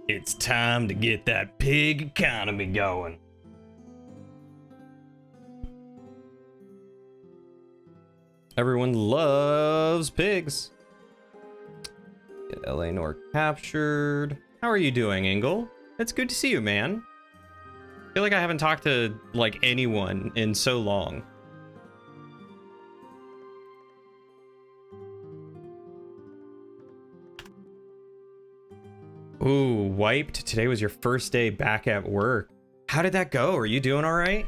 It's time to get that pig economy going. Everyone loves pigs. Get LA Noire captured. How are you doing, Ingle? It's good to see you, man. I feel like I haven't talked to, like, anyone in so long. Ooh, wiped. Today was your first day back at work. How did that go? Are you doing all right?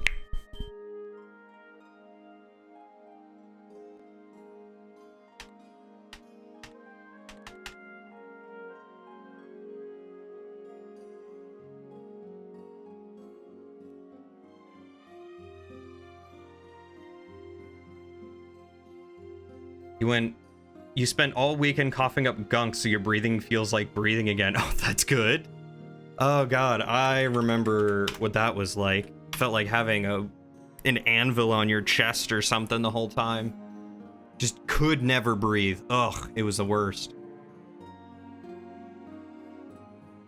You spent all weekend coughing up gunk so your breathing feels like breathing again. Oh, that's good. Oh god, I remember what that was like. Felt like having an anvil on your chest or something the whole time. Just could never breathe. Ugh, it was the worst.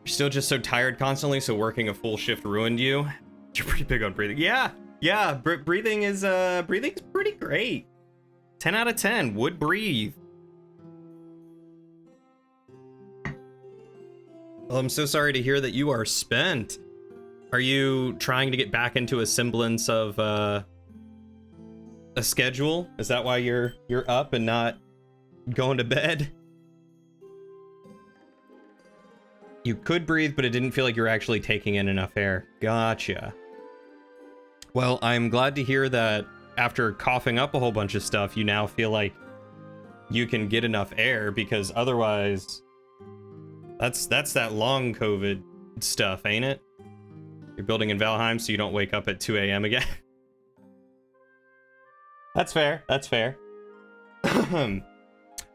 You're still just so tired constantly, so working a full shift ruined you. You're pretty big on breathing. Yeah, breathing is breathing's pretty great. 10 out of 10 would breathe. Well, I'm so sorry to hear that you are spent. Are you trying to get back into a semblance of a schedule? Is that why you're up and not going to bed? You could breathe, but it didn't feel like you're actually taking in enough air. Gotcha. Well, I'm glad to hear that after coughing up a whole bunch of stuff, you now feel like you can get enough air, because otherwise... That's that long COVID stuff, ain't it? You're building in Valheim so you don't wake up at 2 a.m. again. That's fair. That's fair.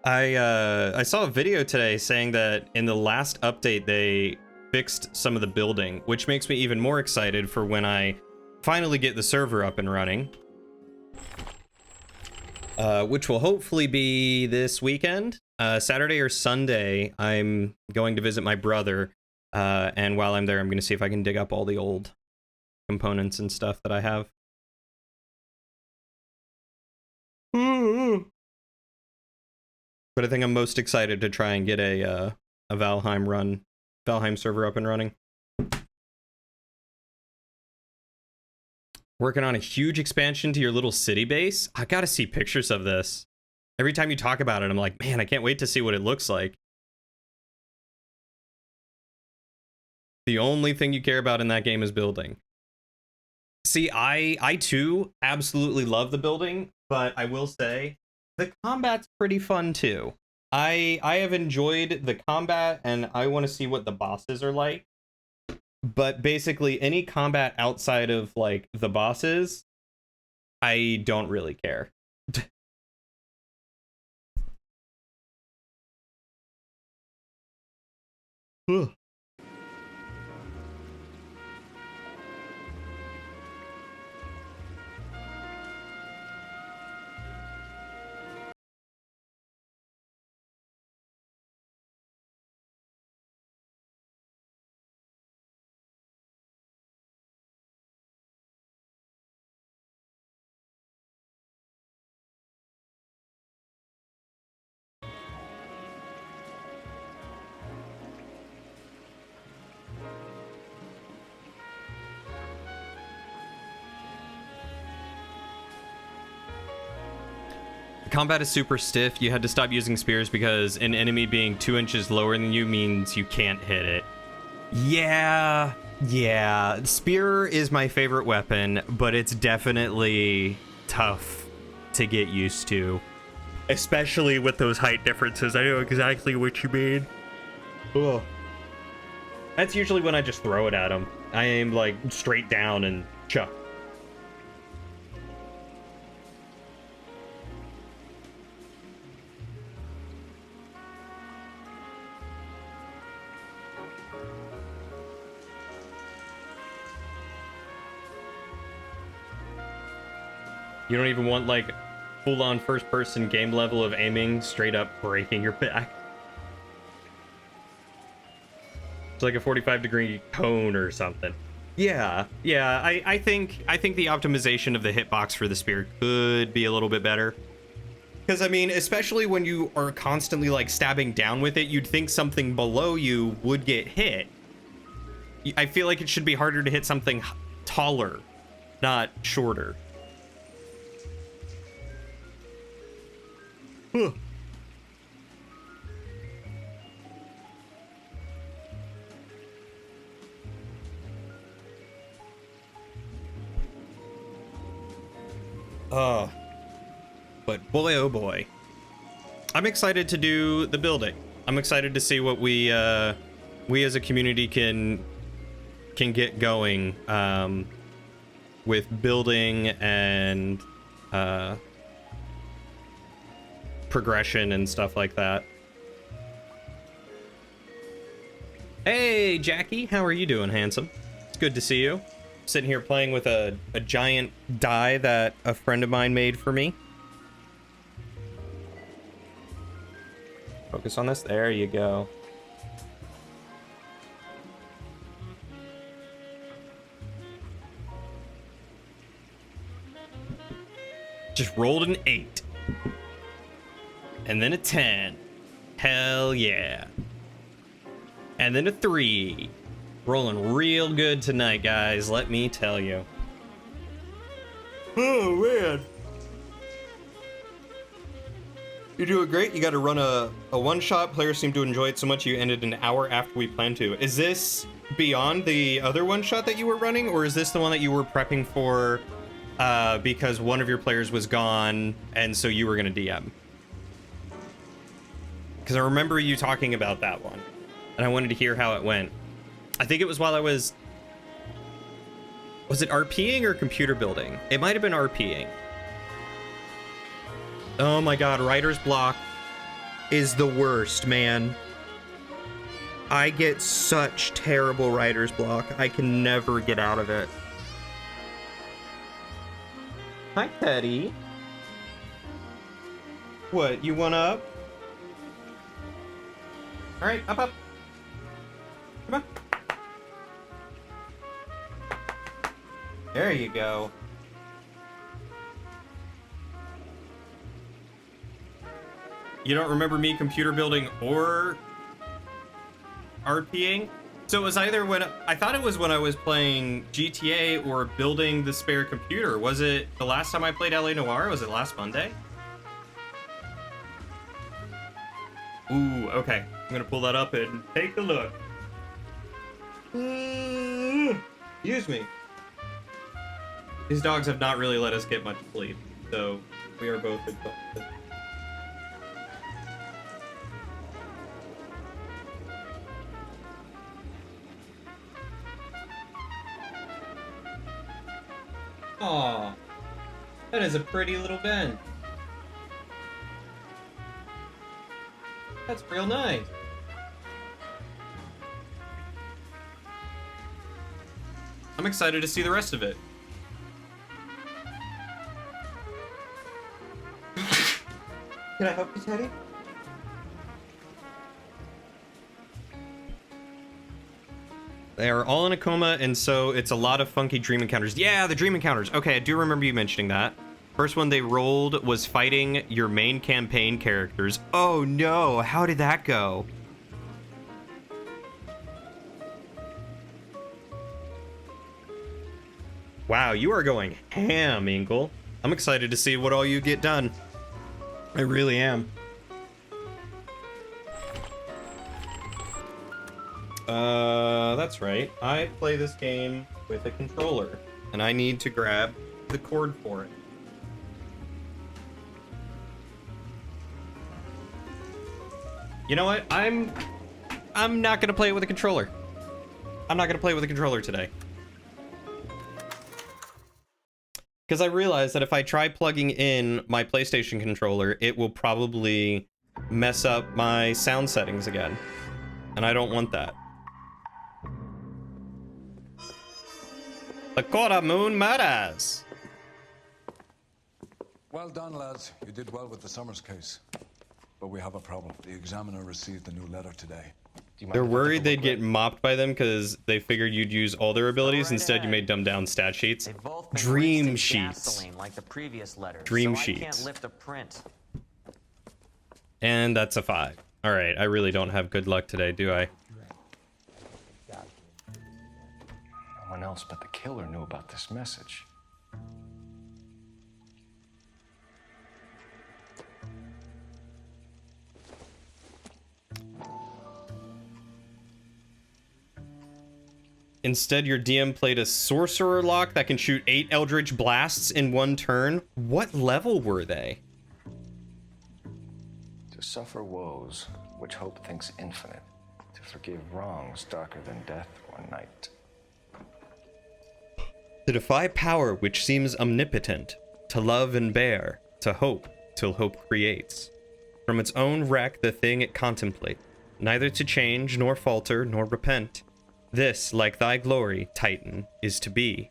I saw a video today saying that in the last update they fixed some of the building, which makes me even more excited for when I finally get the server up and running. Which will hopefully be this weekend. Saturday or Sunday, I'm going to visit my brother, and while I'm there, I'm going to see if I can dig up all the old components and stuff that I have. But I think I'm most excited to try and get a Valheim server up and running. Working on a huge expansion to your little city base. I gotta see pictures of this. Every time you talk about it, I'm like, man, I can't wait to see what it looks like. The only thing you care about in that game is building. See, I too absolutely love the building, but I will say the combat's pretty fun too. I have enjoyed the combat, and I want to see what the bosses are like. But basically, any combat outside of, like, the bosses, I don't really care. Ugh. Combat is super stiff. You had to stop using spears because an enemy being 2 inches lower than you means you can't hit it. Yeah. Spear is my favorite weapon, but it's definitely tough to get used to. Especially with those height differences. I know exactly what you mean. Ugh. That's usually when I just throw it at them. I aim, like, straight down and chuck. You don't even want, like, full-on first-person game level of aiming, straight up breaking your back. It's like a 45-degree cone or something. Yeah, I think the optimization of the hitbox for the spear could be a little bit better. Because, I mean, especially when you are constantly, like, stabbing down with it, you'd think something below you would get hit. I feel like it should be harder to hit something taller, not shorter. Huh. But boy, oh boy. I'm excited to do the building. I'm excited to see what we as a community can get going with building and progression and stuff like that. Hey, Jackie, how are you doing, handsome? It's good to see you. Sitting here playing with a giant die that a friend of mine made for me. Focus on this. There you go. Just rolled an 8. And then a 10. Hell yeah. And then a 3. Rolling real good tonight, guys. Let me tell you. Oh, man. You're doing great. You got to run a one-shot. Players seem to enjoy it so much you ended an hour after we planned to. Is this beyond the other one-shot that you were running, or is this the one that you were prepping for because one of your players was gone and so you were going to DM? Because I remember you talking about that one, and I wanted to hear how it went. I think it was while I was it RPing or computer building? It might have been RPing. Oh my god, writer's block is the worst, man. I get such terrible writer's block. I can never get out of it. Hi, Teddy. What, you want up? Alright, up. Come on. There you go. You don't remember me computer building or RPing? So it was either when I thought it was when I was playing GTA or building the spare computer. Was it the last time I played LA Noire? Was it last Monday? Ooh, okay. I'm gonna pull that up and take a look. Excuse me. These dogs have not really let us get much sleep, so we are both exhausted. Aw, that is a pretty little bench. That's real nice. I'm excited to see the rest of it. Can I help you, Teddy? They are all in a coma, and so it's a lot of funky dream encounters. Yeah, the dream encounters. Okay, I do remember you mentioning that. First one they rolled was fighting your main campaign characters. Oh no, how did that go? Wow, you are going ham, Ingle. I'm excited to see what all you get done. I really am. That's right. I play this game with a controller, and I need to grab the cord for it. You know what? I'm not gonna play it with a controller. I'm not gonna play with a controller today. Because I realized that if I try plugging in my PlayStation controller, it will probably mess up my sound settings again. And I don't want that. The Cora Moon murders! Well done, lads. You did well with the Summers case. But we have a problem. The examiner received a new letter today. They're worried they'd get mopped by them because they figured you'd use all their abilities. Instead, you made dumbed down stat sheets. Dream sheets. Like the previous letters, Dream so sheets. I can't lift a print. And that's a 5. All right, I really don't have good luck today, do I? No one else but the killer knew about this message. Instead, your DM played a sorcerer lock that can shoot 8 eldritch blasts in one turn. What level were they? To suffer woes, which hope thinks infinite. To forgive wrongs darker than death or night. To defy power which seems omnipotent. To love and bear. To hope till hope creates. From its own wreck the thing it contemplates. Neither to change, nor falter, nor repent. This, like thy glory, Titan, is to be.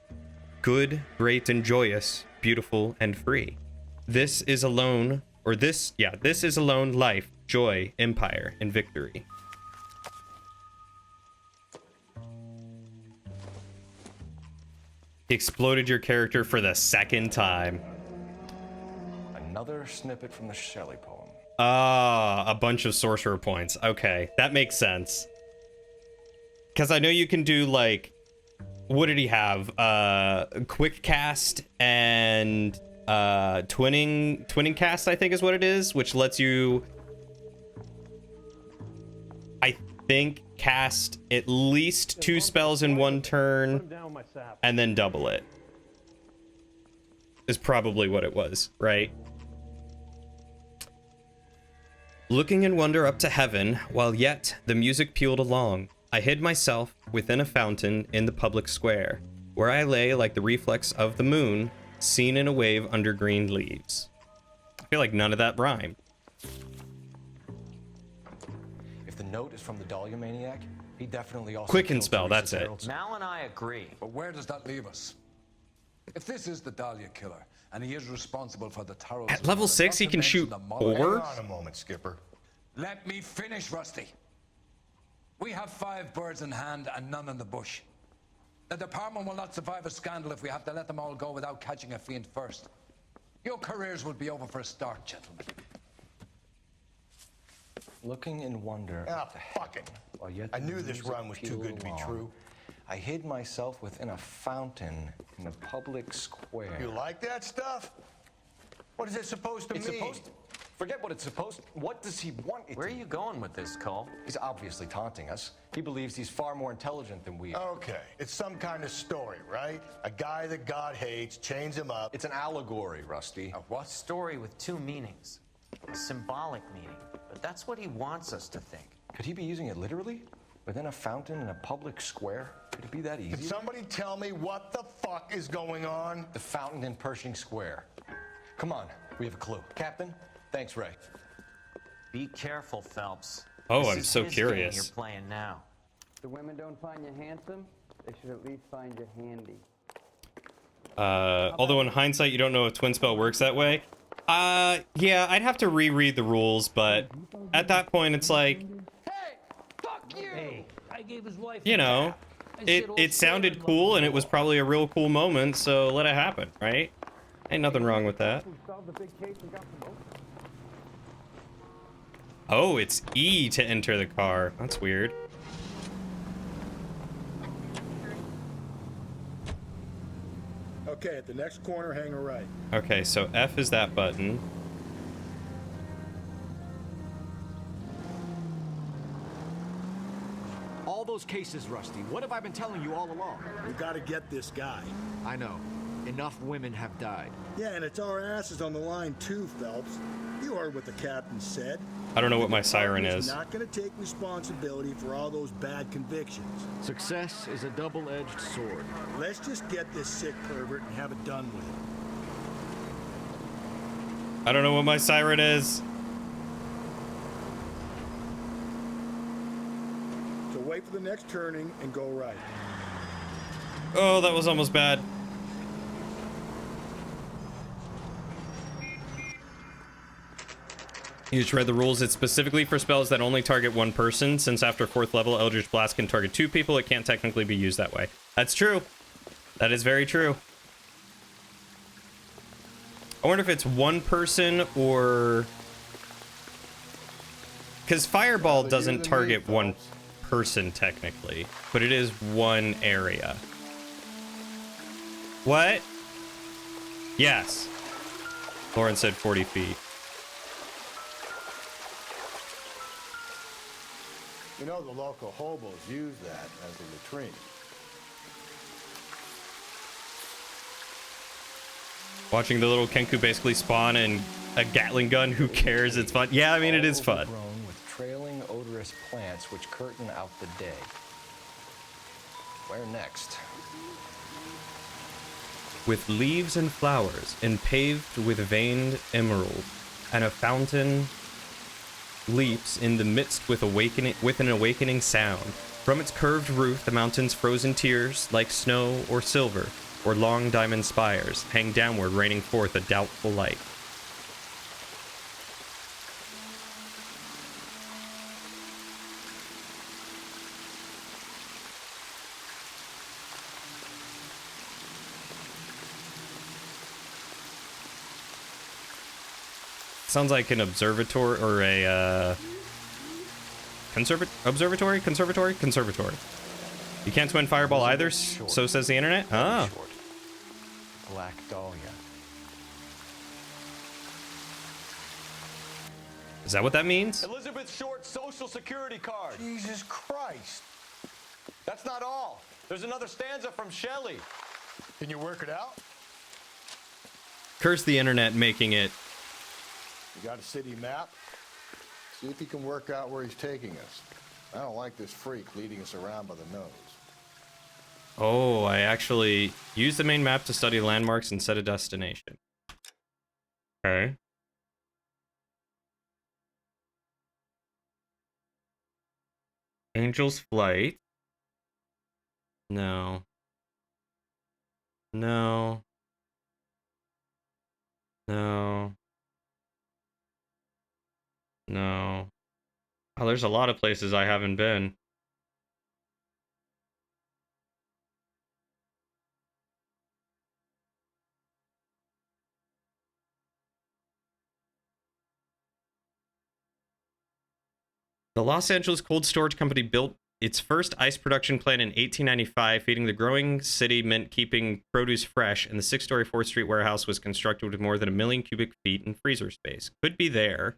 Good, great, and joyous, beautiful, and free. This is alone life, joy, empire, and victory. Exploded your character for the second time. Another snippet from the Shelley poem. Ah, a bunch of sorcerer points. Okay, that makes sense. Because I know you can do, like, what did he have? Quick cast and twinning cast, I think is what it is, which lets you, I think, cast at least 2 spells in one turn and then double it. Is probably what it was, right? Looking in wonder up to heaven, while yet the music pealed along, I hid myself within a fountain in the public square, where I lay like the reflex of the moon, seen in a wave under green leaves. I feel like none of that rhymed. If the note is from the Dahlia Maniac, he definitely also Quicken killed spell, Teresa that's it. Gerald's- Mal and I agree. But where does that leave us? If this is the Dahlia killer, and he is responsible for the Taros... At level 6, he can shoot 4? Hang on a moment, Skipper. Let me finish, Rusty. We have 5 birds in hand and none in the bush. The department will not survive a scandal if we have to let them all go without catching a fiend first. Your careers will be over for a start, gentlemen. Looking in wonder. Ah, fucking. While yet I the knew this music run was too pealed good to be along, true. I hid myself within a fountain in a public square. You like that stuff? What is it supposed to It's mean? supposed to... Forget what it's supposed... What does he want it Where are to... you going with this, Cole? He's obviously taunting us. He believes he's far more intelligent than we are. Okay, it's some kind of story, right? A guy that God hates, chains him up. It's an allegory, Rusty. A what? Story with 2 meanings. A symbolic meaning. But that's what he wants us to think. Could he be using it literally? Within a fountain in a public square? Could it be that Can easy? somebody tell me what the fuck is going on? The fountain in Pershing Square. Come on, we have a clue. Captain, thanks, Ray. Be careful, Phelps. Oh, This I'm is so his curious. game you're playing now. If the women don't find you handsome, they should at least find you handy. Although in hindsight, you don't know if Twin Spell works that way. Yeah, I'd have to reread the rules, but at that point, it's like, Hey, fuck you! Hey, I gave his wife you know, it sounded cool, and it was probably a real cool moment, so let it happen, right? Ain't nothing wrong with that. Oh, it's E to enter the car. That's weird. Okay, at the next corner, hang a right. Okay, so F is that button. All those cases, Rusty. What have I been telling you all along? We gotta get this guy. I know. Enough women have died. Yeah, and it's our asses on the line too, Phelps. You heard what the captain said. I don't know what my siren He's is. not gonna take responsibility for all those bad convictions. Success is a double-edged sword. Let's just get this sick pervert and have it done with. I don't know what my siren is. So wait for the next turning and go right. Oh, that was almost bad. You just read the rules. It's specifically for spells that only target one person. Since after 4th level, Eldritch Blast can target 2 people, it can't technically be used that way. That's true. That is very true. I wonder if it's one person or... Because Fireball doesn't target one person technically, but it is one area. What? Yes. Lauren said 40 feet. You know, the local hobos use that as a latrine. Watching the little Kenku basically spawn and a Gatling gun, who cares? It's fun. Yeah, I mean, it is fun. Overgrown with trailing odorous plants which curtain out the day. Where next? With leaves and flowers, and paved with veined emerald, and a fountain leaps in the midst with an awakening sound. From its curved roof, the mountain's frozen tears, like snow or silver, or long diamond spires, hang downward, raining forth a doubtful light. Sounds like an observatory or a conservatory. You can't swim Fireball either, so says the internet. Ah. Black Dahlia. Is that what that means? Elizabeth Short's social security card. Jesus Christ. That's not all. There's another stanza from Shelley. Can you work it out? Curse the internet making it. You got a city map? See if you can work out where he's taking us. I don't like this freak leading us around by the nose. Oh, I actually use the main map to study landmarks and set a destination. Okay. Angel's Flight. No. No. No. No. Oh, there's a lot of places I haven't been. The Los Angeles Cold Storage Company built its first ice production plant in 1895. Feeding the growing city meant keeping produce fresh, and the 6-story 4th Street warehouse was constructed with more than 1 million cubic feet in freezer space. Could be there.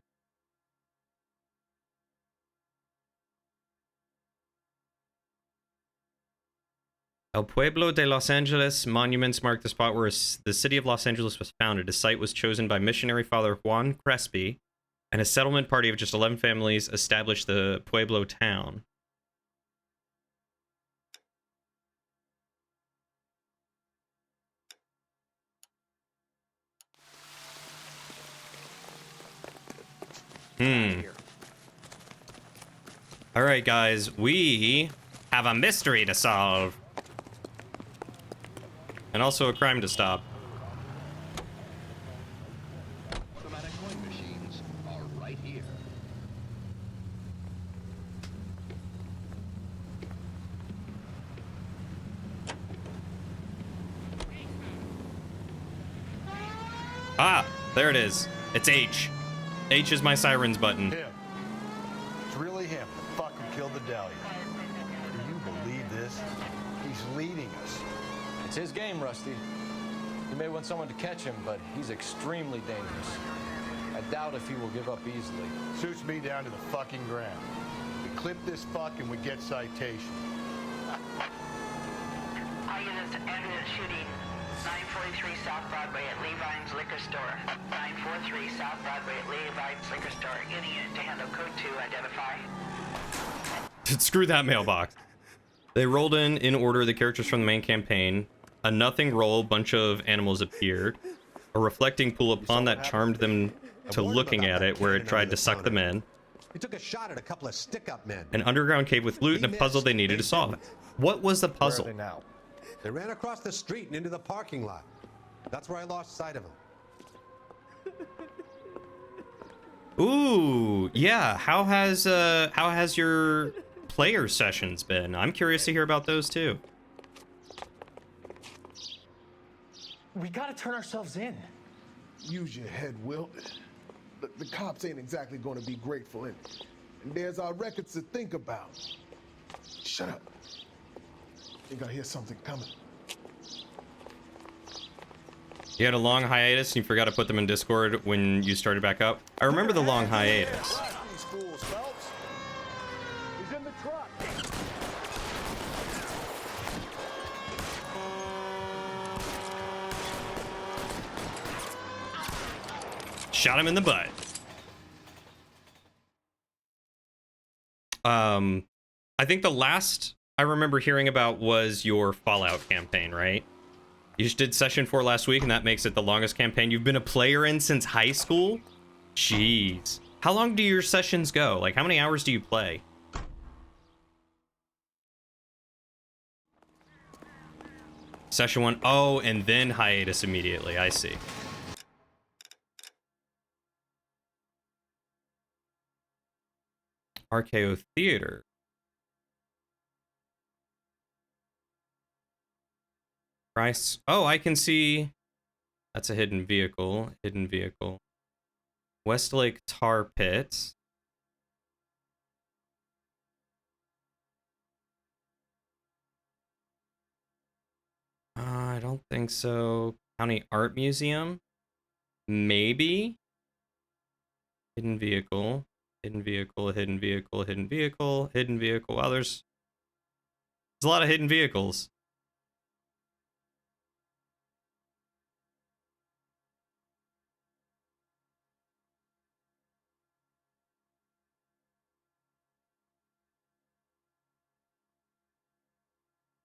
El Pueblo de Los Angeles monuments mark the spot where the city of Los Angeles was founded. A site was chosen by missionary Father Juan Crespi, and a settlement party of just 11 families established the Pueblo town. All right, guys, we have a mystery to solve. And also a crime to stop. Automatic coin machines are right here. Ah, there it is. It's H. H is my sirens button. Him. It's really him. The fuck who killed the Dahlia. Do you believe this? He's leading us. It's his game, Rusty. He may want someone to catch him, but he's extremely dangerous. I doubt if he will give up easily. Suits me down to the fucking ground. We clip this fuck and we get citation. All units, evidence shooting 943 South Broadway at Levine's Liquor Store. 943 South Broadway at Levine's Liquor Store. Any unit to handle code 2, identify. Screw that mailbox. They rolled in order the characters from the main campaign. A nothing roll, bunch of animals appeared. A reflecting pool upon that charmed them to looking at it, where it tried to suck them in. We took a shot at a couple of stick-up men. An underground cave with loot and a puzzle they needed to solve. What was the puzzle? Where are they now? They ran across the street and into the parking lot. That's where I lost sight of them. Ooh, yeah. How has your player sessions been? I'm curious to hear about those too. We gotta turn ourselves in. Use your head, Wilt. The cops ain't exactly going to be grateful, and there's our records to think about. Shut up. Think I hear something coming. You had a long hiatus and you forgot to put them in Discord when you started back up. I remember the long hiatus. These fools, Phelps. He's in the truck. Shot him in the butt. I think the last I remember hearing about was your Fallout campaign, right? You just did session 4 last week, and that makes it the longest campaign you've been a player in since high school? Jeez. How long do your sessions go? Like, how many hours do you play? Session 1. Oh, and then hiatus immediately. I see. RKO Theater. Price. Oh, I can see. That's a hidden vehicle. Hidden vehicle. Westlake Tar Pit. I don't think so. County Art Museum. Maybe. Hidden vehicle. Hidden vehicle. Hidden vehicle. Hidden vehicle. Hidden vehicle. Wow, there's a lot of hidden vehicles.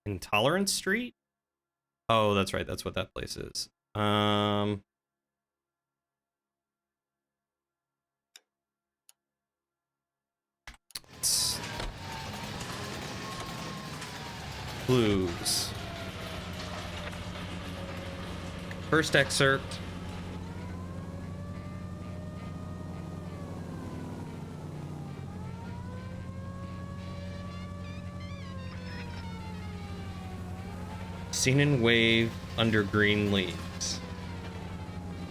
Intolerance Street? Oh, that's right. That's what that place is. Clues. First excerpt. Seen in wave under green leaves.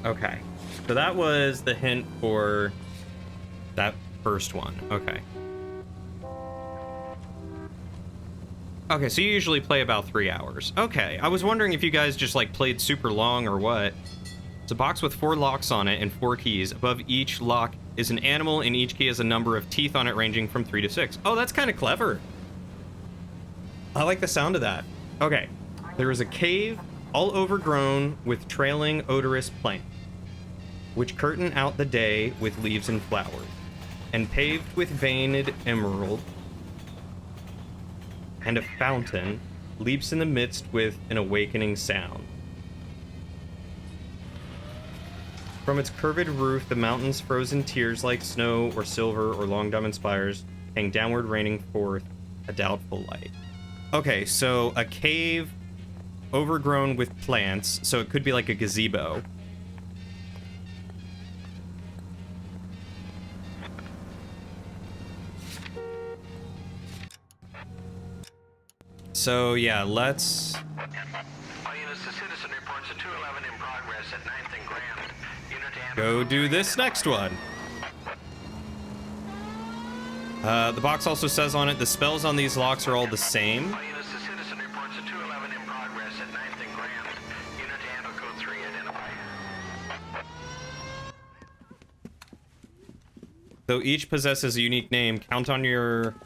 Okay. So that was the hint for that first one. Okay. Okay, so you usually play about 3 hours. Okay, I was wondering if you guys just like played super long or what. It's a box with 4 locks on it and 4 keys. Above each lock is an animal and each key has a number of teeth on it ranging from 3 to 6. Oh, that's kind of clever. I like the sound of that. Okay. There is a cave all overgrown with trailing odorous plants, which curtain out the day with leaves and flowers, and paved with veined emerald, and a fountain leaps in the midst with an awakening sound. From its curved roof, the mountain's frozen tears like snow or silver or long diamond spires hang downward, raining forth a doubtful light. Okay, so a cave overgrown with plants, so it could be like a gazebo. So yeah, let's... All units, the citizen reports a 211 in progress at 9th and Grand. Unit to handle... Go do this next one. The box also says on it, the spells on these locks are all the same. All units, the citizen reports a 211 in progress at 9th and Grand. Unit to handle code 3, identify. Though each possesses a unique name, count on your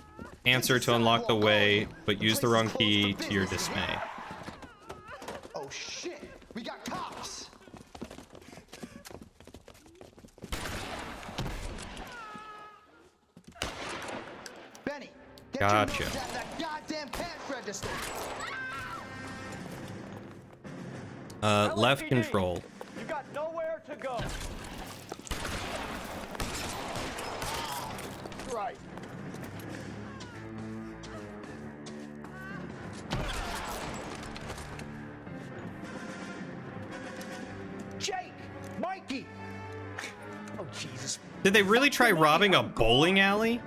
answer to unlock the way, but use the wrong key to your dismay. Oh shit! We got cops! Benny, get Gotcha. your nose out that goddamn cash register. Left control. You got nowhere to go. Right. Jake! Mikey! Oh, Jesus. Did they really try robbing a bowling alley?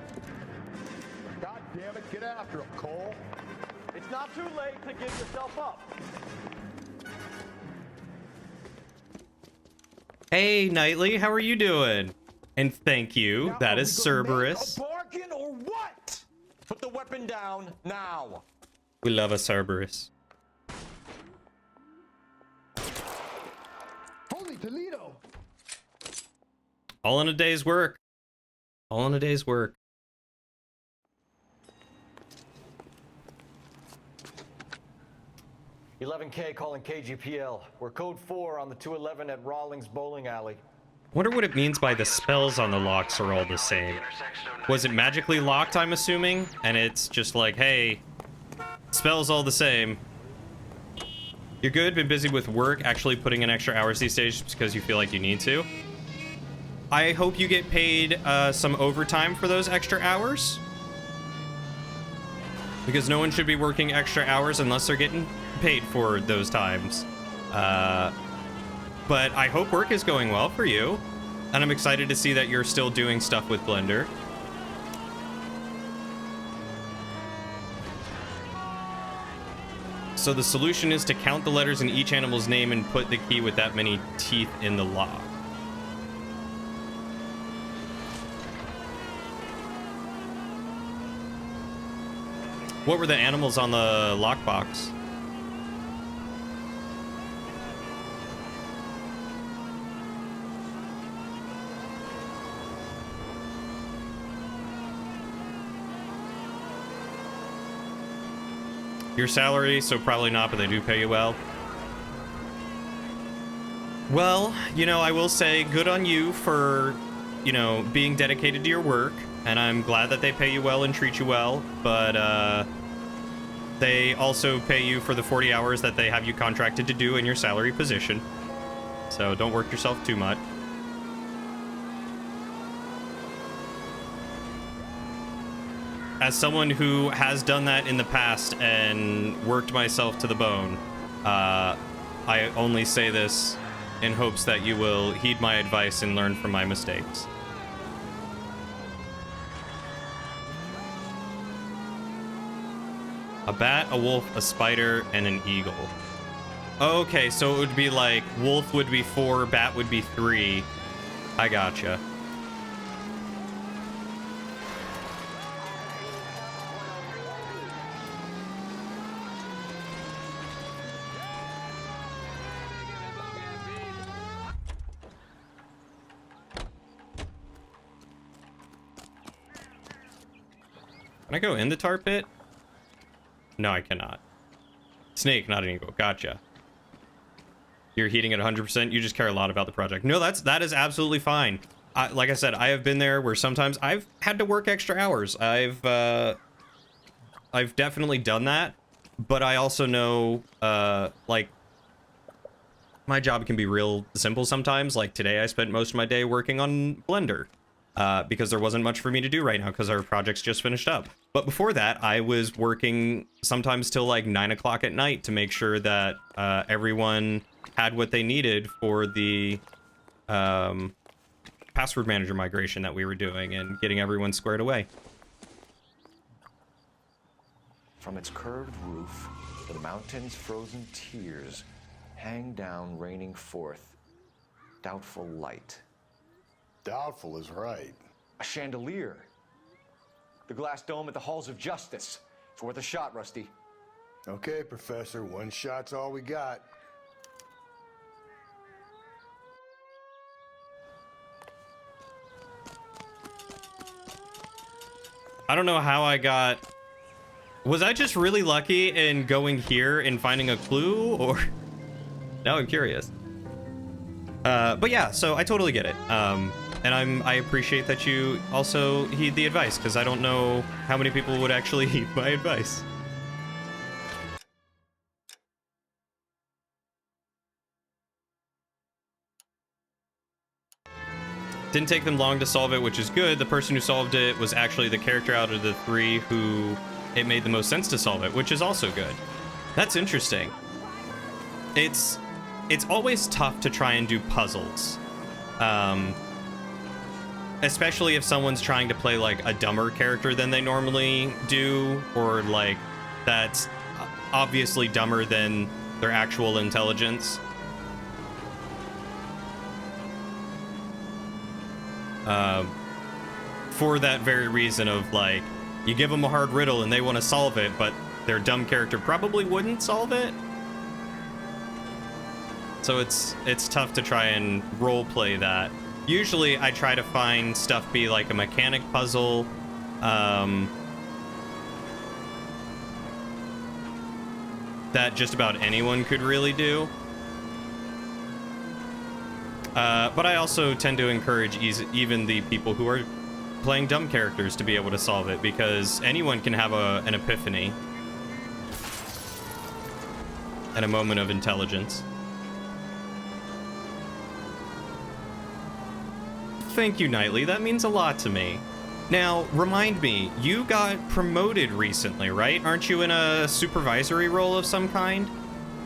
God damn it, get after him, Cole. It's not too late to give yourself up. Hey, Knightley, how are you doing? And thank you. That is Cerberus. Bargain or what? Put the weapon down now. We love a Cerberus. Holy Toledo! All in a day's work. All in a day's work. $11K calling KGPL. We're code 4 on the 211 at Rawlings Bowling Alley. Wonder what it means by the spells on the locks are all the same. Was it magically locked, I'm assuming? And it's just like, hey, spells all the same. You're good, been busy with work, actually putting in extra hours these days just because you feel like you need to. I hope you get paid some overtime for those extra hours. Because no one should be working extra hours unless they're getting paid for those times. But I hope work is going well for you. And I'm excited to see that you're still doing stuff with Blender. So the solution is to count the letters in each animal's name and put the key with that many teeth in the lock. What were the animals on the lockbox? Your salary, so probably not, but they do pay you well. Well, you know, I will say good on you for, you know, being dedicated to your work, and I'm glad that they pay you well and treat you well, but they also pay you for the 40 hours that they have you contracted to do in your salary position. So don't work yourself too much. As someone who has done that in the past and worked myself to the bone, I only say this in hopes that you will heed my advice and learn from my mistakes. A bat, a wolf, a spider, and an eagle. Okay, so it would be like wolf would be 4, bat would be 3. I gotcha. Can I go in the tar pit? No, I cannot. Snake, not an eagle. Gotcha. You're heating at 100%. You just care a lot about the project. No, that is absolutely fine. Like I said, I have been there where sometimes I've had to work extra hours. I've definitely done that, but I also know, like, my job can be real simple sometimes. Like today, I spent most of my day working on Blender. Because there wasn't much for me to do right now because our project's just finished up. But before that, I was working sometimes till like 9 o'clock at night to make sure that everyone had what they needed for the password manager migration that we were doing and getting everyone squared away. From its curved roof, the mountain's frozen tears hang down, raining forth doubtful light. Doubtful is right. A chandelier. The glass dome at the Halls of Justice. It's worth a shot, Rusty. Okay, Professor, one shot's all we got. I don't know how I got... Was I just really lucky in going here and finding a clue, or... Now I'm curious. But yeah, so I totally get it. And I appreciate that you also heed the advice, because I don't know how many people would actually heed my advice. Didn't take them long to solve it, which is good. The person who solved it was actually the character out of the 3 who it made the most sense to solve it, which is also good. That's interesting. It's always tough to try and do puzzles. especially if someone's trying to play like a dumber character than they normally do, or like that's obviously dumber than their actual intelligence. For that very reason of like, you give them a hard riddle and they want to solve it, but their dumb character probably wouldn't solve it. So it's tough to try and role play that. Usually I try to find stuff be like a mechanic puzzle, that just about anyone could really do. But I also tend to encourage even the people who are playing dumb characters to be able to solve it, because anyone can have an epiphany and a moment of intelligence. Thank you, Knightley. That means a lot to me. Now, remind me, you got promoted recently, right? Aren't you in a supervisory role of some kind,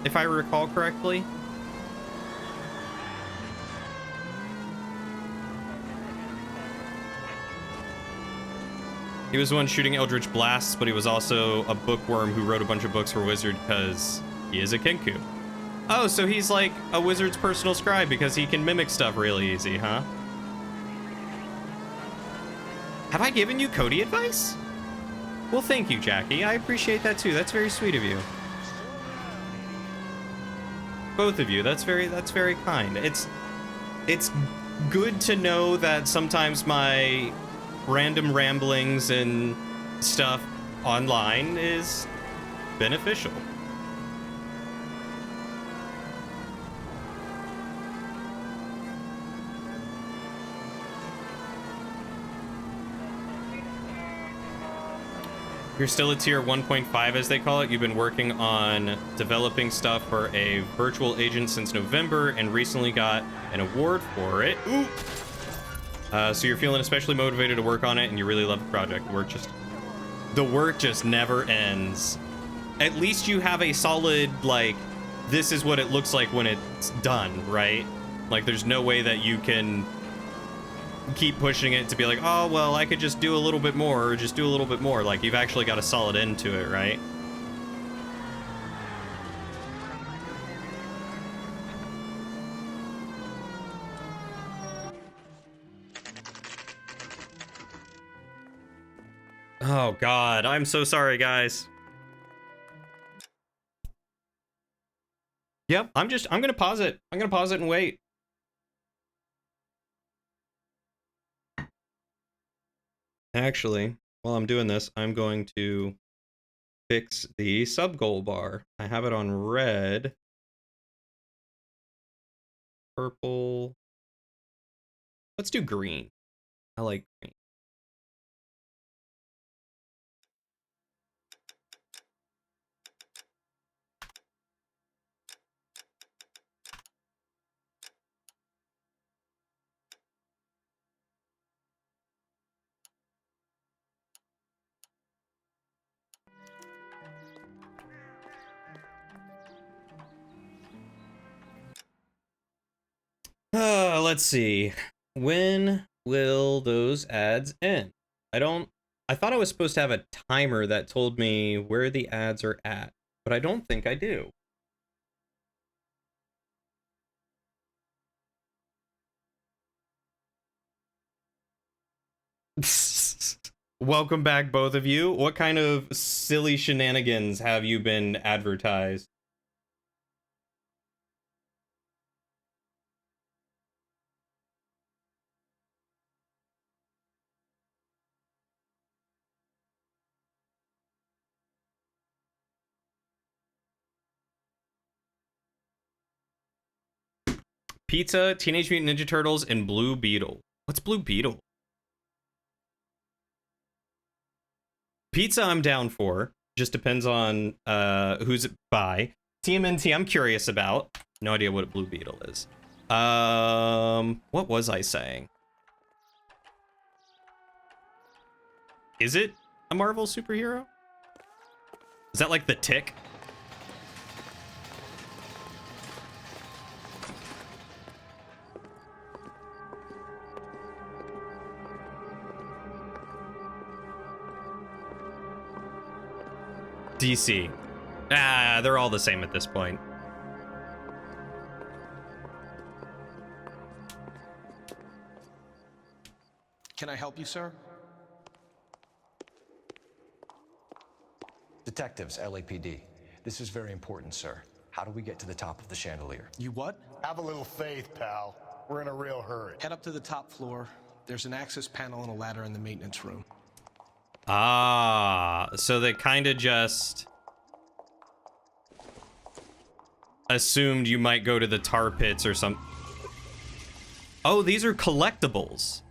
if I recall correctly? He was the one shooting Eldritch Blasts, but he was also a bookworm who wrote a bunch of books for Wizard because he is a Kenku. Oh, so he's like a wizard's personal scribe because he can mimic stuff really easy, huh? Have I given you Cody advice? Well, thank you, Jackie. I appreciate that too. That's very sweet of you. Both of you. That's very kind. It's good to know that sometimes my random ramblings and stuff online is beneficial. You're still at tier 1.5, as they call it. You've been working on developing stuff for a virtual agent since November and recently got an award for it. Ooh. So you're feeling especially motivated to work on it, and you really love the project. The work just never ends. At least you have a solid, like, this is what it looks like when it's done, right? Like, there's no way that you can keep pushing it to be like, oh, well, I could just do a little bit more, or just do a little bit more. Like, you've actually got a solid end to it, right? Oh God, I'm so sorry, guys. Yep, I'm gonna pause it. I'm gonna pause it and wait. Actually, while I'm doing this, I'm going to fix the sub goal bar. I have it on red, purple. Let's do green. I like green. Let's see. When will those ads end? I thought I was supposed to have a timer that told me where the ads are at, but I don't think I do. Welcome back, both of you. What kind of silly shenanigans have you been advertised? Pizza, Teenage Mutant Ninja Turtles, and Blue Beetle. What's Blue Beetle? Pizza I'm down for. Just depends on who's it by. TMNT I'm curious about. No idea what a Blue Beetle is. What was I saying? Is it a Marvel superhero? Is that like the Tick? DC. Ah, they're all the same at this point. Can I help you, sir? Detectives, LAPD. This is very important, sir. How do we get to the top of the chandelier? You what? Have a little faith, pal. We're in a real hurry. Head up to the top floor. There's an access panel and a ladder in the maintenance room. Ah, so they kind of just assumed you might go to the tar pits or something. Oh, these are collectibles.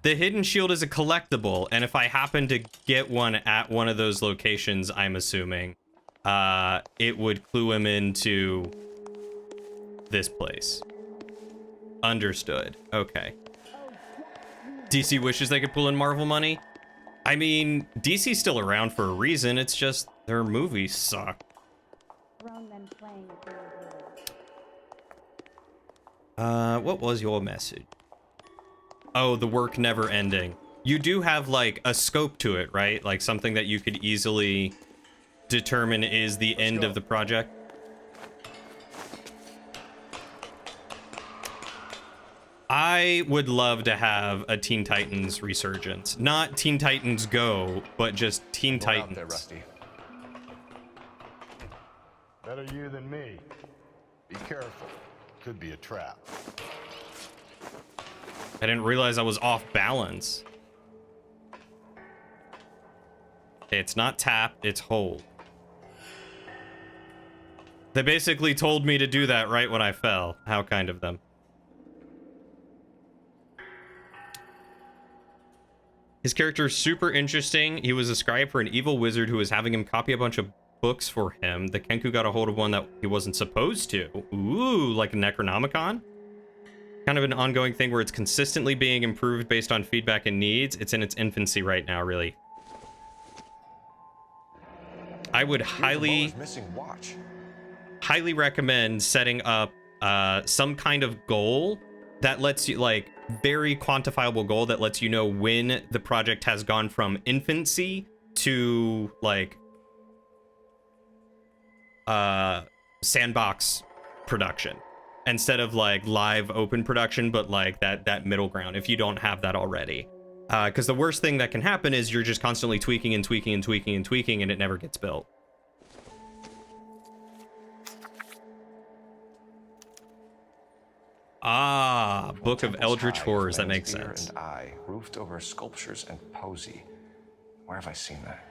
The hidden shield is a collectible, and if I happen to get one at one of those locations, I'm assuming, it would clue him into this place. Understood. Okay. DC wishes they could pull in Marvel money. I mean, DC's still around for a reason. It's just their movies suck. What was your message? Oh, the work never ending. You do have like a scope to it, right? Like something that you could easily determine is the end of the project. I would love to have a Teen Titans resurgence. Not Teen Titans Go, but just Teen Titans. Out there, Rusty. Better you than me. Be careful. Could be a trap. I didn't realize I was off balance. Okay, it's not tap, it's hold. They basically told me to do that right when I fell. How kind of them. His character is super interesting. He was a scribe for an evil wizard who was having him copy a bunch of books for him. The Kenku got a hold of one that he wasn't supposed to. Ooh, like a Necronomicon? Kind of an ongoing thing where it's consistently being improved based on feedback and needs. It's in its infancy right now, really. I would highly recommend setting up some kind of goal that lets you, like, very quantifiable goal that lets you know when the project has gone from infancy to, like, sandbox production. Instead of like live open production, but like that middle ground, if you don't have that already. Because the worst thing that can happen is you're just constantly tweaking and tweaking and tweaking and tweaking, and it never gets built. Ah, Book of Eldritch Horrors, that makes sense. And I, roofed over sculptures and posy. Where have I seen that?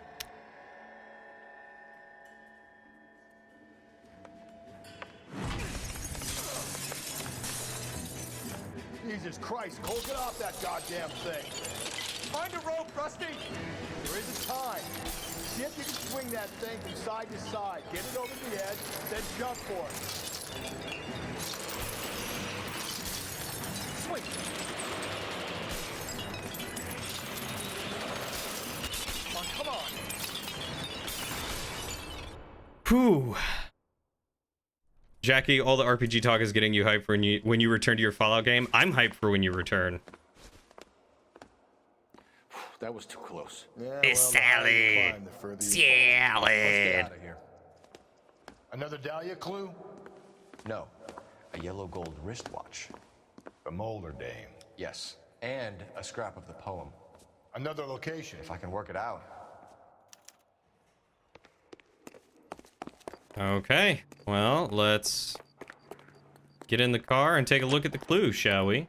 Jesus Christ, Cole, get off that goddamn thing. Find a rope, Rusty. There isn't time. See if you can swing that thing from side to side. Get it over the edge, then jump for it. Swing. Come on. Whew. Jackie, all the RPG talk is getting you hyped for when you return to your Fallout game. I'm hyped for when you return. That was too close. Yeah, It's salad. Salad. Another Dahlia clue? No. A yellow gold wristwatch. A Molder Dame. Yes. And a scrap of the poem. Another location. If I can work it out. Okay, well, let's get in the car and take a look at the clues, shall we?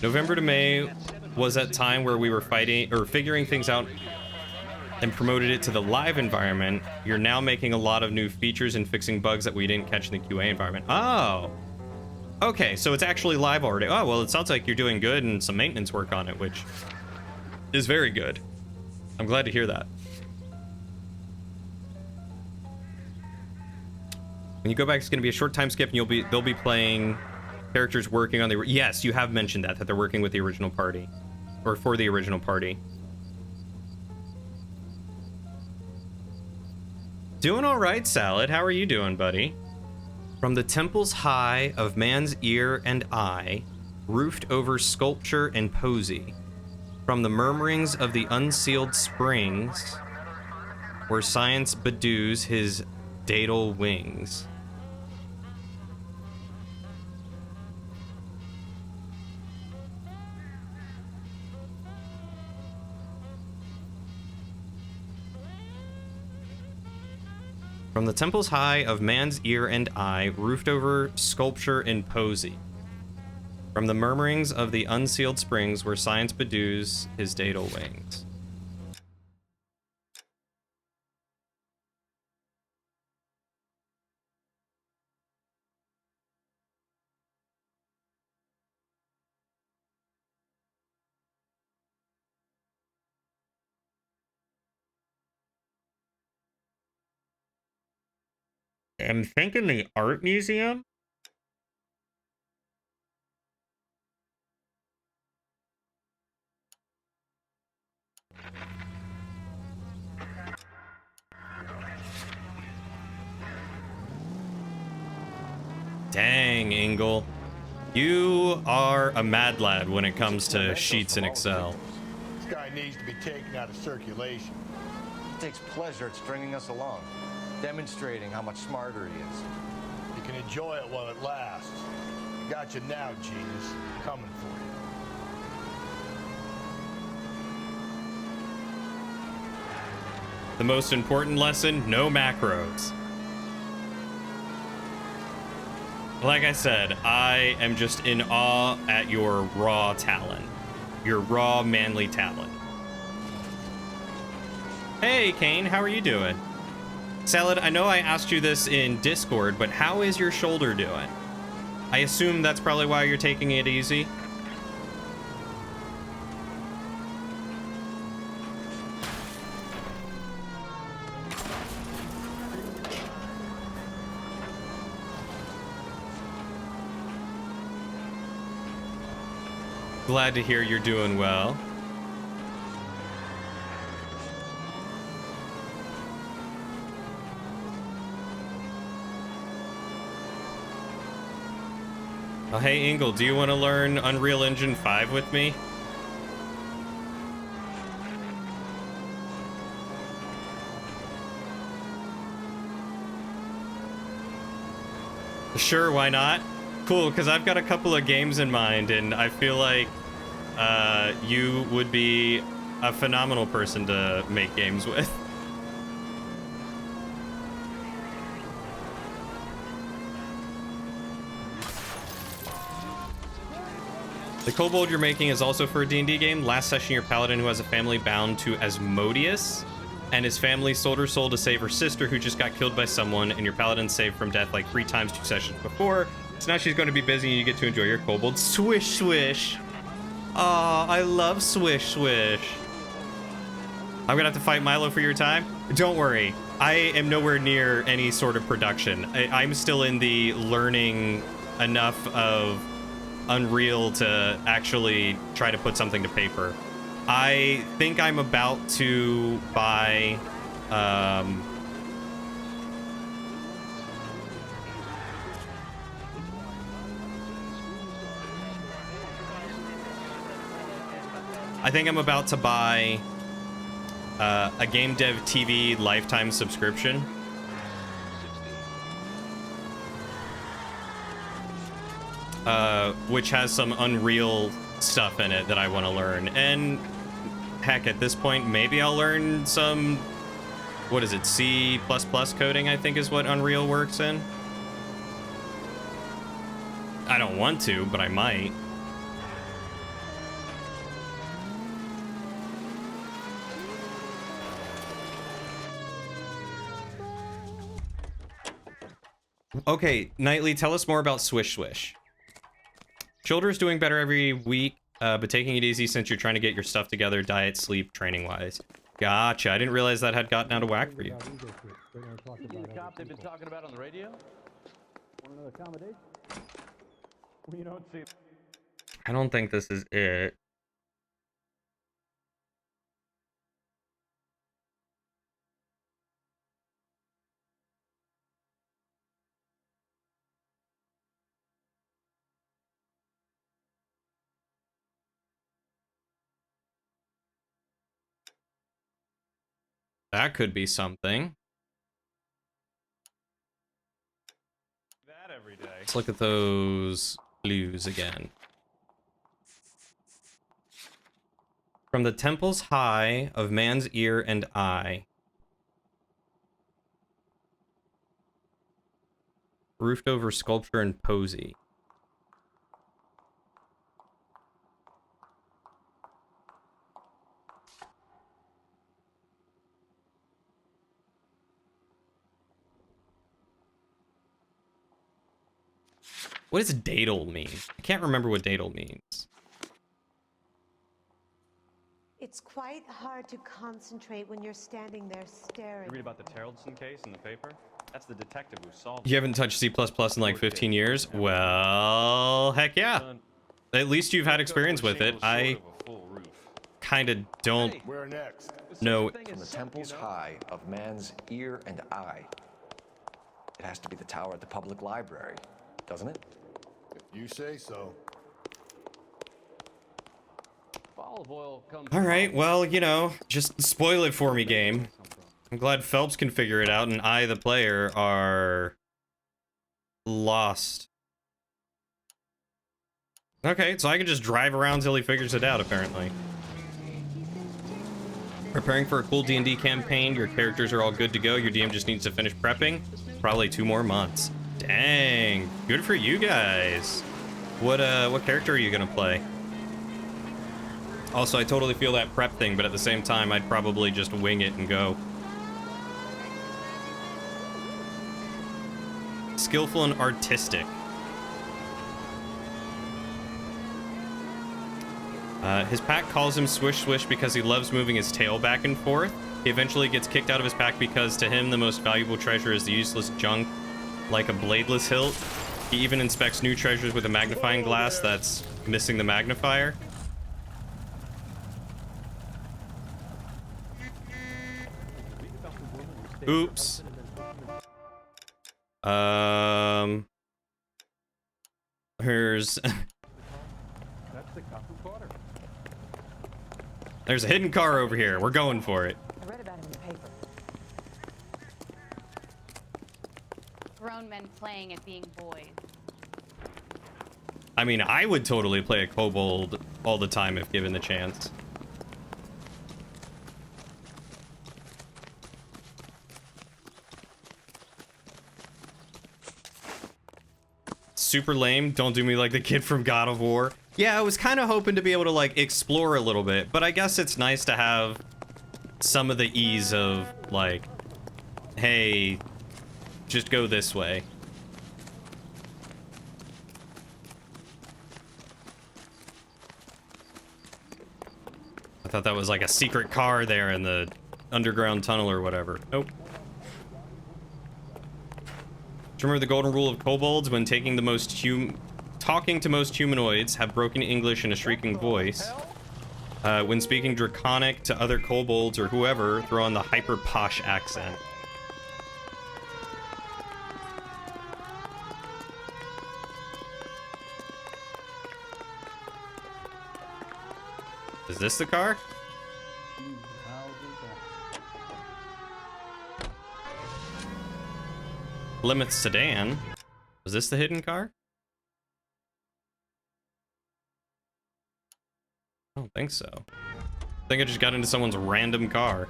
November to May was that time where we were fighting or figuring things out and promoted it to the live environment. You're now making a lot of new features and fixing bugs that we didn't catch in the QA environment. Oh, okay, so it's actually live already. Oh, well, it sounds like you're doing good and some maintenance work on it, which is very good. I'm glad to hear that. When you go back, it's going to be a short time skip, and they'll be playing characters working on the. Yes, you have mentioned that they're working with the original party, or for the original party. Doing all right, Salad. How are you doing, buddy? From the temples high of man's ear and eye, roofed over sculpture and posy, from the murmurings of the unsealed springs, where science bedews his datal wings. From the temples high of man's ear and eye, roofed over sculpture and posy. From the murmurings of the unsealed springs where science bedews his datal wings. I'm thinking the art museum? Dang, Ingle. You are a mad lad when it comes to sheets in Excel. This guy needs to be taken out of circulation. He takes pleasure at stringing us along, demonstrating how much smarter he is. You can enjoy it while it lasts. Got you now, genius. Coming for you. The most important lesson, no macros. Like I said, I am just in awe at your raw talent. Your raw, manly talent. Hey, Kane, how are you doing? Salad, I know I asked you this in Discord, but how is your shoulder doing? I assume that's probably why you're taking it easy. Glad to hear you're doing well. Oh, hey, Ingle, do you want to learn Unreal Engine 5 with me? Sure, why not? Cool, because I've got a couple of games in mind, and I feel like you would be a phenomenal person to make games with. The kobold you're making is also for a D&D game. Last session, your paladin who has a family bound to Asmodeus, and his family sold her soul to save her sister who just got killed by someone, and your paladin saved from death like 3 times 2 sessions before. So now she's going to be busy and you get to enjoy your kobold. Swish, swish. Aw, I love swish, swish. I'm going to have to fight Milo for your time. Don't worry. I am nowhere near any sort of production. I'm still in the learning enough of Unreal to actually try to put something to paper. I think I'm about to buy a Game Dev TV lifetime subscription. Which has some Unreal stuff in it that I want to learn. And heck, at this point, maybe I'll learn some, what is it, C++ coding, I think is what Unreal works in. I don't want to, but I might. Okay, Nightly, tell us more about Swish Swish. Shoulder's doing better every week, but taking it easy since you're trying to get your stuff together, diet, sleep, training-wise. Gotcha. I didn't realize that had gotten out of whack for you. The cop they've been talking about on the radio? Want another accommodation? We don't see. I don't think this is it. That could be something. That every day. Let's look at those clues again. From the temples high of man's ear and eye. Roofed over sculpture and posy. What does daedal mean? I can't remember what daedal means. It's quite hard to concentrate when you're standing there staring. You read about the Terrelson case in the paper? That's the detective who solved it. You haven't touched C++ in like 15 years? Well, heck yeah. At least you've had experience with it. I kind of don't know. From the temples high of man's ear and eye. It has to be the tower at the public library, doesn't it? If you say so. Olive oil comes. All right, well, you know, just spoil it for me, game. I'm glad Phelps can figure it out and I, the player, are lost. Okay, so I can just drive around till he figures it out, apparently. Preparing for a cool D&D campaign, your characters are all good to go, your DM just needs to finish prepping. Probably 2 more months. Dang, good for you guys. What character are you gonna play? Also, I totally feel that prep thing, but at the same time, I'd probably just wing it and go. Skillful and artistic. His pack calls him Swish Swish because he loves moving his tail back and forth. He eventually gets kicked out of his pack because to him the most valuable treasure is the useless junk, like a bladeless hilt. He even inspects new treasures with a magnifying glass that's missing the magnifier. Oops. Here's There's a hidden car over here. We're going for it. I read about it in the paper. Grown men playing at being boys. I mean, I would totally play a kobold all the time if given the chance. Super lame. Don't do me like the kid from God of War. Yeah, I was kind of hoping to be able to like explore a little bit, but I guess it's nice to have some of the ease of like, hey, just go this way. I thought that was like a secret car there in the underground tunnel or whatever. Nope. Do you remember the golden rule of kobolds? When talking to most humanoids, have broken English and a shrieking voice. When speaking Draconic to other kobolds or whoever, throw on the hyper posh accent. Is this the car? Plymouth sedan. Was this the hidden car? I don't think so. I think I just got into someone's random car.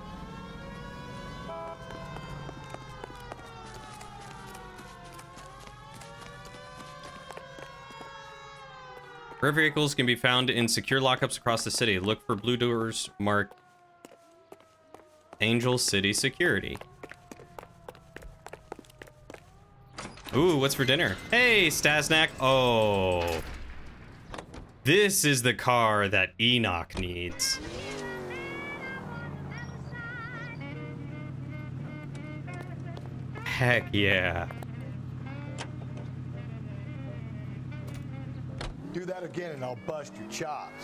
Rare vehicles can be found in secure lockups across the city. Look for blue doors marked Angel City Security. Ooh, what's for dinner? Hey, Stasnak. Oh. This is the car that Enoch needs. Heck yeah. Do that again and I'll bust your chops.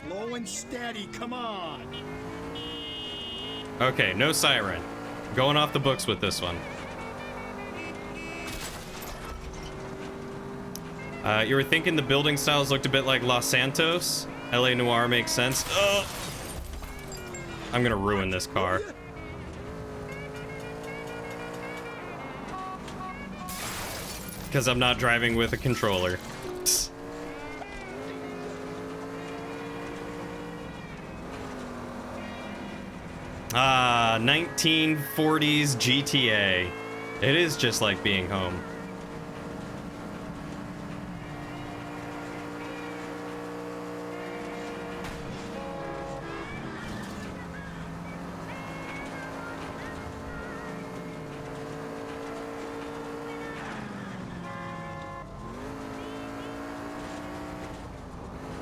Slow and steady, come on. Okay, no siren. Going off the books with this one. You were thinking the building styles looked a bit like Los Santos? LA Noire makes sense. Ugh. I'm gonna ruin this car. Because I'm not driving with a controller. 1940s GTA. It is just like being home.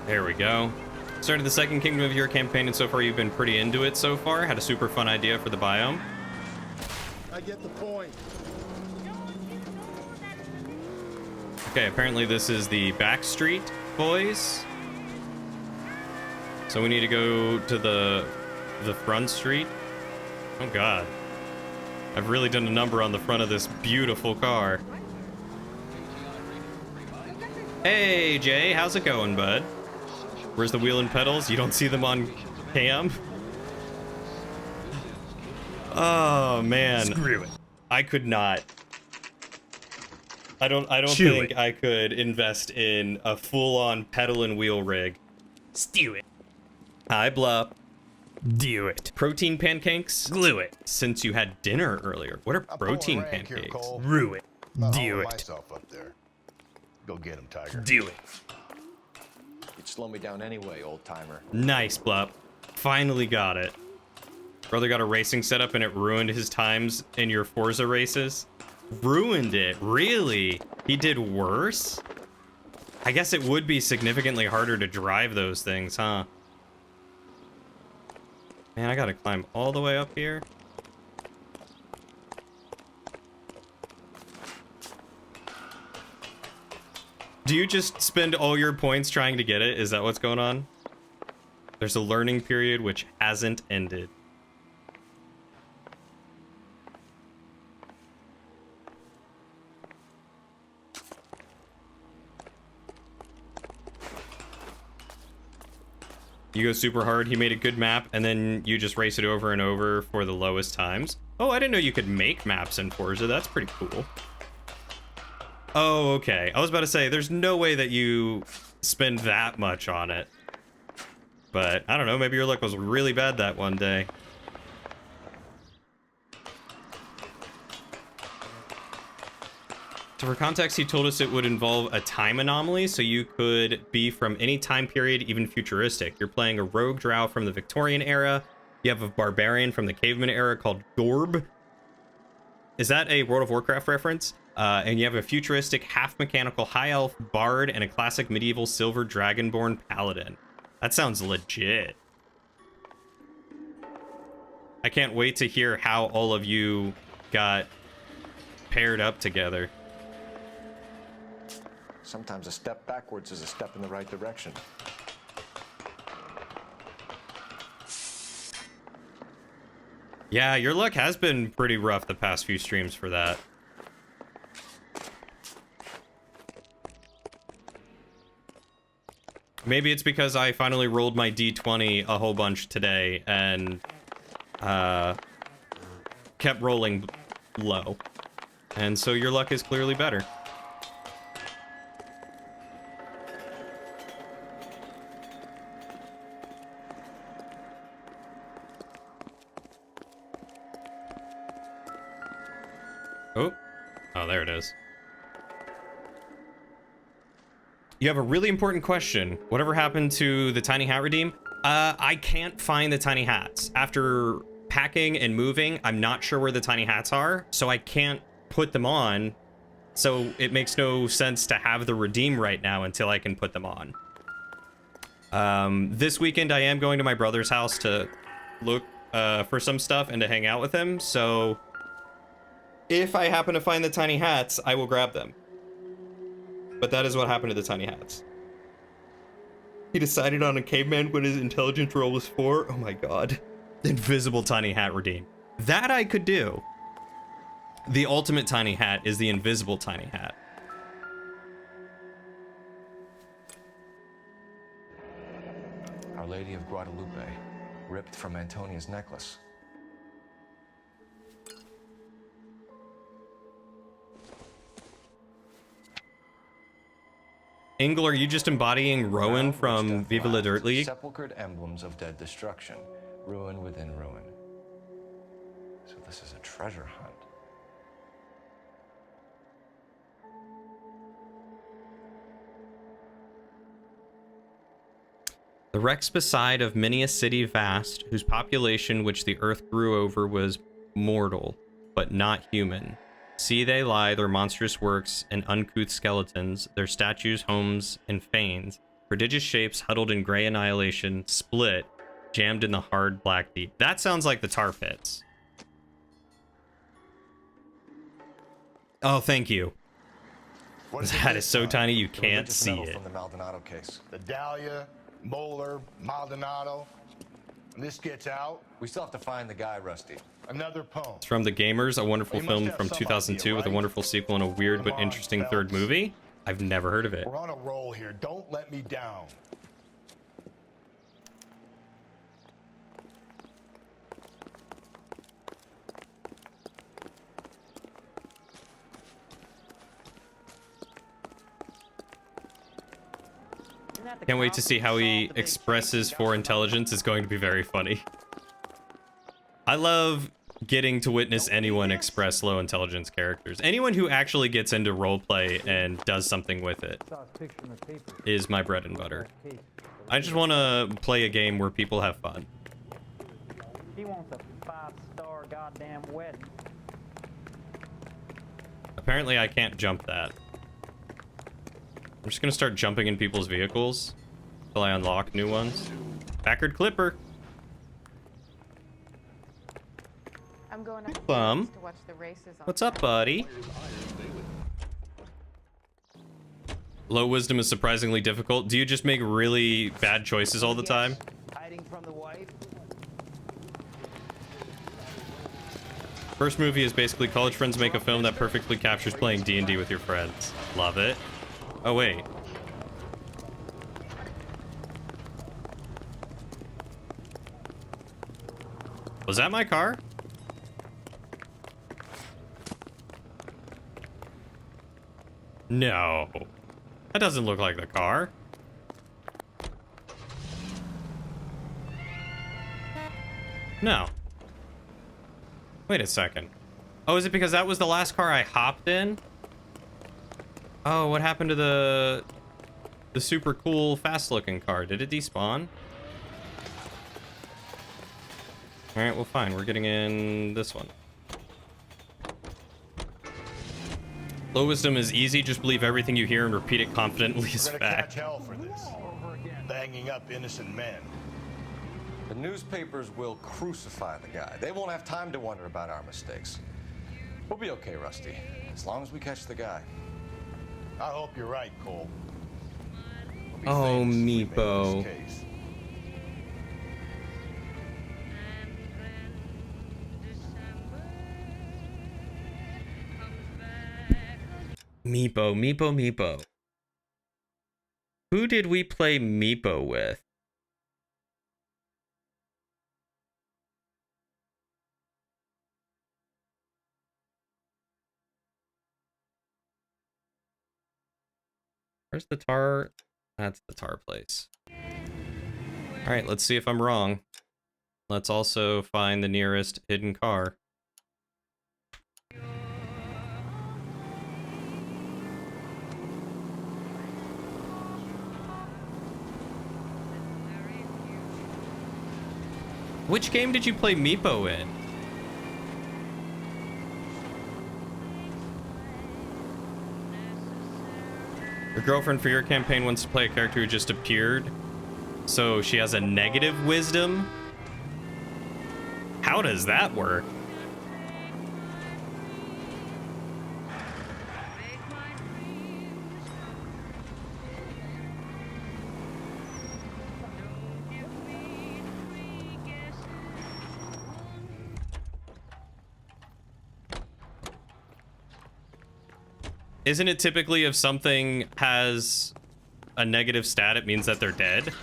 There we go. Started the second Kingdom of Your campaign, and so far you've been pretty into it so far. Had a super fun idea for the biome. I get the point. Okay, apparently this is the back street, boys. So we need to go to the front street. Oh god. I've really done a number on the front of this beautiful car. Hey, Jay, how's it going, bud? Where's the wheel and pedals? You don't see them on cam? Oh, man. Screw it. I could not. I don't think I could invest in a full-on pedal and wheel rig. Stew it. Hi, Blup. Do it. Protein pancakes? Glue it. Since you had dinner earlier. What are protein pancakes? Rue it. Do it. Myself up there. Go get him, Tiger. Do it. You'd slow me down anyway, old-timer. Nice, Blup. Finally got it. Brother got a racing setup and it ruined his times in your Forza races. Ruined it? Really? He did worse? I guess it would be significantly harder to drive those things, huh? Man, I gotta climb all the way up here. Do you just spend all your points trying to get it? Is that what's going on? There's a learning period which hasn't ended. You go super hard, he made a good map, and then you just race it over and over for the lowest times. Oh, I didn't know you could make maps in Forza. That's pretty cool. Oh, okay. I was about to say, there's no way that you spend that much on it. But, I don't know, maybe your luck was really bad that one day. So for context, he told us it would involve a time anomaly, so you could be from any time period, even futuristic. You're playing a rogue drow from the Victorian era. You have a barbarian from the caveman era called Gorb. Is that a World of Warcraft reference? And you have a futuristic, half-mechanical high-elf bard and a classic medieval silver dragonborn paladin. That sounds legit. I can't wait to hear how all of you got paired up together. Sometimes a step backwards is a step in the right direction. Yeah, your luck has been pretty rough the past few streams for that. Maybe it's because I finally rolled my D20 a whole bunch today and kept rolling low. And so your luck is clearly better. Oh, there it is. You have a really important question. Whatever happened to the tiny hat redeem? I can't find the tiny hats. After packing and moving, I'm not sure where the tiny hats are, so I can't put them on. So it makes no sense to have the redeem right now until I can put them on. This weekend, I am going to my brother's house to look for some stuff and to hang out with him, so if I happen to find the tiny hats, I will grab them. But that is what happened to the tiny hats. He decided on a caveman when his intelligence roll was 4. Oh my god. Invisible tiny hat redeem. That I could do. The ultimate tiny hat is the invisible tiny hat. Lady of Guadalupe, ripped from Antonia's necklace. Engel, are you just embodying Rowan from Viva La Dirt League? Sepulchred emblems of dead destruction, ruin within ruin. So this is a treasure hunt. The wrecks beside of many a city vast, whose population which the earth grew over was mortal, but not human. See they lie, their monstrous works and uncouth skeletons, their statues, homes, and fanes, prodigious shapes huddled in gray annihilation, split, jammed in the hard black deep. That sounds like the tar pits. Oh, thank you. That is so tiny you can't see it. From the Maldonado case. The Dahlia, Molar, Maldonado. When this gets out, we still have to find the guy, Rusty. Another poem. It's from The Gamers, a wonderful film from 2002 with a wonderful sequel and a weird but interesting third movie. I've never heard of it. We're on a roll here. Don't let me down. Can't wait to see how he expresses for intelligence. It's going to be very funny. I love getting to witness anyone express low intelligence characters. Anyone who actually gets into roleplay and does something with it is my bread and butter. I just want to play a game where people have fun. He wants a 5-star goddamn wedding. Apparently I can't jump that. I'm just gonna start jumping in people's vehicles until I unlock new ones. Packard Clipper. I'm going to watch the races. What's up, buddy? Low wisdom is surprisingly difficult. Do you just make really bad choices all the time? Hiding from the wife. First movie is basically college friends make a film that perfectly captures playing D&D with your friends. Love it. Oh, wait. Was that my car? No. That doesn't look like the car. No. Wait a second. Oh, is it because that was the last car I hopped in? Oh, what happened to the super cool, fast-looking car? Did it despawn? All right, well, fine. We're getting in this one. Low wisdom is easy. Just believe everything you hear and repeat it confidently as We're gonna fact. catch hell for this. Banging up innocent men. The newspapers will crucify the guy. They won't have time to wonder about our mistakes. We'll be okay, Rusty, as long as we catch the guy. I hope you're right, Cole. Oh, Meepo. Meepo. Who did we play Meepo with? Where's the tar? That's the tar place. All right, let's see if I'm wrong. Let's also find the nearest hidden car. Which game did you play Meepo in? Your girlfriend for your campaign wants to play a character who just appeared, so she has a negative wisdom? How does that work? Isn't it typically if something has a negative stat, it means that they're dead?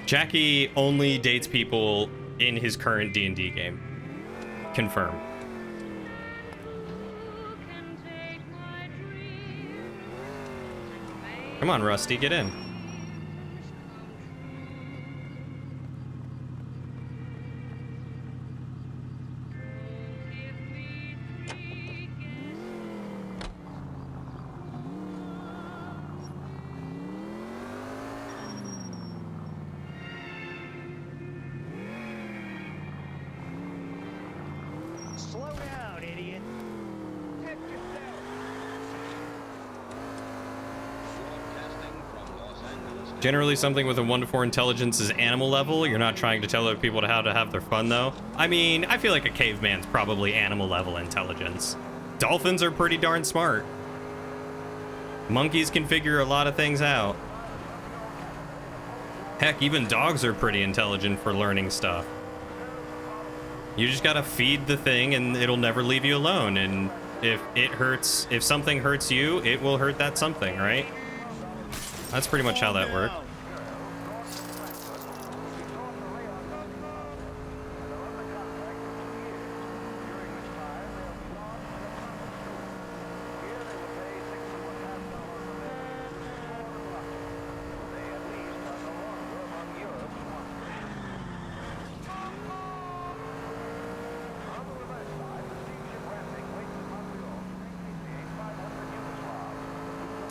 Jackie only dates people in his current D&D game. Confirmed. Come on, Rusty, get in. Slow down, idiot. Check yourself. Generally, something with a 1 to 4 intelligence is animal level. You're not trying to tell other people how to have their fun, though. I mean, I feel like a caveman's probably animal level intelligence. Dolphins are pretty darn smart. Monkeys can figure a lot of things out. Heck, even dogs are pretty intelligent for learning stuff. You just gotta feed the thing and it'll never leave you alone. And if something hurts you, it will hurt that something, right? That's pretty much how that works.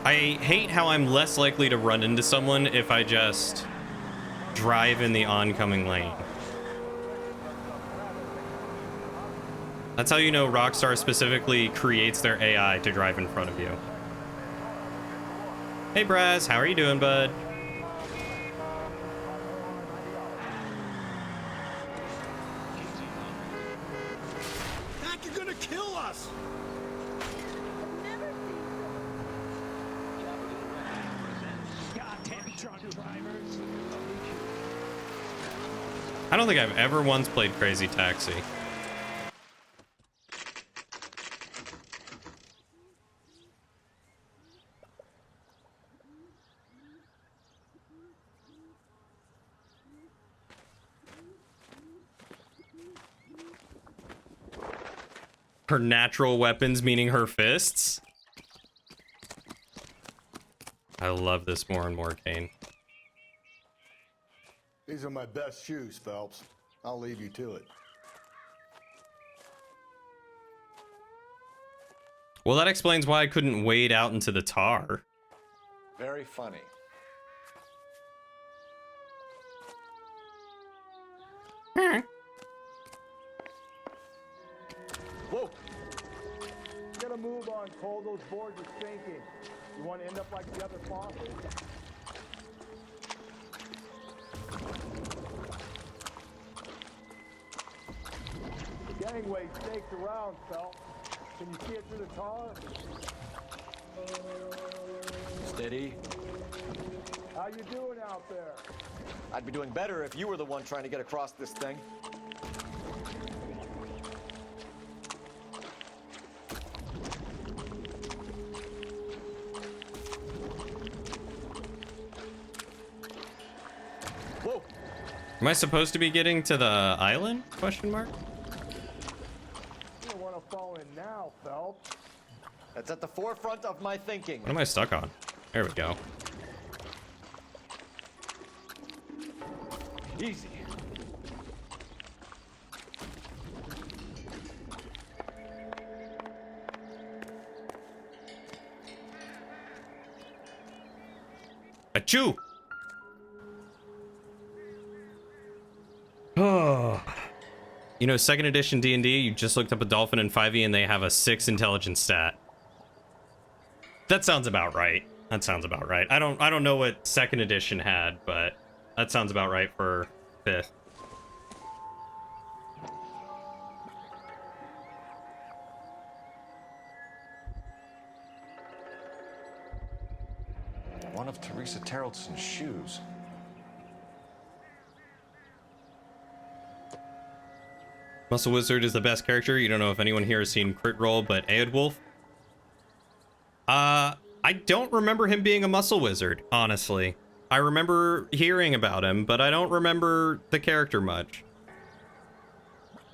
I hate how I'm less likely to run into someone if I just drive in the oncoming lane. That's how you know Rockstar specifically creates their AI to drive in front of you. Hey Braz, how are you doing, bud? Mac, you're gonna kill us! Goddamn drunk drivers. I don't think I've ever once played Crazy Taxi. Her natural weapons, meaning her fists. I love this more and more, Kane. These are my best shoes, Phelps. I'll leave you to it. Well, that explains why I couldn't wade out into the tar. Very funny. Whoa! Get a move on, Cole. Those boards are sinking. You want to end up like the other fossils? The gangway stakes around, Phelps. Can you see it through the tar? Steady. How you doing out there? I'd be doing better if you were the one trying to get across this thing. Whoa! Am I supposed to be getting to the island? Question mark. You don't want to fall in now, Phelps. That's at the forefront of my thinking. What am I stuck on? There we go. Easy. Achoo! Oh. You know, second edition D&D, you just looked up a dolphin in 5e and they have a 6 intelligence stat. That sounds about right. That sounds about right. I don't know what second edition had, but that sounds about right for 5th. One of Teresa Terrelson's shoes. Muscle Wizard is the best character. You don't know if anyone here has seen Crit Roll, but Aedwulf? I don't remember him being a Muscle Wizard, honestly. I remember hearing about him, but I don't remember the character much.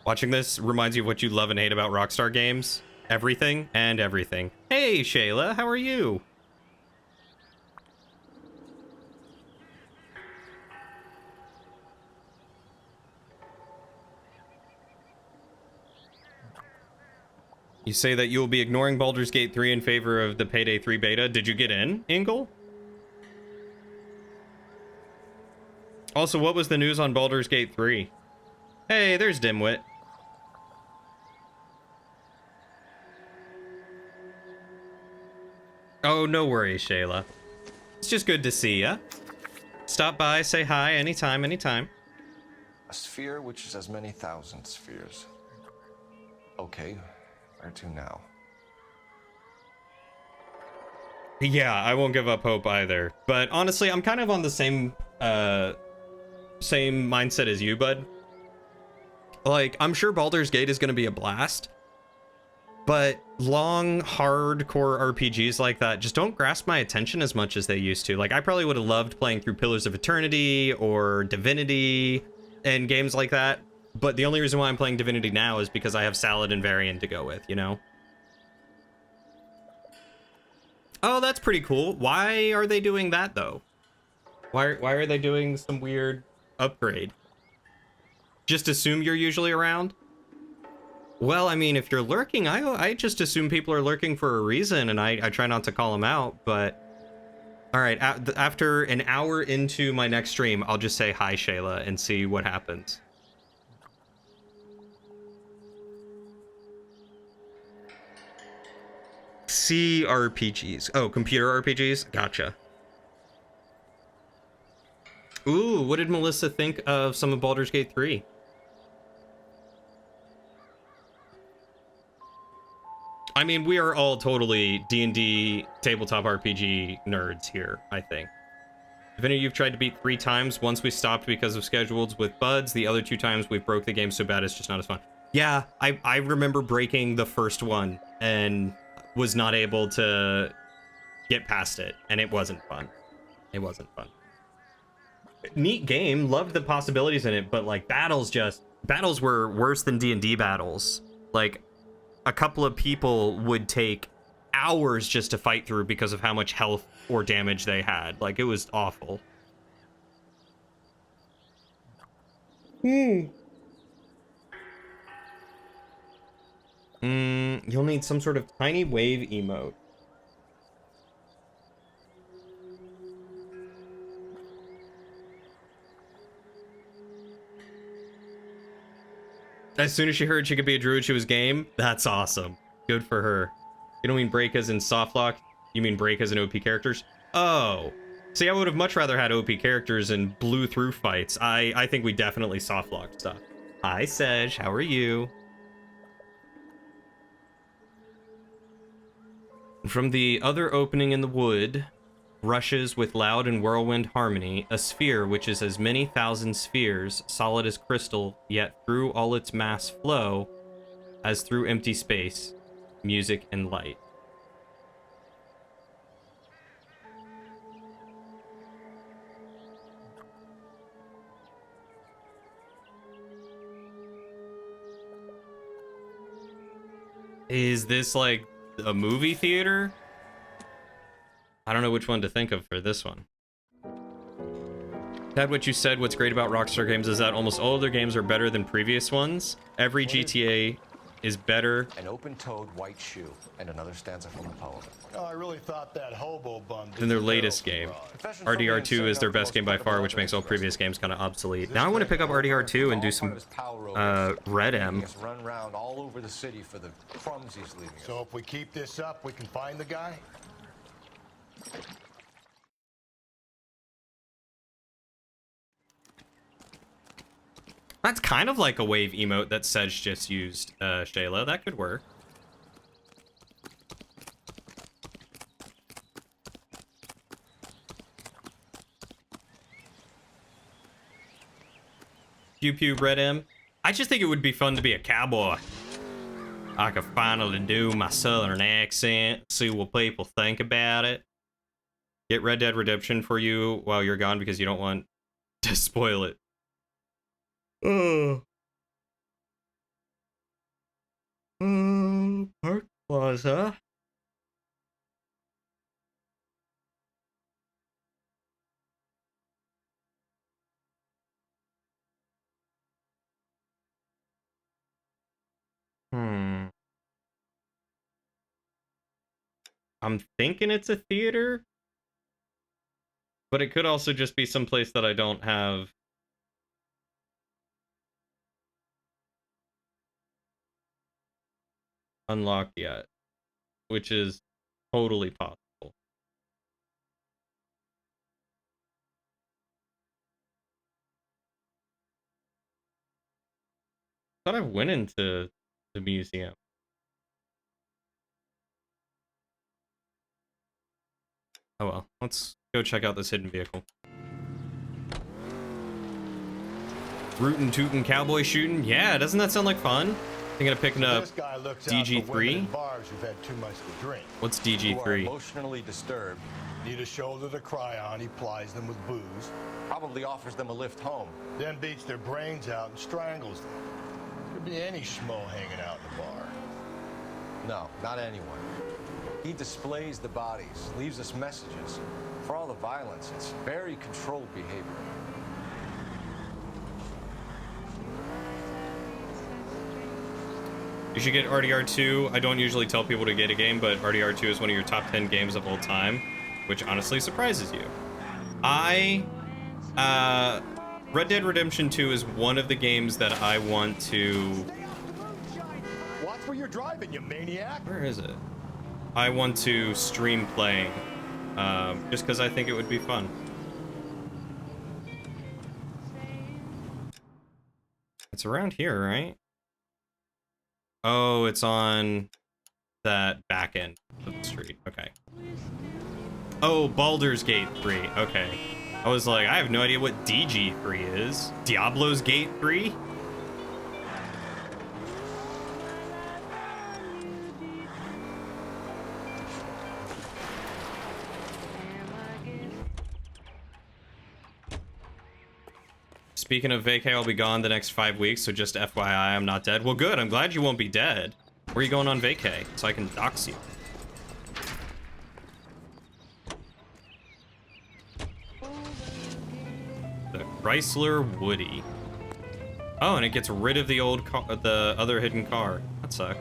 Watching this reminds you of what you love and hate about Rockstar games. Everything and everything. Hey, Shayla, how are you? You say that you will be ignoring Baldur's Gate 3 in favor of the Payday 3 beta. Did you get in, Ingle? Also, what was the news on Baldur's Gate 3? Hey, there's Dimwit. Oh, no worries, Shayla. It's just good to see ya. Stop by, say hi, anytime, anytime. A sphere which is as many thousand spheres. Okay, where to now? Yeah, I won't give up hope either. But honestly, I'm kind of on the same mindset as you, bud. Like, I'm sure Baldur's Gate is going to be a blast. But long, hardcore RPGs like that just don't grasp my attention as much as they used to. Like, I probably would have loved playing through Pillars of Eternity or Divinity and games like that. But the only reason why I'm playing Divinity now is because I have Salad and Varian to go with, you know? Oh, that's pretty cool. Why are they doing that, though? Why are they doing some weird upgrade? Just assume you're usually around? Well, I mean, if you're lurking, I just assume people are lurking for a reason, and I try not to call them out, but... Alright, after an hour into my next stream, I'll just say hi, Shayla, and see what happens. CRPGs. Oh, computer RPGs? Gotcha. Ooh, what did Melissa think of some of Baldur's Gate 3? I mean, we are all totally D&D tabletop RPG nerds here, I think. Divinity you've tried to beat 3 times. Once we stopped because of schedules with buds. The other 2 times we broke the game so bad it's just not as fun. Yeah, I remember breaking the first one and was not able to get past it, and it wasn't fun. It wasn't fun. Neat game, loved the possibilities in it, but like battles were worse than D&D battles. Like, a couple of people would take hours just to fight through because of how much health or damage they had. Like, it was awful. You'll need some sort of tiny wave emote. As soon as she heard she could be a druid, she was game. That's awesome. Good for her. You don't mean break as in softlock? You mean break as in OP characters? Oh. See, I would have much rather had OP characters and blew through fights. I think we definitely softlocked stuff. Hi, Sej. How are you? From the other opening in the wood, rushes with loud and whirlwind harmony, a sphere which is as many thousand spheres, solid as crystal, yet through all its mass flow, as through empty space, music and light. Is this like a movie theater? I don't know which one to think of for this one. Dad, what you said, what's great about Rockstar games is that almost all of their games are better than previous ones. Every GTA is better. An open-toed white shoe, and another stanza from the poem. Oh, I really thought that hobo bum Than their latest game. RDR2 is their best game by far, which makes all previous games kind of obsolete. Now I want to pick up RDR2 and do some Red M. Run around all over the city for the crumbs he's leaving us. So if we keep this up, we can find the guy? That's kind of like a wave emote that Sedge just used, Shayla. That could work. Pew pew, Red M. I just think it would be fun to be a cowboy. I could finally do my southern accent, see what people think about it. Get Red Dead Redemption for you while you're gone because you don't want to spoil it. Park Plaza. I'm thinking it's a theater, but it could also just be someplace that I don't have unlocked yet, which is totally possible. I thought I went into the museum. Oh well, let's go check out this hidden vehicle. Rootin' tootin' cowboy shooting? Yeah, doesn't that sound like fun? Thinking of picking up DG3? What's DG3? Emotionally disturbed. Need a shoulder to cry on, he plies them with booze. Probably offers them a lift home. Then beats their brains out and strangles them. Could be any schmo hanging out in the bar. No, not anyone. He displays the bodies, leaves us messages. For all the violence, it's very controlled behavior. You should get RDR2. I don't usually tell people to get a game, but RDR2 is one of your top 10 games of all time, which honestly surprises you. Red Dead Redemption 2 is one of the games that I want to... Watch where you're driving, you maniac! Where is it? I want to stream playing, just because I think it would be fun. It's around here, right? Oh, it's on that back end of the street. Okay. Oh, Baldur's Gate 3. Okay. I was like, I have no idea what DG3 is. Diablo's Gate 3? Speaking of vacay, I'll be gone the next 5 weeks, so just FYI, I'm not dead. Well, good. I'm glad you won't be dead. Where are you going on vacay? So I can dox you. The Chrysler Woody. Oh, and it gets rid of the old car, the other hidden car. That sucks.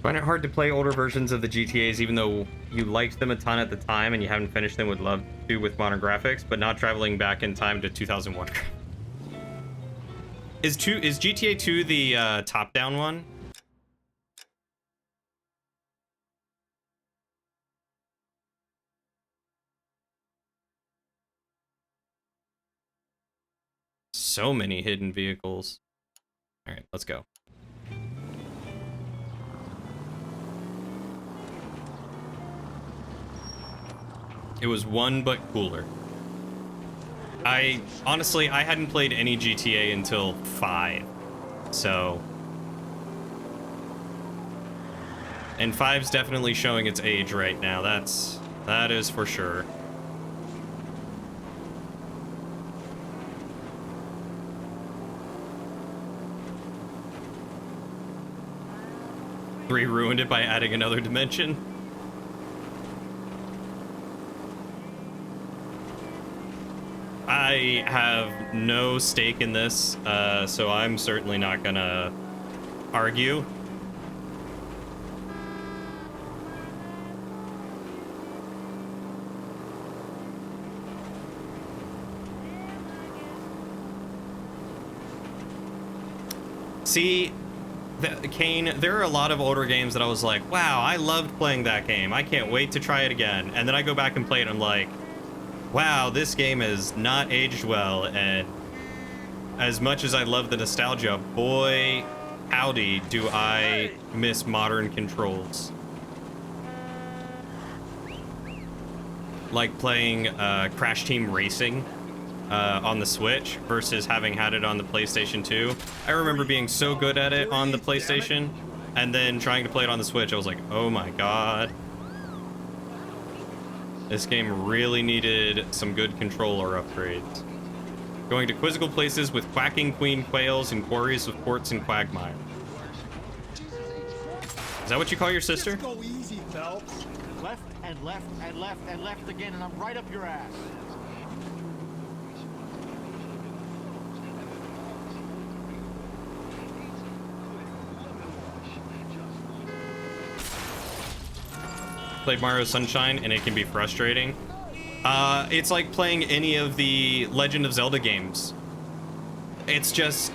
Find it hard to play older versions of the GTAs, even though you liked them a ton at the time and you haven't finished them, would love to with modern graphics, but not traveling back in time to 2001. Is GTA 2 the top-down one? So many hidden vehicles. All right, let's go. It was one but cooler. Honestly, I hadn't played any GTA until 5, so... And 5's definitely showing its age right now, that is for sure. Three ruined it by adding another dimension. I have no stake in this, so I'm certainly not gonna argue. See, Kane, there are a lot of older games that I was like, wow, I loved playing that game. I can't wait to try it again. And then I go back and play it and I'm like, wow, this game has not aged well, and as much as I love the nostalgia, boy, howdy, do I miss modern controls. Like playing Crash Team Racing on the Switch versus having had it on the PlayStation 2. I remember being so good at it on the PlayStation, and then trying to play it on the Switch, I was like, oh my god. This game really needed some good controller upgrades. Going to quizzical places with quacking queen quails and quarries with quartz and quagmire. Is that what you call your sister? Just go easy, Phelps. Left and left and left and left again, and I'm right up your ass. Played Mario Sunshine and it can be frustrating. It's like playing any of the Legend of Zelda games. It's just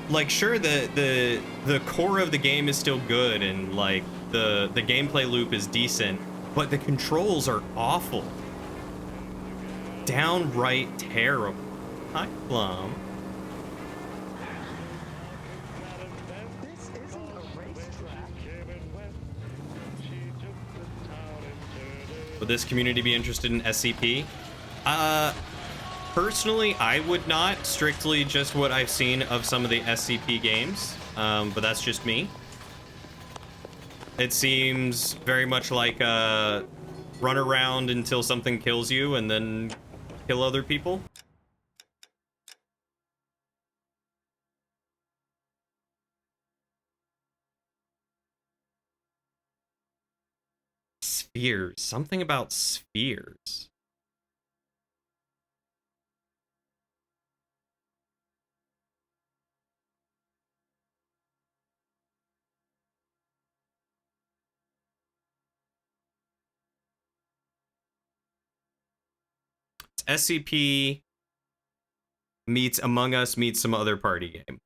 like, sure, the core of the game is still good and like the gameplay loop is decent, but the controls are awful. Downright terrible. Hi, Plum. Would this community be interested in SCP? Personally, I would not. Strictly just what I've seen of some of the SCP games, but that's just me. It seems very much like run around until something kills you and then kill other people. Spheres. Something about spheres. SCP meets Among Us meets some other party game.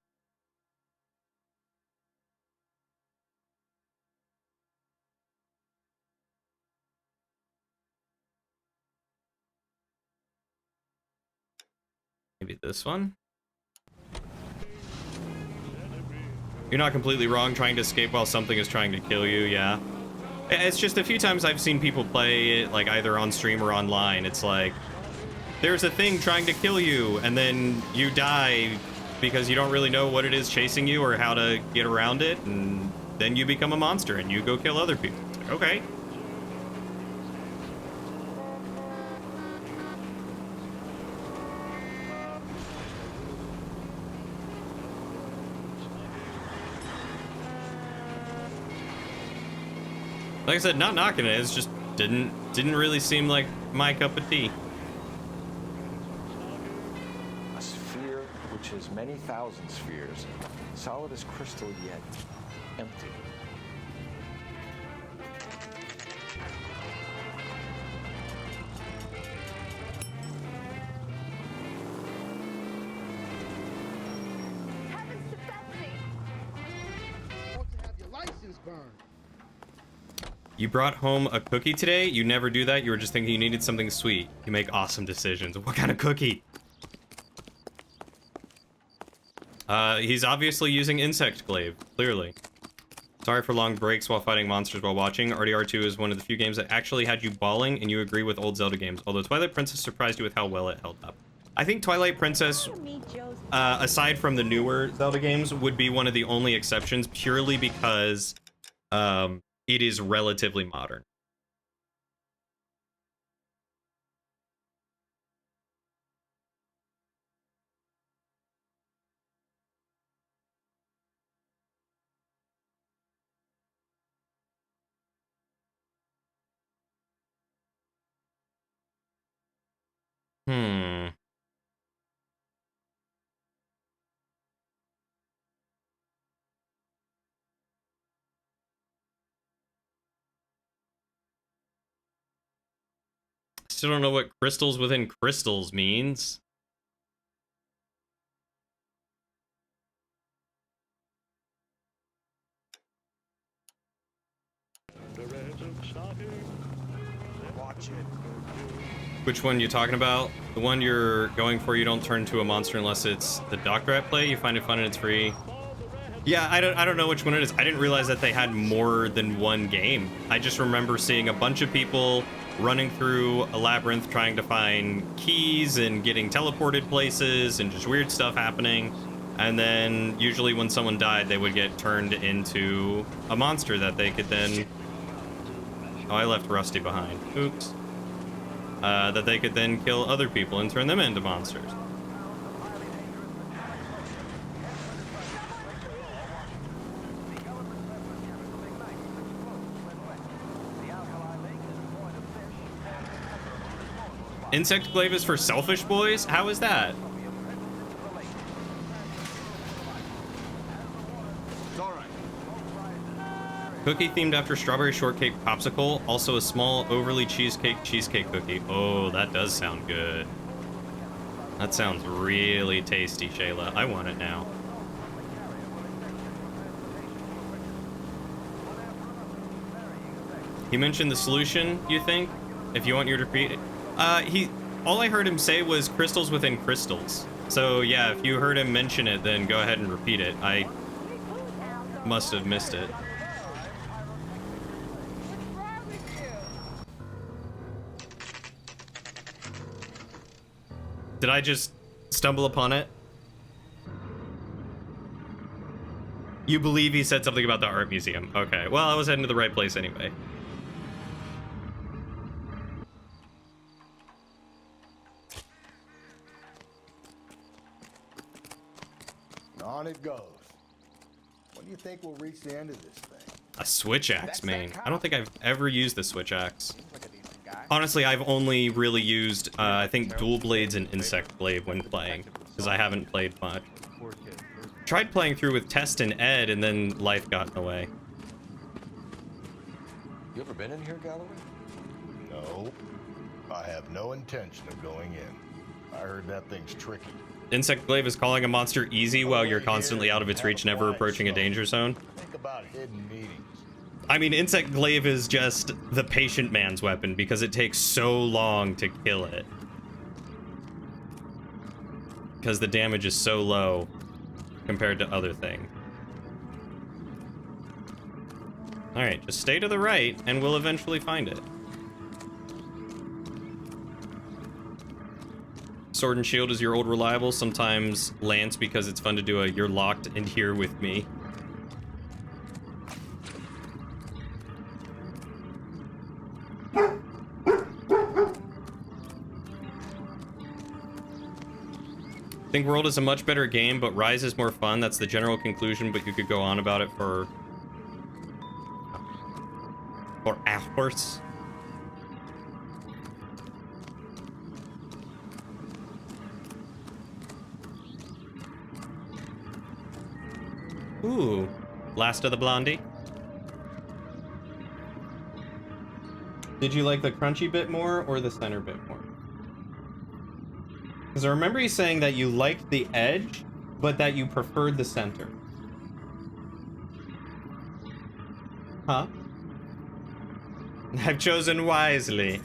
Maybe this one? You're not completely wrong trying to escape while something is trying to kill you, yeah. It's just a few times I've seen people play it, like either on stream or online. It's like, there's a thing trying to kill you, and then you die because you don't really know what it is chasing you or how to get around it, and then you become a monster and you go kill other people. It's like, okay. Like I said, not knocking it, it's just didn't really seem like my cup of tea. A sphere which is many thousand spheres, solid as crystal yet empty. You brought home a cookie today? You never do that? You were just thinking you needed something sweet. You make awesome decisions. What kind of cookie? He's obviously using insect glaive, clearly. Sorry for long breaks while fighting monsters while watching. RDR2 is one of the few games that actually had you bawling, and you agree with old Zelda games. Although Twilight Princess surprised you with how well it held up. I think Twilight Princess, aside from the newer Zelda games, would be one of the only exceptions, purely because, it is relatively modern. Still don't know what crystals within crystals means. Watch it. Which one you talking about? The one you're going for, you don't turn into a monster unless it's the Doctor at play. You find it fun and it's free. Yeah, I don't know which one it is. I didn't realize that they had more than one game. I just remember seeing a bunch of people running through a labyrinth trying to find keys and getting teleported places and just weird stuff happening. And then usually when someone died, they would get turned into a monster that they could then... Oh, I left Rusty behind. Oops. that they could then kill other people and turn them into monsters. Insect glaive is for selfish boys? How is that? Cookie themed after strawberry shortcake popsicle. Also a small overly cheesecake cookie. Oh, that does sound good. That sounds really tasty, Shayla. I want it now. He mentioned the solution, you think? If you want your repeat it. All I heard him say was crystals within crystals. So yeah, if you heard him mention it, then go ahead and repeat it. I must have missed it. Did I just stumble upon it? You believe he said something about the art museum. Okay, well, I was heading to the right place anyway. On it goes. When do you think we'll reach the end of this thing? A switch axe, man. I don't think I've ever used the switch axe. Honestly, I've only really used, I think, dual blades and insect blade when playing, because I haven't played much. Tried playing through with Test and Ed, and then life got in the way. You ever been in here, Galloway? No. I have no intention of going in. I heard that thing's tricky. Insect glaive is calling a monster easy while you're constantly out of its reach, never approaching a danger zone. Think about hidden meetings. I mean, insect glaive is just the patient man's weapon because it takes so long to kill it. Because the damage is so low compared to other things. Alright, just stay to the right and we'll eventually find it. Sword and shield is your old reliable, sometimes Lance because it's fun to do a you're locked in here with me. I think World is a much better game, but Rise is more fun. That's the general conclusion, but you could go on about it for hours. Ooh, last of the Blondie. Did you like the crunchy bit more or the center bit more? Because I remember you saying that you liked the edge, but that you preferred the center. Huh? I've chosen wisely.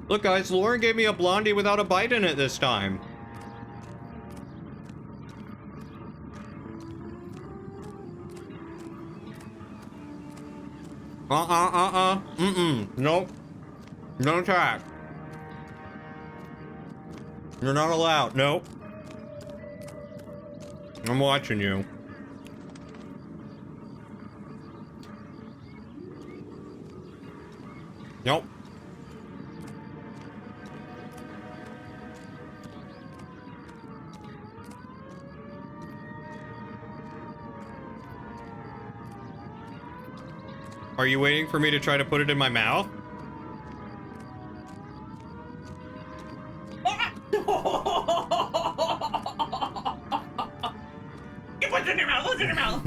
Look, guys, Lauren gave me a Blondie without a bite in it this time. Nope. No attack. You're not allowed. Nope. I'm watching you. Nope. Are you waiting for me to try to put it in my mouth? What's in your mouth? What's in your mouth?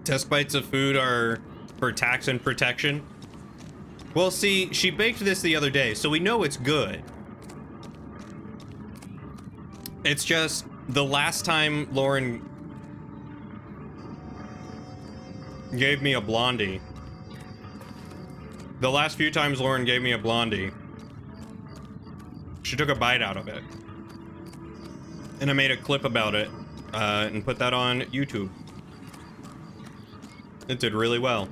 Test bites of food are for taxon protection. Well, see, she baked this the other day, so we know it's good. It's just the last time Lauren gave me a Blondie. The last few times Lauren gave me a Blondie, she took a bite out of it. And I made a clip about it and put that on YouTube. It did really well.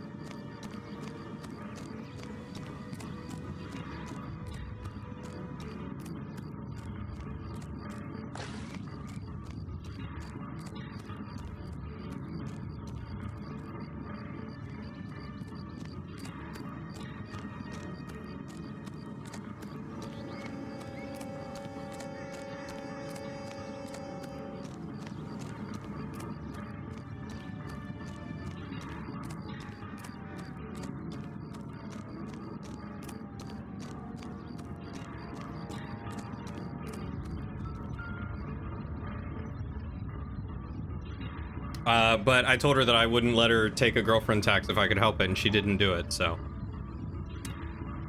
But I told her that I wouldn't let her take a girlfriend tax if I could help it, and she didn't do it, so.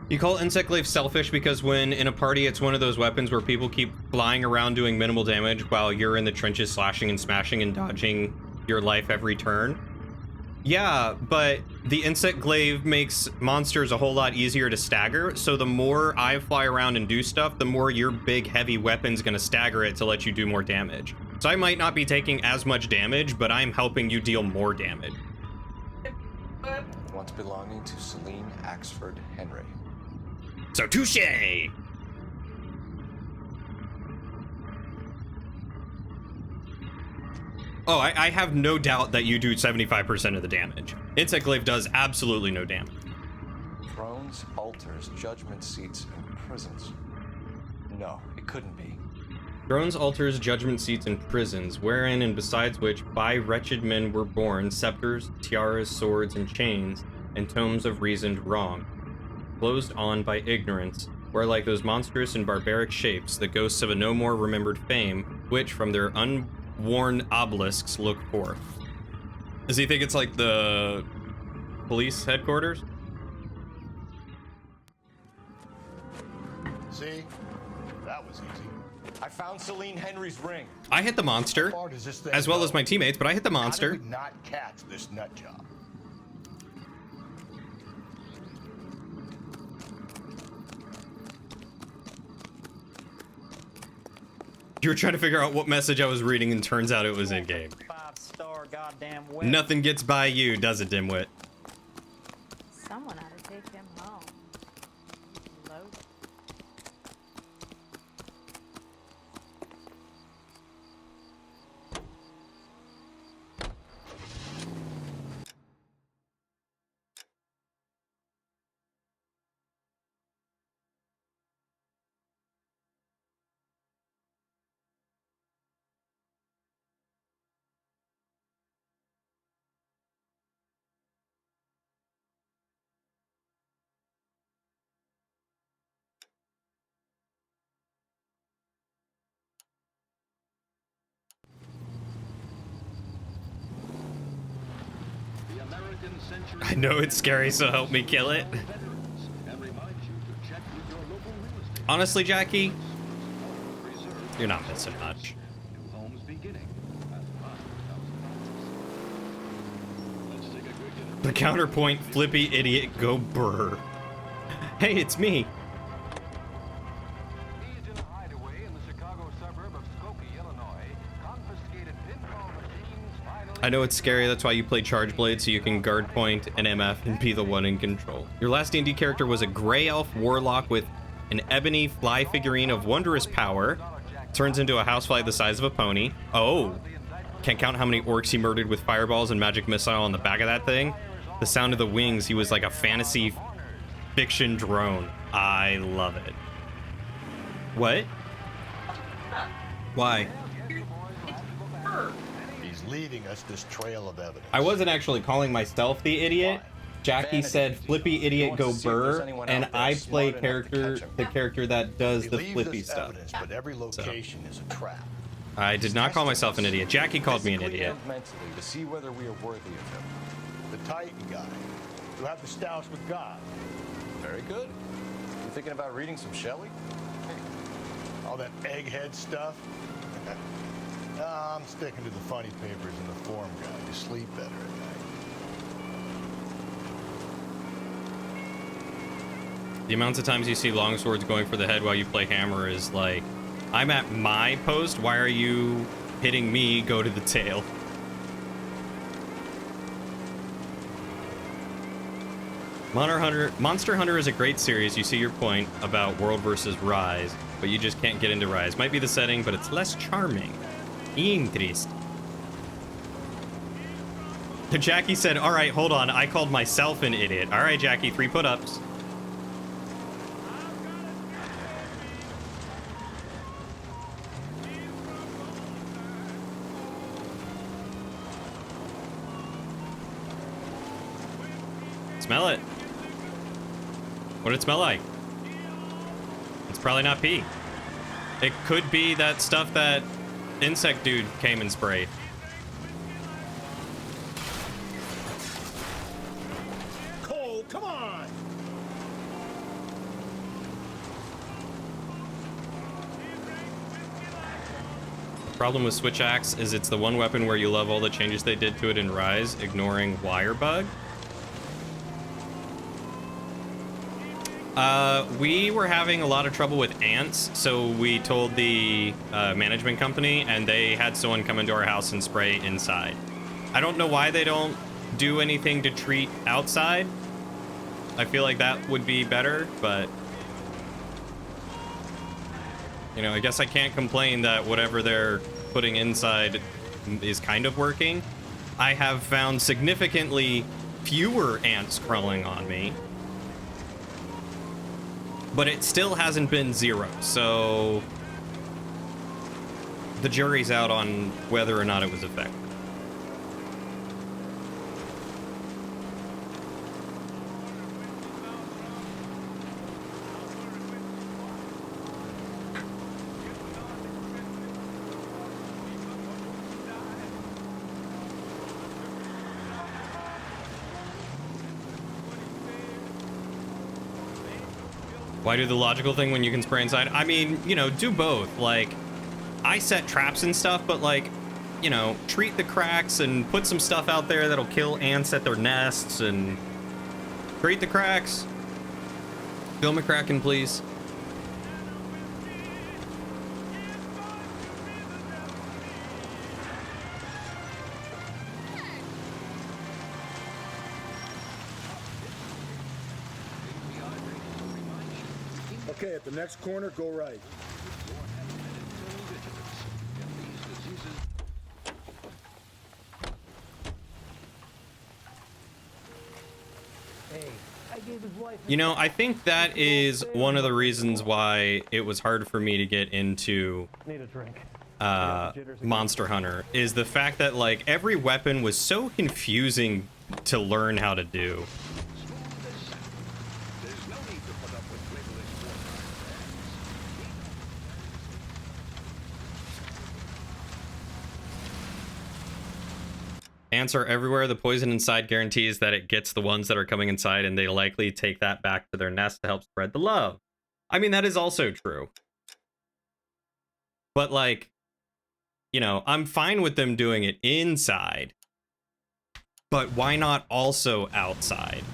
You call insect glaive selfish because when in a party, it's one of those weapons where people keep flying around doing minimal damage while you're in the trenches slashing and smashing and dodging your life every turn. Yeah, but the insect glaive makes monsters a whole lot easier to stagger, so the more I fly around and do stuff, the more your big heavy weapon's gonna stagger it to let you do more damage. So I might not be taking as much damage, but I'm helping you deal more damage. Once belonging to Celine Axford Henry. So touche! Oh, I have no doubt that you do 75% of the damage. Insect glaive does absolutely no damage. Thrones, altars, judgment seats, and prisons. No, it couldn't be. Thrones, altars, judgment seats, and prisons, wherein and besides which by wretched men were born scepters, tiaras, swords, and chains, and tomes of reasoned wrong, closed on by ignorance, where like those monstrous and barbaric shapes, the ghosts of a no more remembered fame, which from their unworn obelisks look forth. Does he think it's like the police headquarters? See? That was easy. I found Celine Henry's ring. I hit the monster, as well as my teammates, but I hit the monster. How did we not catch this nut job? You were trying to figure out what message I was reading, and turns out it was in-game. 5-star goddamn web. Nothing gets by you, does it, dimwit? Someone ought to take him home. Load. I know it's scary, so help me kill it. Honestly, Jackie, you're not missing much. The counterpoint, flippy idiot, go brr. Hey, it's me. I know it's scary, that's why you play Charge Blade, so you can guard point an MF and be the one in control. Your last D&D character was a Grey Elf Warlock with an ebony fly figurine of wondrous power. Turns into a housefly the size of a pony. Oh, can't count how many orcs he murdered with fireballs and magic missile on the back of that thing. The sound of the wings, he was like a fantasy fiction drone. I love it. What? Why? He's leaving us this trail of evidence. I wasn't actually calling myself the idiot. Jackie said flippy idiot go burr, and I play the character that does the flippy stuff. But every location is a trap. I did not call myself an idiot. Jackie called me an idiot. Mentally to see whether we are worthy of him. The Titan guy, who have the stoush with God. Very good. You thinking about reading some Shelley? All that egghead stuff? I'm sticking to the funny papers and the form guide. You sleep better at night. The amounts of times you see longswords going for the head while you play hammer is like, I'm at my post, why are you hitting me? Go to the tail. Monster Hunter is a great series. You see your point about World versus Rise, but you just can't get into Rise. Might be the setting, but it's less charming. Interest. Jackie said, all right, hold on. I called myself an idiot. All right, Jackie, 3 put-ups. Smell it. What did it smell like? It's probably not pee. It could be that stuff that insect dude came and sprayed. Problem with Switch Axe is it's the one weapon where you love all the changes they did to it in Rise, ignoring wire bug. We were having a lot of trouble with ants, so we told the management company, and they had someone come into our house and spray inside. I don't know why they don't do anything to treat outside. I feel like that would be better, but you know, I guess I can't complain that whatever they're putting inside is kind of working. I have found significantly fewer ants crawling on me, but it still hasn't been zero, so the jury's out on whether or not it was effective. Why do the logical thing when you can spray inside? I mean, you know, do both. Like, I set traps and stuff, but like, you know, treat the cracks and put some stuff out there that'll kill ants at their nests and treat the cracks. Bill McCracken, please. Okay, at the next corner, go right. You know, I think that is one of the reasons why it was hard for me to get into Monster Hunter, is the fact that like every weapon was so confusing to learn how to do. Ants are everywhere. The poison inside guarantees that it gets the ones that are coming inside, and they likely take that back to their nest to help spread the love. I mean, that is also true. But like, you know, I'm fine with them doing it inside. But why not also outside?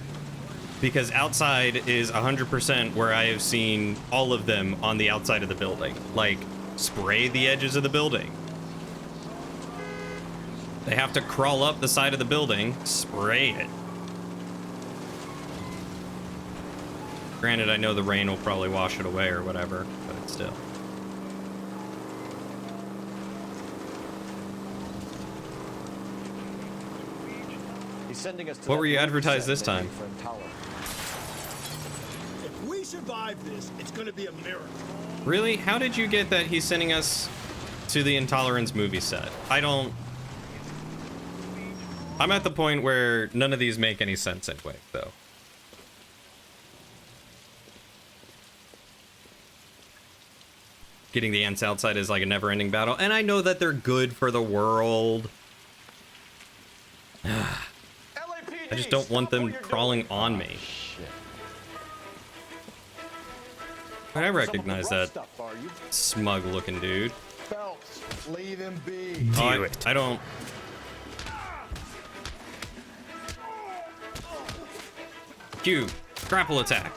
Because outside is 100% where I have seen all of them on the outside of the building. Like, spray the edges of the building. They have to crawl up the side of the building, spray it. Granted, I know the rain will probably wash it away or whatever, but still. He's sending us to What were you advertised this time? If we survive this, it's gonna be a miracle. Really? How did you get that he's sending us to the Intolerance movie set? I'm at the point where none of these make any sense anyway, though. Getting the ants outside is like a never-ending battle, and I know that they're good for the world. I just don't want them crawling on me. I recognize that smug-looking dude. Phelps, leave him be. Do it. I don't... Q, grapple attack.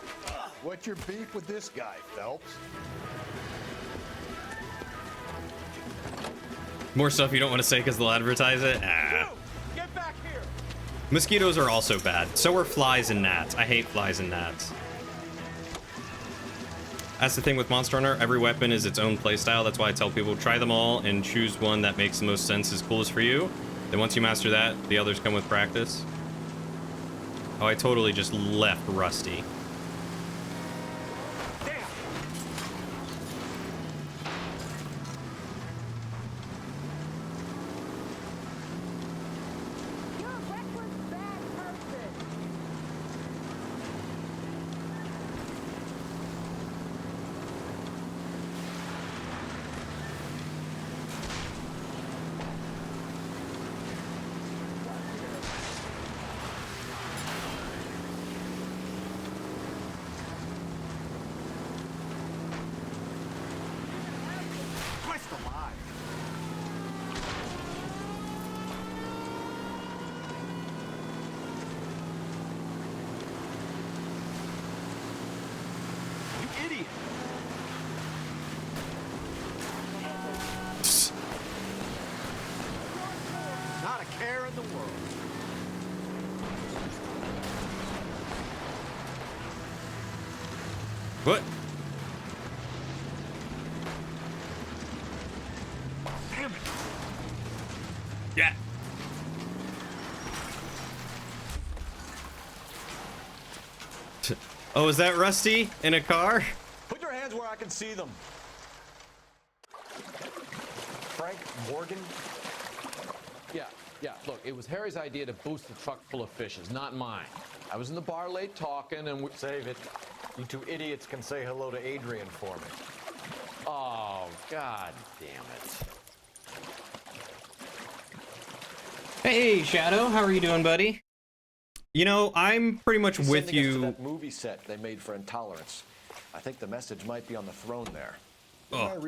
What's your beef with this guy, Phelps? More stuff you don't want to say because they'll advertise it? Ah. Get back here. Mosquitoes are also bad. So are flies and gnats. I hate flies and gnats. That's the thing with Monster Hunter. Every weapon is its own playstyle. That's why I tell people try them all and choose one that makes the most sense, is coolest for you. Then once you master that, the others come with practice. Oh, I totally just left Rusty. the world. What? Damn it. Yeah. Oh, is that Rusty in a car? Put your hands where I can see them. Frank Morgan? Yeah, look, it was Harry's idea to boost the truck full of fishes, not mine. I was in the bar late talking and we... Save it. You two idiots can say hello to Adrian for me. Oh, god damn it. Hey, Shadow, how are you doing, buddy? You know, I'm pretty much He's with sending us to you. that movie set they made for Intolerance. I think the message might be on the throne there. Oh.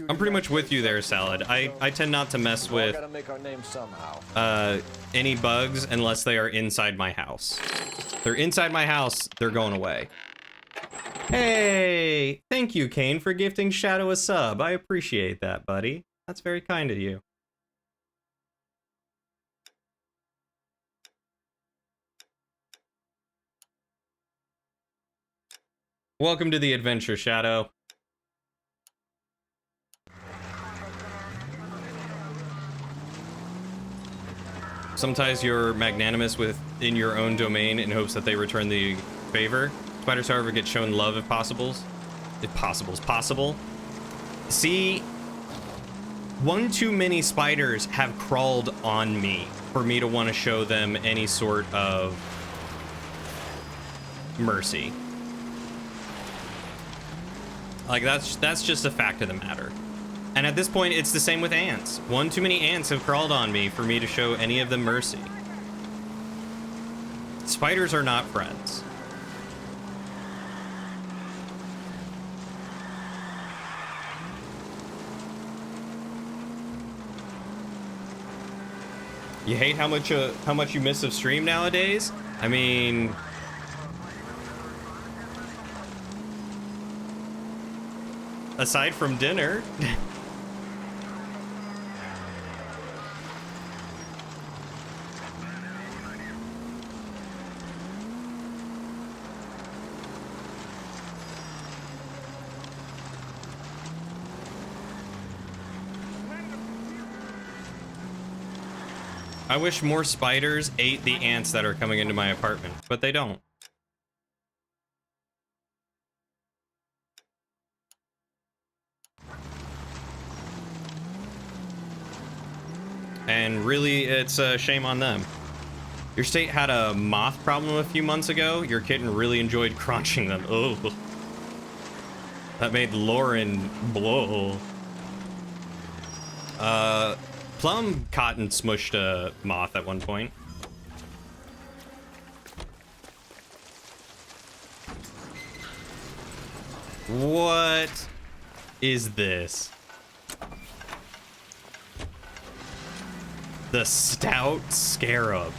I'm pretty much with you there, Salad. I tend not to mess with gotta make our name somehow. any bugs unless they are inside my house. If they're inside my house, they're going away. Hey, thank you, Kane, for gifting Shadow a sub. I appreciate that, buddy. That's very kind of you. Welcome to the adventure, Shadow. Sometimes you're magnanimous within your own domain in hopes that they return the favor. Spiders, however, get shown love if possible. See, one too many spiders have crawled on me for me to want to show them any sort of mercy. Like, that's just a fact of the matter. And at this point, it's the same with ants. One too many ants have crawled on me for me to show any of them mercy. Spiders are not friends. You hate how much you miss of stream nowadays? I mean, aside from dinner. I wish more spiders ate the ants that are coming into my apartment, but they don't. And really, it's a shame on them. Your state had a moth problem a few months ago. Your kitten really enjoyed crunching them. Oh, that made Lauren blow. Plum Cotton smushed a moth at one point. What is this? The Stout Scarab.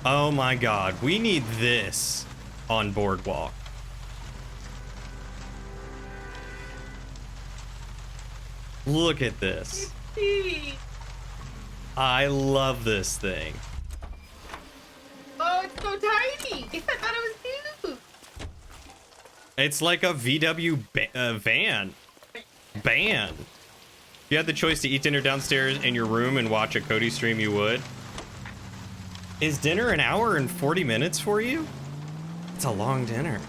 Oh my god, we need this on Boardwalk. Look at this. I love this thing. Oh, it's so tiny. I thought it was cute. It's like a VW van. If you had the choice to eat dinner downstairs in your room and watch a Cody stream, you would. Is dinner an hour and 40 minutes for you? It's a long dinner.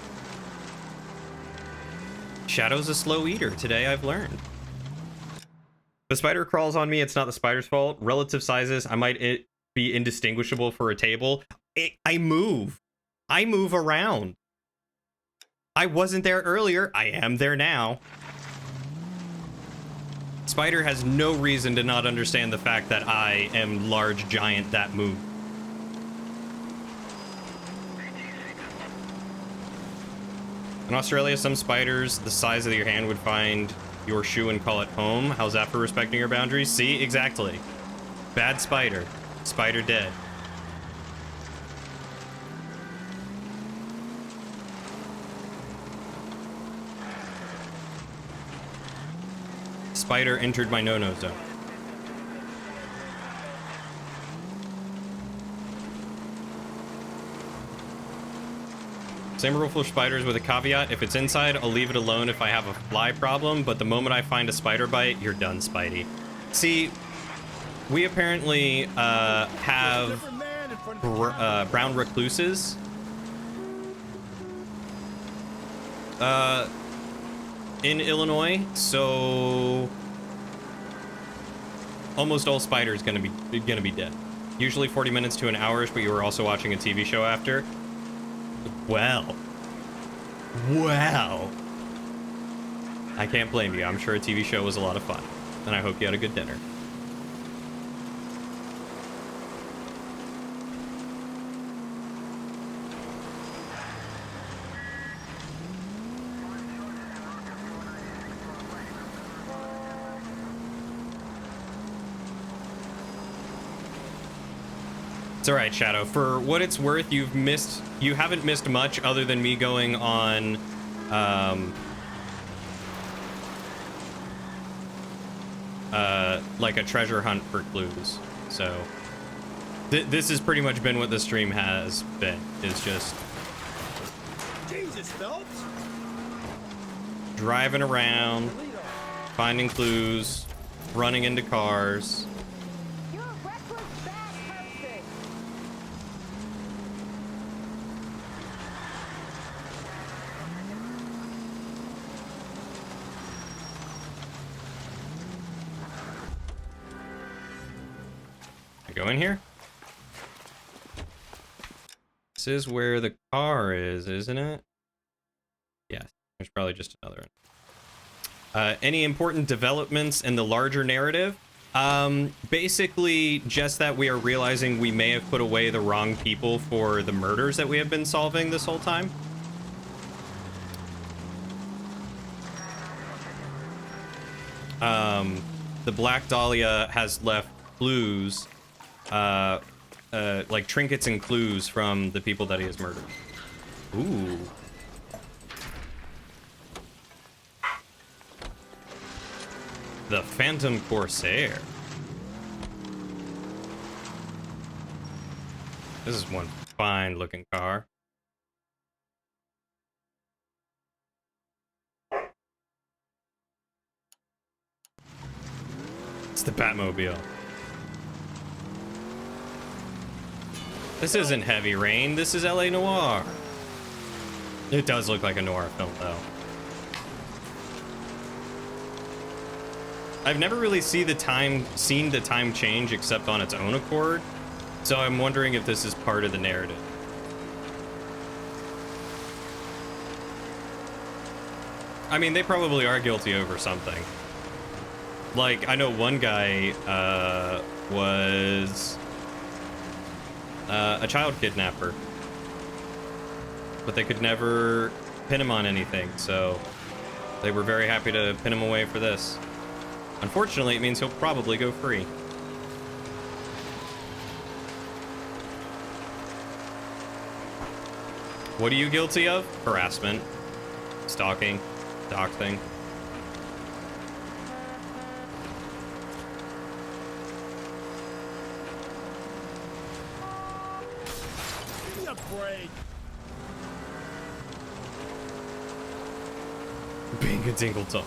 Shadow's a slow eater. Today I've learned. If a spider crawls on me, it's not the spider's fault. Relative sizes, I might be indistinguishable for a table. I move. I move around. I wasn't there earlier. I am there now. Spider has no reason to not understand the fact that I am large giant that move. In Australia, some spiders the size of your hand would find your shoe and call it home. How's that for respecting your boundaries? See, exactly. Bad spider. Spider dead. Spider entered my no-no zone. Same rule for spiders with a caveat. If it's inside, I'll leave it alone if I have a fly problem, but the moment I find a spider bite, you're done, Spidey. See, we apparently have brown recluses. In Illinois, so almost all spiders gonna be dead. Usually 40 minutes to an hour, but you were also watching a TV show after. Well. I can't blame you. I'm sure a TV show was a lot of fun, and I hope you had a good dinner. It's all right, Shadow. For what it's worth, you haven't missed much other than me going on, like a treasure hunt for clues. So, this has pretty much been what the stream has been. Is just Jesus, Phelps. Driving around, finding clues, running into cars. Go in here. This is where the car is, isn't it? Yeah, there's probably just another one. Any important developments in the larger narrative? Basically, just that we are realizing we may have put away the wrong people for the murders that we have been solving this whole time. The Black Dahlia has left clues, like trinkets and clues from the people that he has murdered. Ooh. The Phantom Corsair. This is one fine looking car. It's the Batmobile. This isn't Heavy Rain, this is LA Noire. It does look like a noir film, though. I've never really seen the time change except on its own accord, so I'm wondering if this is part of the narrative. I mean, they probably are guilty over something. Like, I know one guy was a child kidnapper, but they could never pin him on anything, so they were very happy to pin him away for this. Unfortunately, it means he'll probably go free. What are you guilty of? Harassment, stalking, doxing. Give me a break. Being a Dingleton.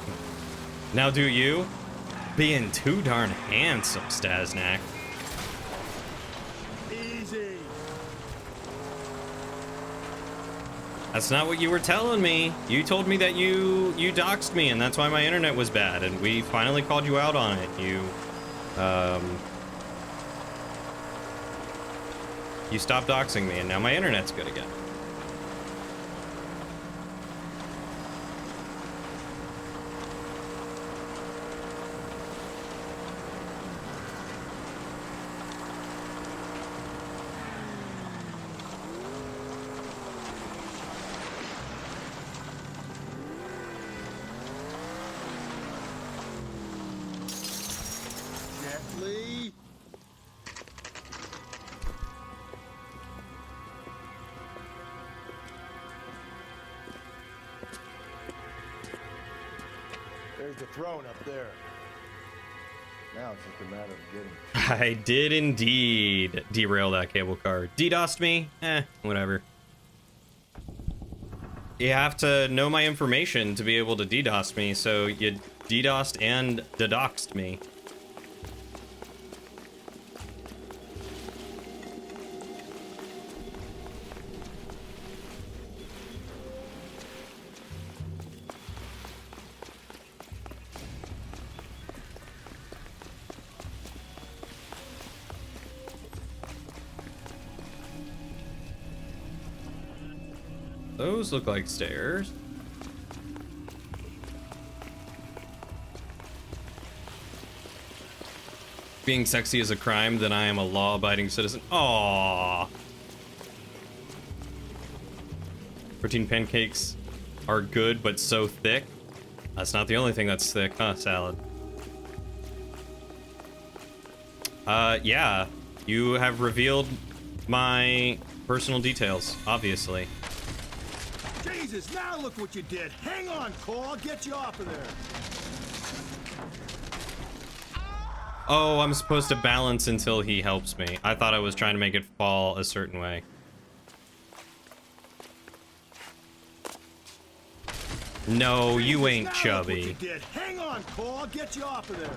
Now do you? Being too darn handsome, Stasnak. Easy. That's not what you were telling me. You told me that you doxed me, and that's why my internet was bad, and we finally called you out on it. You stopped doxing me, and now my internet's good again. Gently. There's the throne up there. Now it's just a matter of getting. I did indeed derail that cable car. DDoSed me? Whatever. You have to know my information to be able to DDoS me, so you DDoSed and dedoxed me. Those look like stairs. Being sexy is a crime, then I am a law-abiding citizen. Aww. Protein pancakes are good, but so thick. That's not the only thing that's thick, huh, salad? Yeah. You have revealed my personal details, obviously. Jesus, now look what you did. Hang on, Cole. I'll get you off of there. Oh, I'm supposed to balance until he helps me. I thought I was trying to make it fall a certain way. No, you ain't chubby. Look what you did. Hang on, Cole. I'll get you off of there.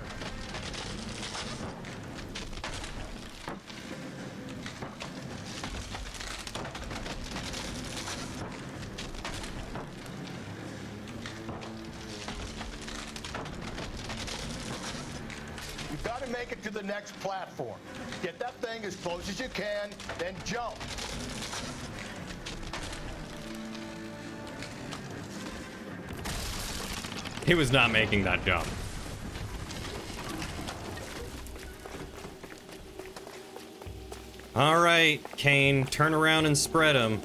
You've got to make it to the next platform. Get that thing as close as you can, then jump. He was not making that jump. All right, Kane, turn around and spread him.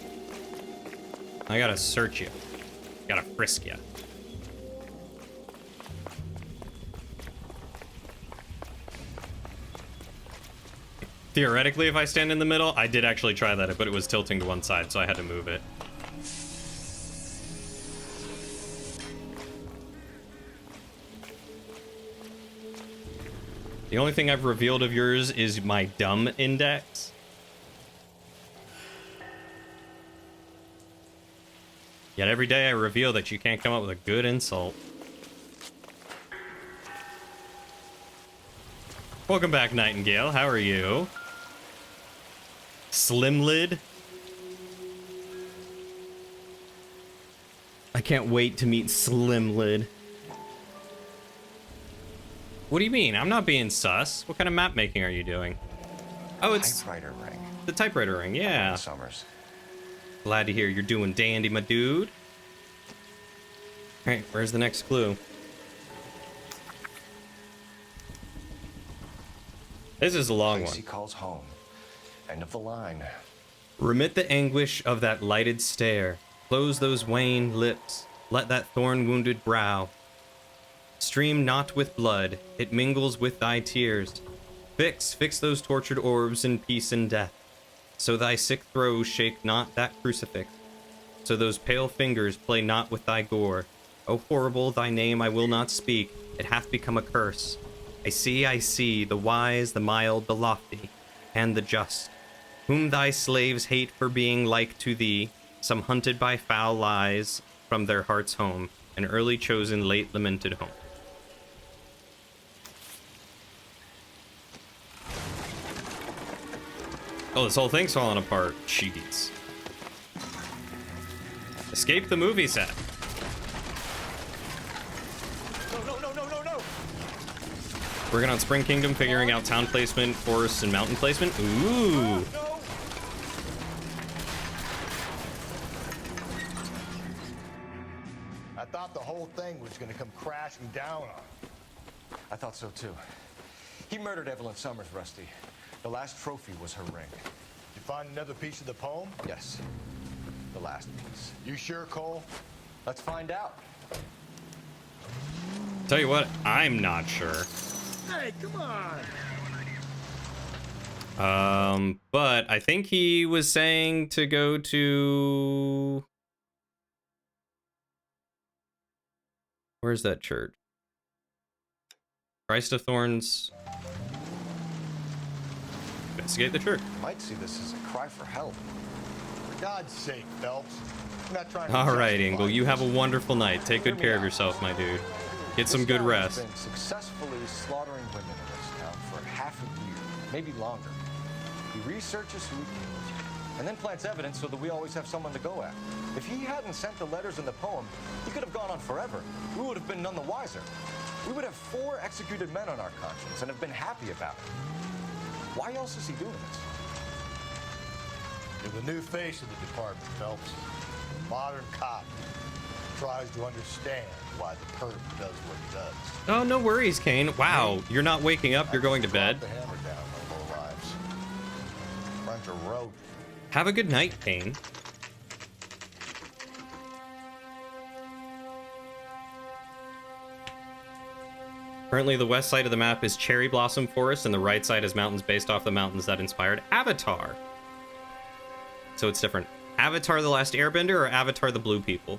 I gotta search you. Gotta frisk you. Theoretically, if I stand in the middle, I did actually try that, but it was tilting to one side, so I had to move it. The only thing I've revealed of yours is my dumb index. Yet every day I reveal that you can't come up with a good insult. Welcome back, Nightingale. How are you? Slim Lid? I can't wait to meet Slim Lid. What do you mean? I'm not being sus. What kind of map making are you doing? Oh, it's typewriter ring. The typewriter ring, yeah. Summers. Glad to hear you're doing dandy, my dude. All right, where's the next clue? This is a long one. He calls home. End of the line. Remit the anguish of that lighted stare. Close those wan lips. Let that thorn-wounded brow stream not with blood. It mingles with thy tears. Fix those tortured orbs in peace and death. So thy sick throes shake not that crucifix. So those pale fingers play not with thy gore. O horrible, thy name I will not speak. It hath become a curse. I see, the wise, the mild, the lofty, and the just, whom thy slaves hate for being like to thee, some hunted by foul lies from their heart's home, an early chosen, late lamented home. Oh, this whole thing's falling apart. Jeez. Escape the movie set. No. Working on Spring Kingdom, figuring out town placement, forest, and mountain placement. Ooh. I thought the whole thing was going to come crashing down on. I thought so too. He murdered Evelyn Summers, Rusty. The last trophy was her ring. You find another piece of the poem? Yes. The last piece. You sure, Cole? Let's find out. Tell you what, I'm not sure. Hey, come on. But I think he was saying to go to... Where's that church? Christ of Thorns. Investigate the church. Might see this as a cry for help. God's sake, Phelps. I'm not trying to All right, justify Ingle, you this. have a wonderful night. Take good care of yourself, my dude. Get some good This guy has rest. been successfully slaughtering women in this town for half a year, maybe longer. He researches who he kills, and then plants evidence so that we always have someone to go at. If he hadn't sent the letters in the poem, he could have gone on forever. We would have been none the wiser. We would have 4 executed men on our conscience and have been happy about it. Why else is he doing this? You're the new face of the department, Phelps. Modern cop tries to understand why the perp does what he does. Oh, no worries, Kane. Wow, you're not waking up, you're going to bed. The hammer down on low lives. Bunch of road. Have a good night, Kane. Currently, the west side of the map is Cherry Blossom Forest, and the right side is mountains based off the mountains that inspired Avatar. So it's different. Avatar the Last Airbender or Avatar the Blue People?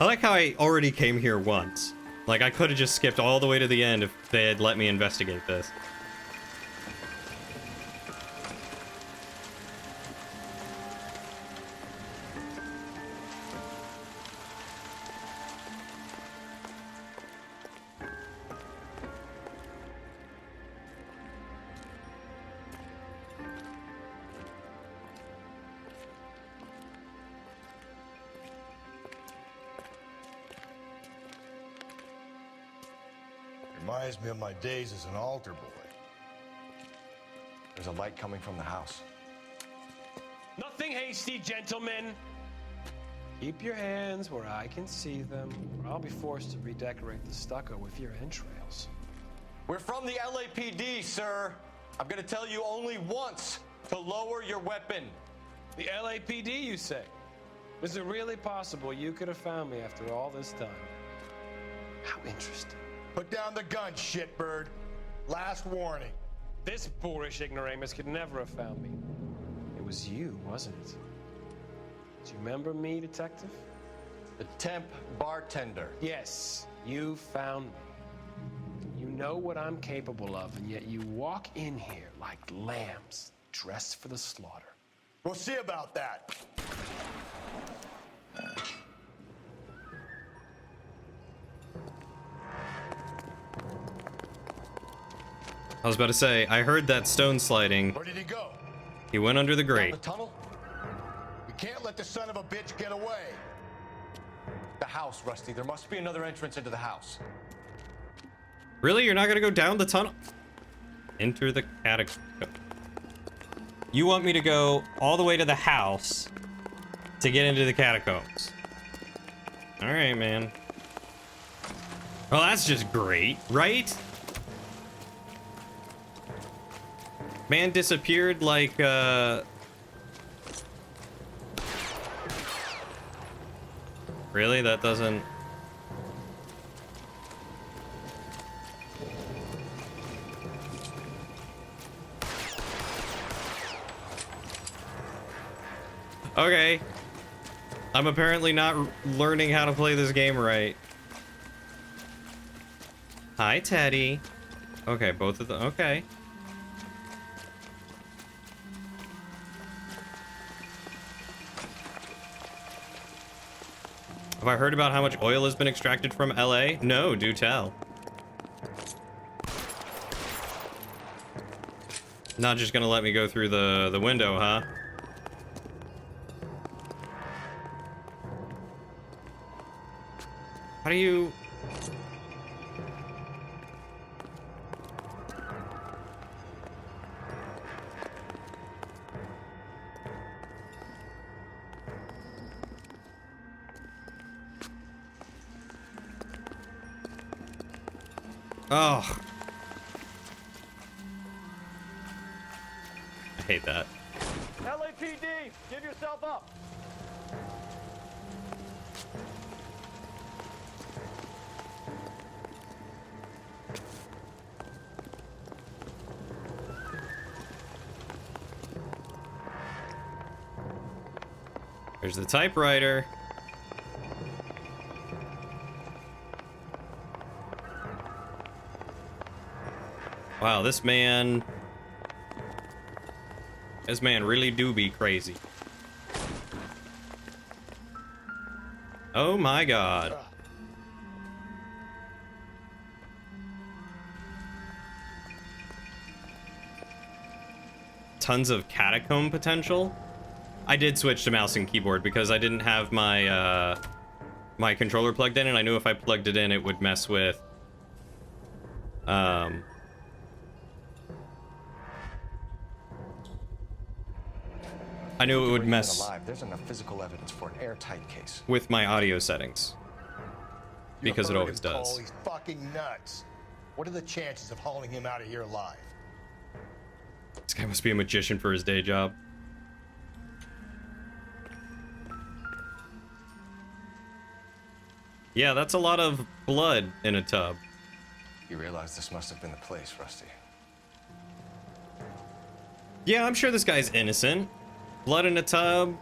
I like how I already came here once. Like, I could have just skipped all the way to the end if they had let me investigate this. Reminds me of my days as an altar boy. There's a light coming from the house. Nothing hasty, gentlemen. Keep your hands where I can see them, or I'll be forced to redecorate the stucco with your entrails. We're from the LAPD, sir. I'm gonna tell you only once to lower your weapon. The LAPD, you say? Is it really possible you could have found me after all this time? How interesting. Put down the gun, shitbird. Last warning. This boorish ignoramus could never have found me. It was you, wasn't it? Do you remember me, detective? The temp bartender. Yes, you found me. You know what I'm capable of, and yet you walk in here like lambs dressed for the slaughter. We'll see about that. I was about to say, I heard that stone sliding. Where did he go? He went under the grate. Down the tunnel? We can't let the son of a bitch get away. The house, Rusty. There must be another entrance into the house. Really? You're not gonna go down the tunnel? Enter the catacomb. You want me to go all the way to the house to get into the catacombs? All right, man. Well, that's just great, right? Man disappeared like, Really? That doesn't... Okay. I'm apparently not learning how to play this game right. Hi, Teddy. Okay, both of them. Okay. Have I heard about how much oil has been extracted from LA? No, do tell. Not just gonna let me go through the window, huh? How do you... Oh. I hate that. LAPD, give yourself up. There's the typewriter. Wow, this man really do be crazy. Oh my god. Tons of catacomb potential. I did switch to mouse and keyboard because I didn't have my my controller plugged in, and I knew if I plugged it in it would mess with I knew it would mess alive. There's enough physical evidence for an airtight case. with my audio settings. Because it You heard always him, Cole. does. He's fucking nuts. What are the chances of hauling him out of here alive? This guy must be a magician for his day job. Yeah, that's a lot of blood in a tub. You realize this must have been the place, Rusty. Yeah, I'm sure this guy's innocent. Blood in a tub.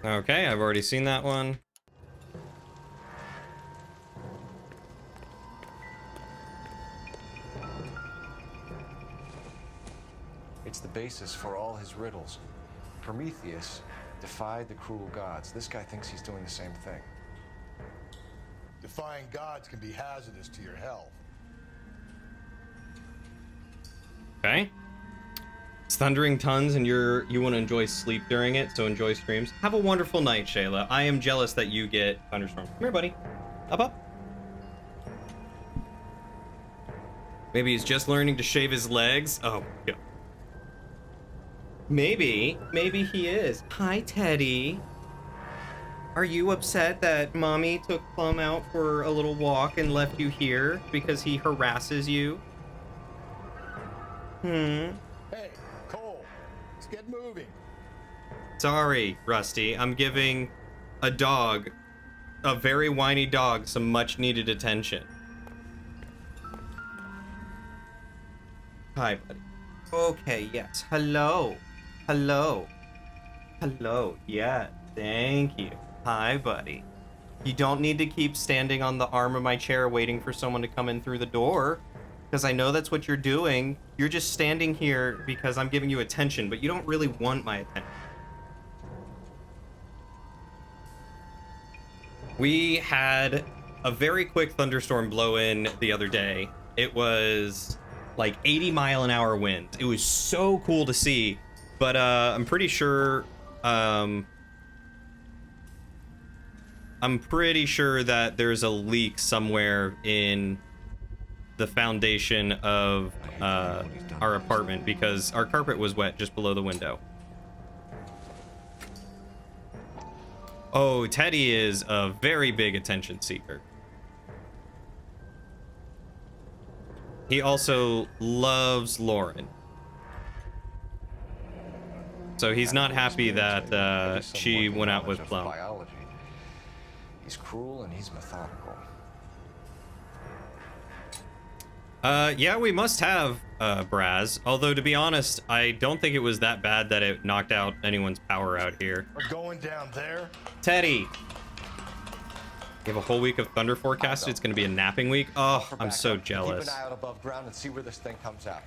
Okay, I've already seen that one. It's the basis for all his riddles. Prometheus defied the cruel gods. This guy thinks he's doing the same thing. Defying gods can be hazardous to your health. Okay. It's thundering tons and you want to enjoy sleep during it, so enjoy streams. Have a wonderful night, Shayla. I am jealous that you get thunderstorms. Come here, buddy. Up, up. Maybe he's just learning to shave his legs. Oh, yeah. Maybe he is. Hi, Teddy. Are you upset that Mommy took Plum out for a little walk and left you here because he harasses you? Hey, Cole, let's get moving. Sorry, Rusty. I'm giving a dog, a very whiny dog, some much needed attention. Hi, buddy. Okay, yes. Hello. Hello. Hello. Yeah, thank you. Hi, buddy. You don't need to keep standing on the arm of my chair waiting for someone to come in through the door, because I know that's what you're doing. You're just standing here because I'm giving you attention, but you don't really want my attention. We had a very quick thunderstorm blow in the other day. It was like 80-mile-an-hour wind. It was so cool to see, but I'm pretty sure that there's a leak somewhere in the foundation of our apartment because our carpet was wet just below the window. Oh, Teddy is a very big attention seeker. He also loves Lauren. So he's not happy that she went out with Plum. Biology. He's cruel and he's methodical. Yeah, we must have Braz. Although, to be honest, I don't think it was that bad that it knocked out anyone's power out here. We're going down there. Teddy! We have a whole week of thunder forecasted. It's going to be a napping week. Oh, I'm so jealous. Keep an eye out above ground and see where this thing comes out.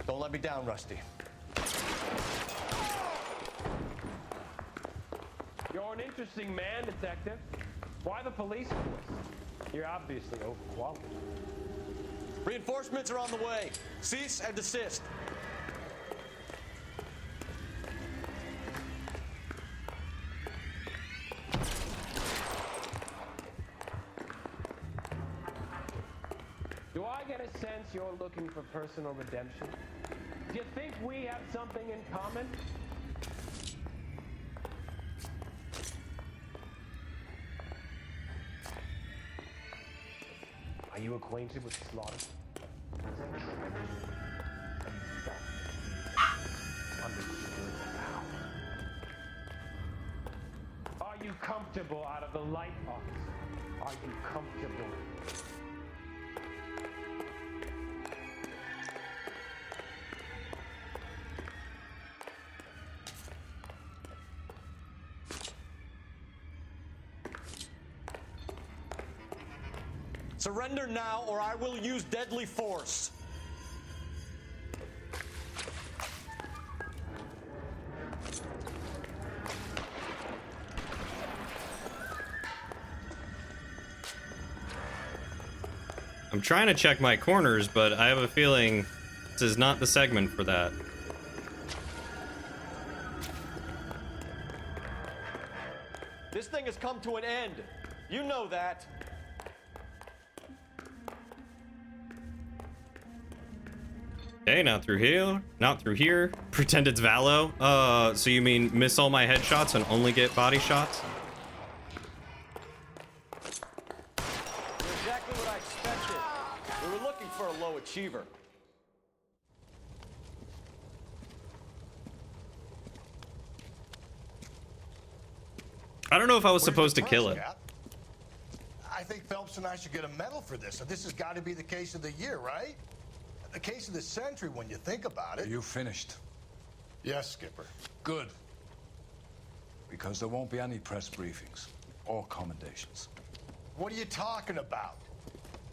Don't let me down, Rusty. You're an interesting man, Detective. Why the police force? You're obviously overqualified. Reinforcements are on the way. Cease and desist. Do I get a sense you're looking for personal redemption? Do you think we have something in common? Are you acquainted with Slaughter? Understood now. Are you comfortable out of the light, officer? Are you comfortable? Surrender now, or I will use deadly force. I'm trying to check my corners, but I have a feeling this is not the segment for that. This thing has come to an end. You know that. Okay, not through here. Not through here. Pretend it's Valo. So you mean miss all my headshots and only get body shots? You're exactly what I expected. We were looking for a low achiever. I don't know if I was supposed to kill it. I think Phelps and I should get a medal for this. So this has got to be the case of the year, right? The case of the century when you think about it. Are you finished? Yes, Skipper. Good. Because there won't be any press briefings or commendations. What are you talking about?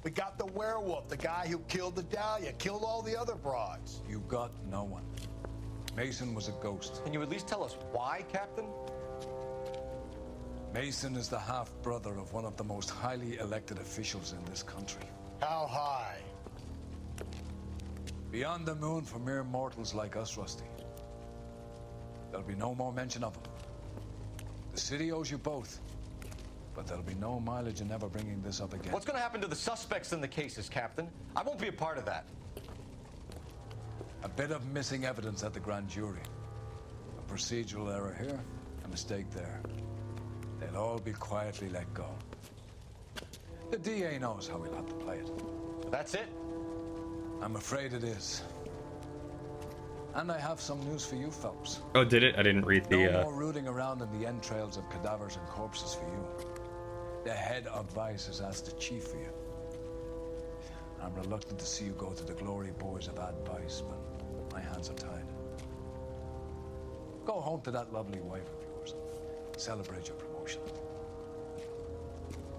We got the werewolf, the guy who killed the Dahlia, killed all the other broads. You got no one. Mason was a ghost. Can you at least tell us why, Captain? Mason is the half-brother of one of the most highly elected officials in this country. How high? Beyond the moon for mere mortals like us, Rusty. There'll be no more mention of him. The city owes you both. But there'll be no mileage in ever bringing this up again. What's going to happen to the suspects in the cases, Captain? I won't be a part of that. A bit of missing evidence at the grand jury. A procedural error here, a mistake there. They'll all be quietly let go. The DA knows how we'll have to play it. That's it? I'm afraid it is. And I have some news for you, Phelps. Oh, did it? I didn't read the, No more rooting around in the entrails of cadavers and corpses for you. The head of Vice has asked the chief for you. I'm reluctant to see you go to the glory boys of advice, but my hands are tied. Go home to that lovely wife of yours and celebrate your promotion.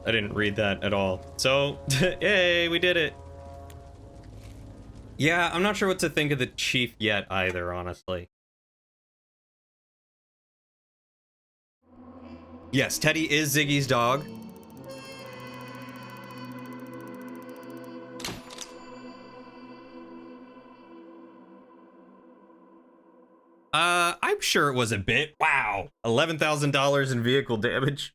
I didn't read that at all. So, yay, we did it. Yeah, I'm not sure what to think of the chief yet either, honestly. Yes, Teddy is Ziggy's dog. I'm sure it was a bit. Wow. $11,000 in vehicle damage.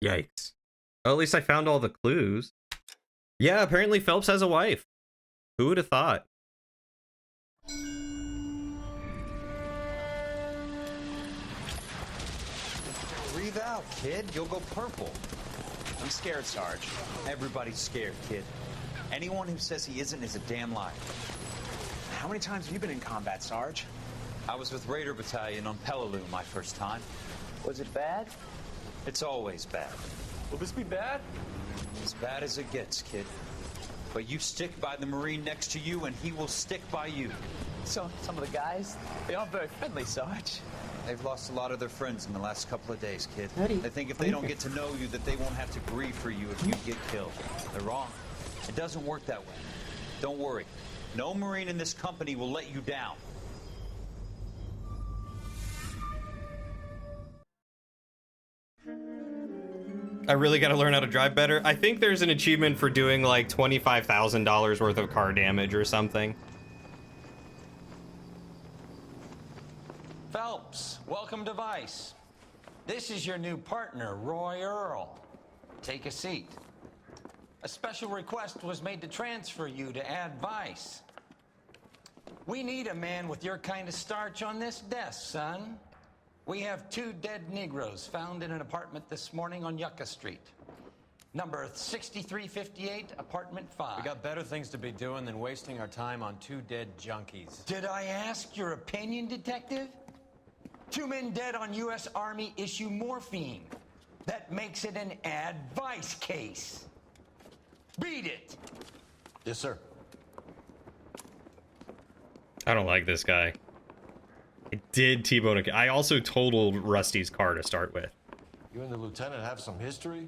Yikes. Well, at least I found all the clues. Yeah, apparently Phelps has a wife. Who would have thought? Breathe out, kid. You'll go purple. I'm scared, Sarge. Everybody's scared, kid. Anyone who says he isn't is a damn liar. How many times have you been in combat, Sarge? I was with Raider Battalion on Peleliu my first time. Was it bad? It's always bad. Will this be bad? As bad as it gets, kid. But you stick by the Marine next to you, and he will stick by you. So, some of the guys, they aren't very friendly, Sarge. They've lost a lot of their friends in the last couple of days, kid. Eddie, They think if they don't get to know you, that they won't have to grieve for you if you get killed. They're wrong. It doesn't work that way. Don't worry. No Marine in this company will let you down. I really got to learn how to drive better. I think there's an achievement for doing like $25,000 worth of car damage or something. Phelps, welcome to Vice. This is your new partner, Roy Earl. Take a seat. A special request was made to transfer you to Ad Vice. We need a man with your kind of starch on this desk, son. We have 2 dead Negroes found in an apartment this morning on Yucca Street. Number 6358, apartment 5. We got better things to be doing than wasting our time on 2 dead junkies. Did I ask your opinion, detective? 2 men dead on U.S. Army issue morphine. That makes it an advice case. Beat it. Yes, sir. I don't like this guy. I did T-bone a... I also totaled Rusty's car to start with. You and the lieutenant have some history?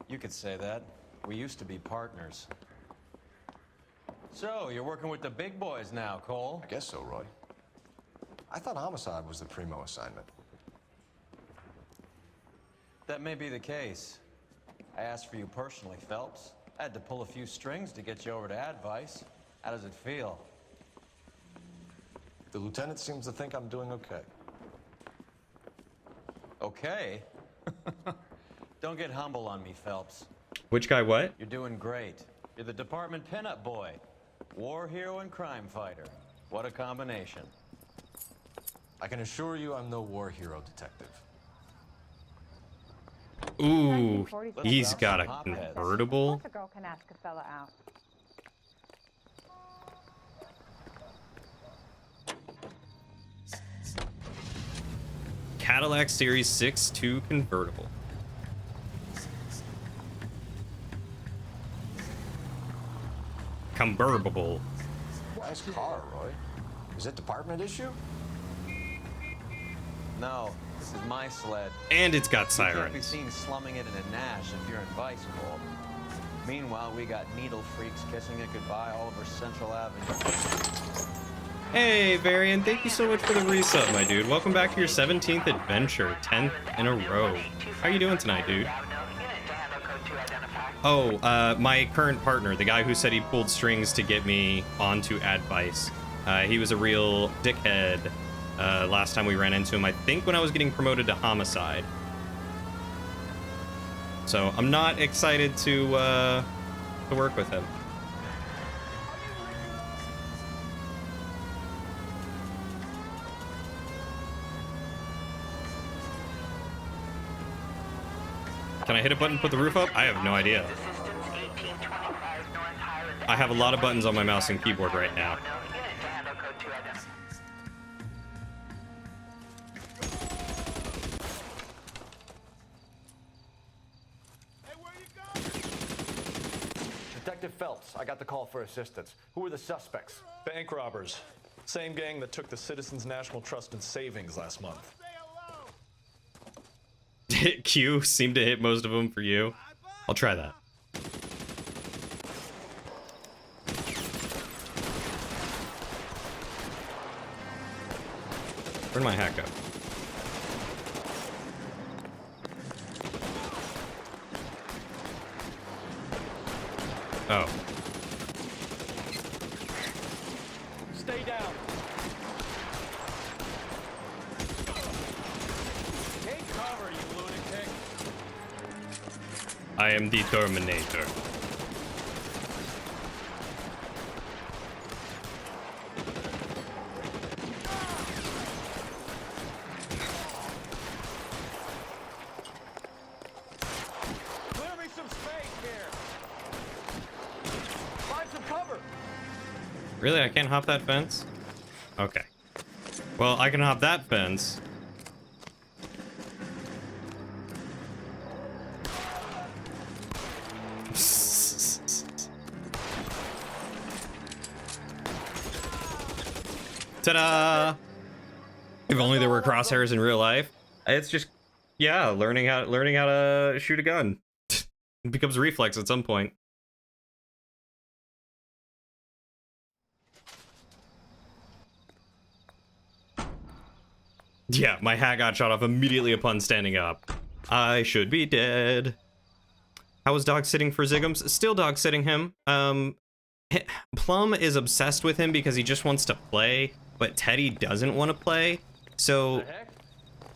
You could say that. We used to be partners. So, you're working with the big boys now, Cole? I guess so, Roy. I thought homicide was the primo assignment. That may be the case. I asked for you personally, Phelps. I had to pull a few strings to get you over to Advice. How does it feel? The lieutenant seems to think I'm doing okay. Okay? Don't get humble on me, Phelps. Which guy what? You're doing great. You're the department pinup boy. War hero and crime fighter. What a combination. I can assure you I'm no war hero detective. Ooh, he's got a convertible. A girl can ask a fella out. Cadillac Series 6 2 convertible. Convertible. Nice car, Roy. Is it department issue? No, this is my sled. And it's got You can't be sirens. seen slumming it in a Nash if you're in Vice, Cole. Meanwhile, we got needle freaks kissing it goodbye all over Central Avenue. Hey, Varian, thank you so much for the resub, my dude. Welcome back to your 17th adventure, 10th in a row. How you doing tonight, dude? Oh, my current partner, the guy who said he pulled strings to get me onto Advice. He was a real dickhead last time we ran into him, I think when I was getting promoted to Homicide. So I'm not excited to work with him. Can I hit a button to put the roof up? I have no idea. I have a lot of buttons on my mouse and keyboard right now. Detective Phelps, I got the call for assistance. Who are the suspects? Bank robbers. Same gang that took the Citizens National Trust and Savings last month. Q seemed to hit most of them for you. I'll try that. Where'd my hat go? Oh. Stay down. Take cover, you lunatic. I am the Terminator. Clear me some space here. Find some cover. Really? I can't hop that fence? Okay. Well, I can hop that fence. Ta-da! If only there were crosshairs in real life. It's just, yeah, learning how to shoot a gun. It becomes a reflex at some point. Yeah, my hat got shot off immediately upon standing up. I should be dead. How was dog sitting for Zigums? Still dog sitting him. Plum is obsessed with him because he just wants to play, but Teddy doesn't want to play. So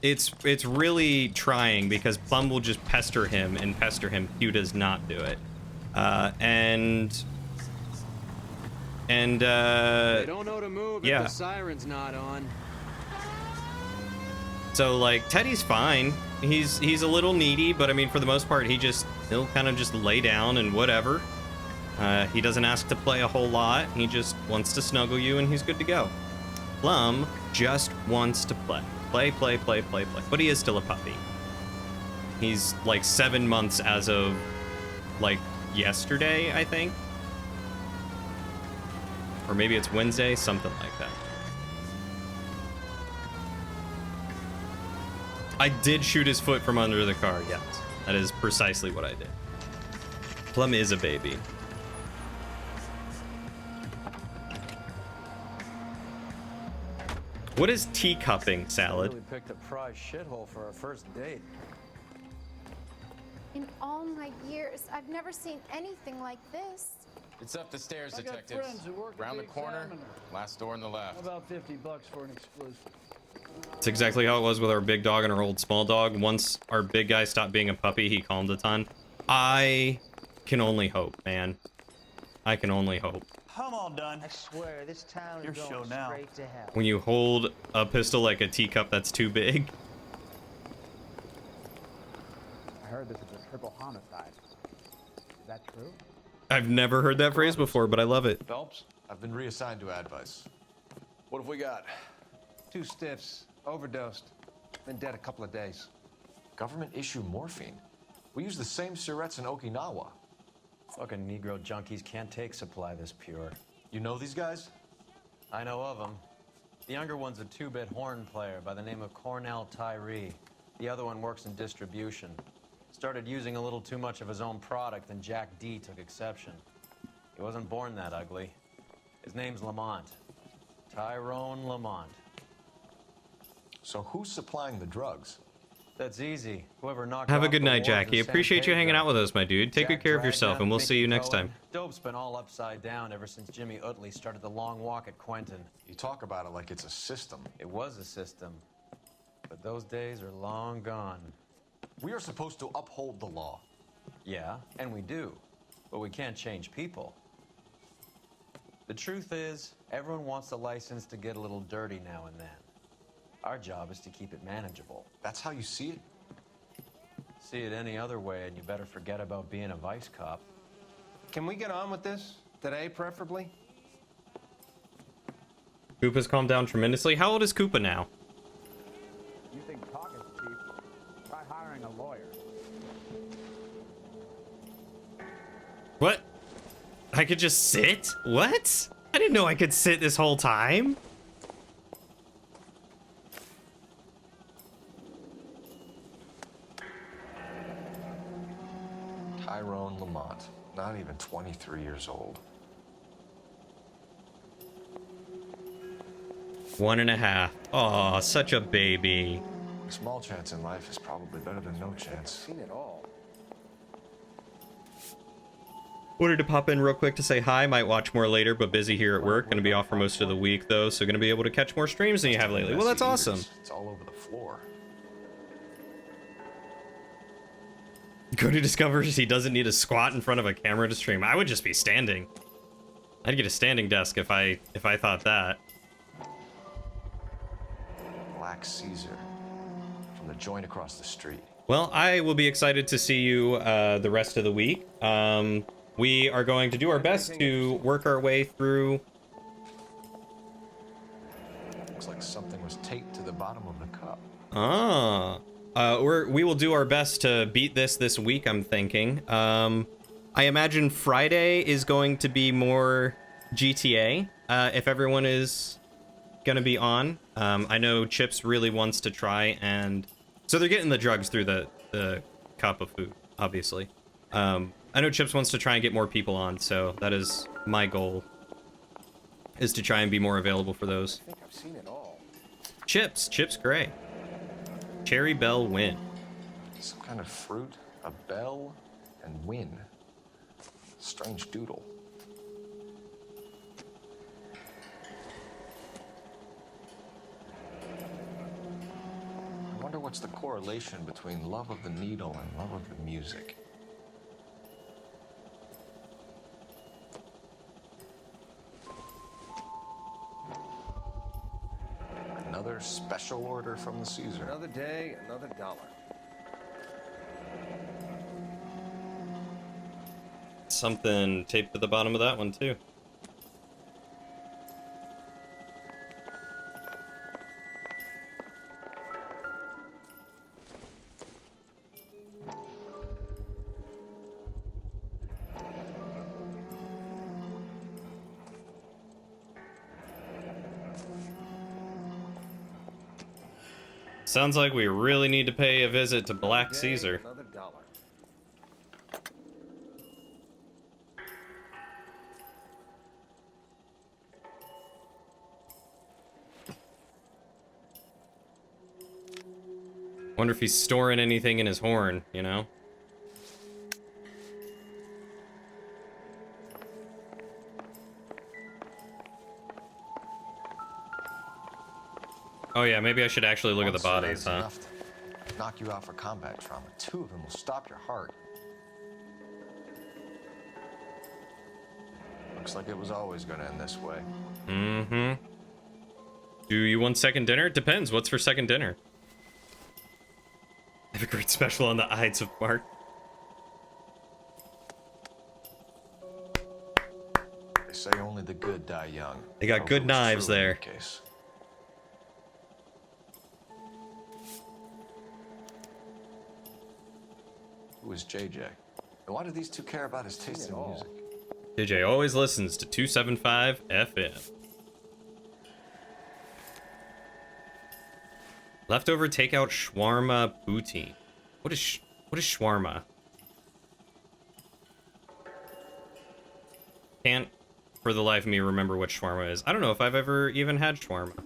it's really trying because Plum will just pester him and pester him. Q does not do it. They don't know to move yeah. if the siren's not on. So like Teddy's fine. He's a little needy, but I mean for the most part he'll kind of just lay down and whatever. He doesn't ask to play a whole lot. He just wants to snuggle you and he's good to go. Plum just wants to play. Play. But he is still a puppy. He's like 7 months as of like yesterday, I think. Or maybe it's Wednesday, something like that. I did shoot his foot from under the car, yes. That is precisely what I did. Plum is a baby. What is teacupping, Salad? Really picked a prize shithole for our first date. In all my years, I've never seen anything like this. It's up the stairs, I got detectives. friends who work at Round the the corner, Examiner. last door on the left. How about $50 for an exclusive? It's exactly how it was with our big dog and our old small dog. Once our big guy stopped being a puppy, he calmed a ton. I can only hope, man. I can only hope. I'm all done. I swear, this town is going straight to hell. When you hold a pistol like a teacup that's too big. I heard this is a triple homicide. Is that true? I've never heard that phrase before, but I love it. Phelps, I've been reassigned to advice. What have we got? 2 stiffs, overdosed, been dead a couple of days. Government issue morphine. We use the same syrettes in Okinawa. Fucking Negro junkies can't take supply this pure. You know these guys? I know of them. The younger one's a 2-bit horn player by the name of Cornell Tyree. The other one works in distribution. Started using a little too much of his own product, and Jack D took exception. He wasn't born that ugly. His name's Lamont. Tyrone Lamont. So who's supplying the drugs? That's easy. Whoever knocked Have a off good the night, wars Jackie. in San Appreciate you hanging Pedro. out with us, my dude. Take good care of yourself, and we'll see you next time. Dope's been all upside down ever since Jimmy Utley started the long walk at Quentin. You talk about it like it's a system. It was a system, but those days are long gone. We are supposed to uphold the law. Yeah, and we do, but we can't change people. The truth is, everyone wants a license to get a little dirty now and then. Our job is to keep it manageable. That's how you see it? See it any other way, and you better forget about being a vice cop. Can we get on with this? Today, preferably? Koopa's calmed down tremendously. How old is Koopa now? You think talk is cheap? Try hiring a lawyer. What? I could just sit? What? I didn't know I could sit this whole time. Tyrone Lamont, not even 23 years old. 1.5. Aw, such a baby. Small chance in life is probably better than no chance. Seen it all. Wanted to pop in real quick to say hi. Might watch more later, but busy here at work. Gonna be off for most of the week, though, so gonna be able to catch more streams than you have lately. Well, that's awesome. It's all over the floor. Cody discovers he doesn't need to squat in front of a camera to stream. I would just be standing. I'd get a standing desk if I thought that. Black Caesar from the joint across the street. Well, I will be excited to see you the rest of the week. We are going to do our best to work our way through. Looks like something was taped to the bottom of the cup. We will do our best to beat this week, I'm thinking. I imagine Friday is going to be more GTA, if everyone is gonna be on. I know Chips really wants to try, and so they're getting the drugs through the cup of food, obviously. I know Chips wants to try and get more people on, so that is my goal, is to try and be more available for those. I think I've seen it all. Chips Gray. Cherry Bell Win. Some kind of fruit, a bell, and win. Strange doodle. I wonder what's the correlation between love of the needle and love of the music. Another special order from the Caesar. Another day, another dollar. Something taped to the bottom of that one, too. Sounds like we really need to pay a visit to Black Caesar. Another dollar. Wonder if he's storing anything in his horn, you know? Oh yeah, maybe I should actually look at the bodies, huh? Enough to knock you out for combat trauma. 2 of them will stop your heart. Looks like it was always going to end this way. Mm-hmm. Do you want second dinner? It depends. What's for second dinner? I have a great special on the Ides of March. They say only the good die young. They got good knives there. Case. Who is JJ? And why do these two care about his taste in music? JJ always listens to 275 FM. Leftover takeout shawarma poutine. What is shawarma? Can't for the life of me remember what shawarma is. I don't know if I've ever even had shawarma.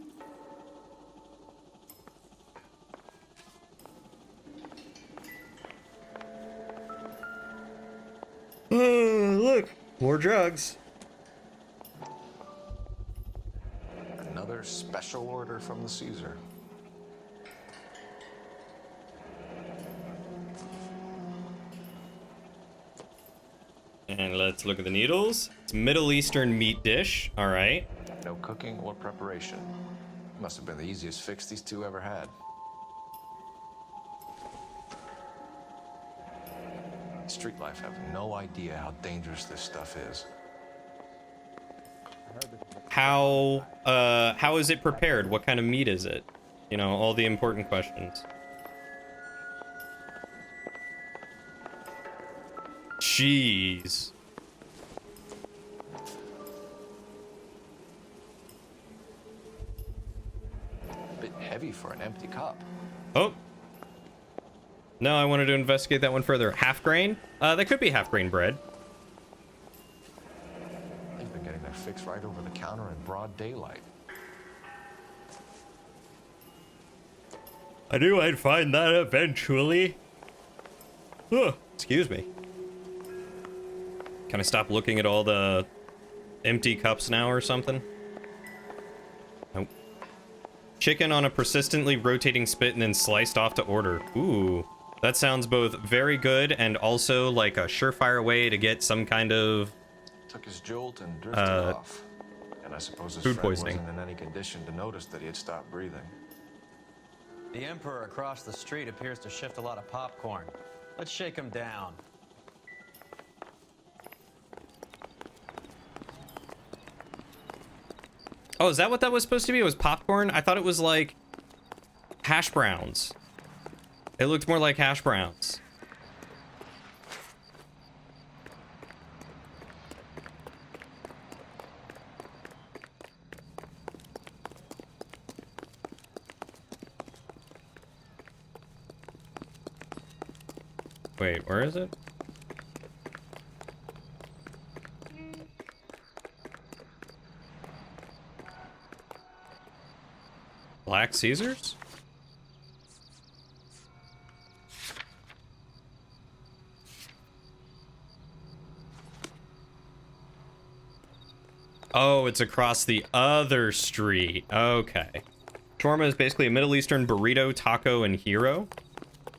Oh, look, more drugs. Another special order from the Caesar. And let's look at the needles. It's a Middle Eastern meat dish. All right. No cooking or preparation. Must have been the easiest fix these two ever had. Street life have no idea how dangerous this stuff is. How is it prepared? What kind of meat is it? You know, all the important questions. Jeez. A bit heavy for an empty cup. Oh. No, I wanted to investigate that one further. Half grain? That could be half grain bread. They've been getting their fix right over the counter in broad daylight. I knew I'd find that eventually. Excuse me. Can I stop looking at all the empty cups now or something? Nope. Chicken on a persistently rotating spit and then sliced off to order. Ooh. That sounds both very good and also like a surefire way to get some kind of Took his jolt and drifted off. And I suppose his food friend poisoning. wasn't in any condition to notice that he had stopped breathing. The Emperor across the street appears to shift a lot of popcorn. Let's shake him down. Oh, is that what that was supposed to be? It was popcorn? I thought it was like hash browns. It looked more like hash browns. Wait, where is it? Black Caesars? Oh, it's across the other street. Okay. Shawarma is basically a Middle Eastern burrito, taco, and hero,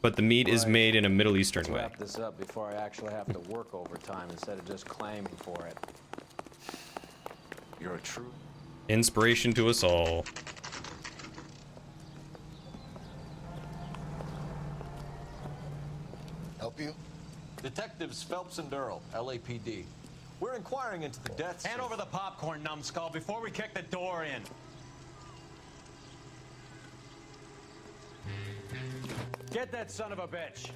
but the meat is made in a Middle Eastern way. Wrap this up before I actually have to work overtime instead of just claiming for it. You're a true Inspiration to us all. Help you? Detectives Phelps and Durrell, LAPD. We're inquiring into the deaths. Hand over the popcorn, numbskull, before we kick the door in. Get that son of a bitch.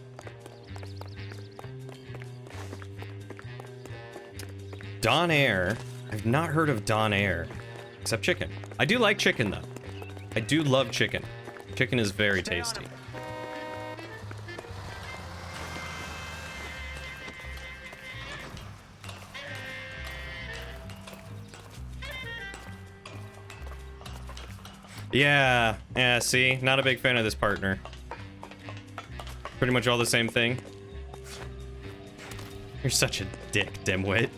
Donaire. I've not heard of Donaire, except chicken. I do like chicken though. I do love chicken. Chicken is very tasty. Yeah, see? Not a big fan of this partner. Pretty much all the same thing. You're such a dick, dimwit.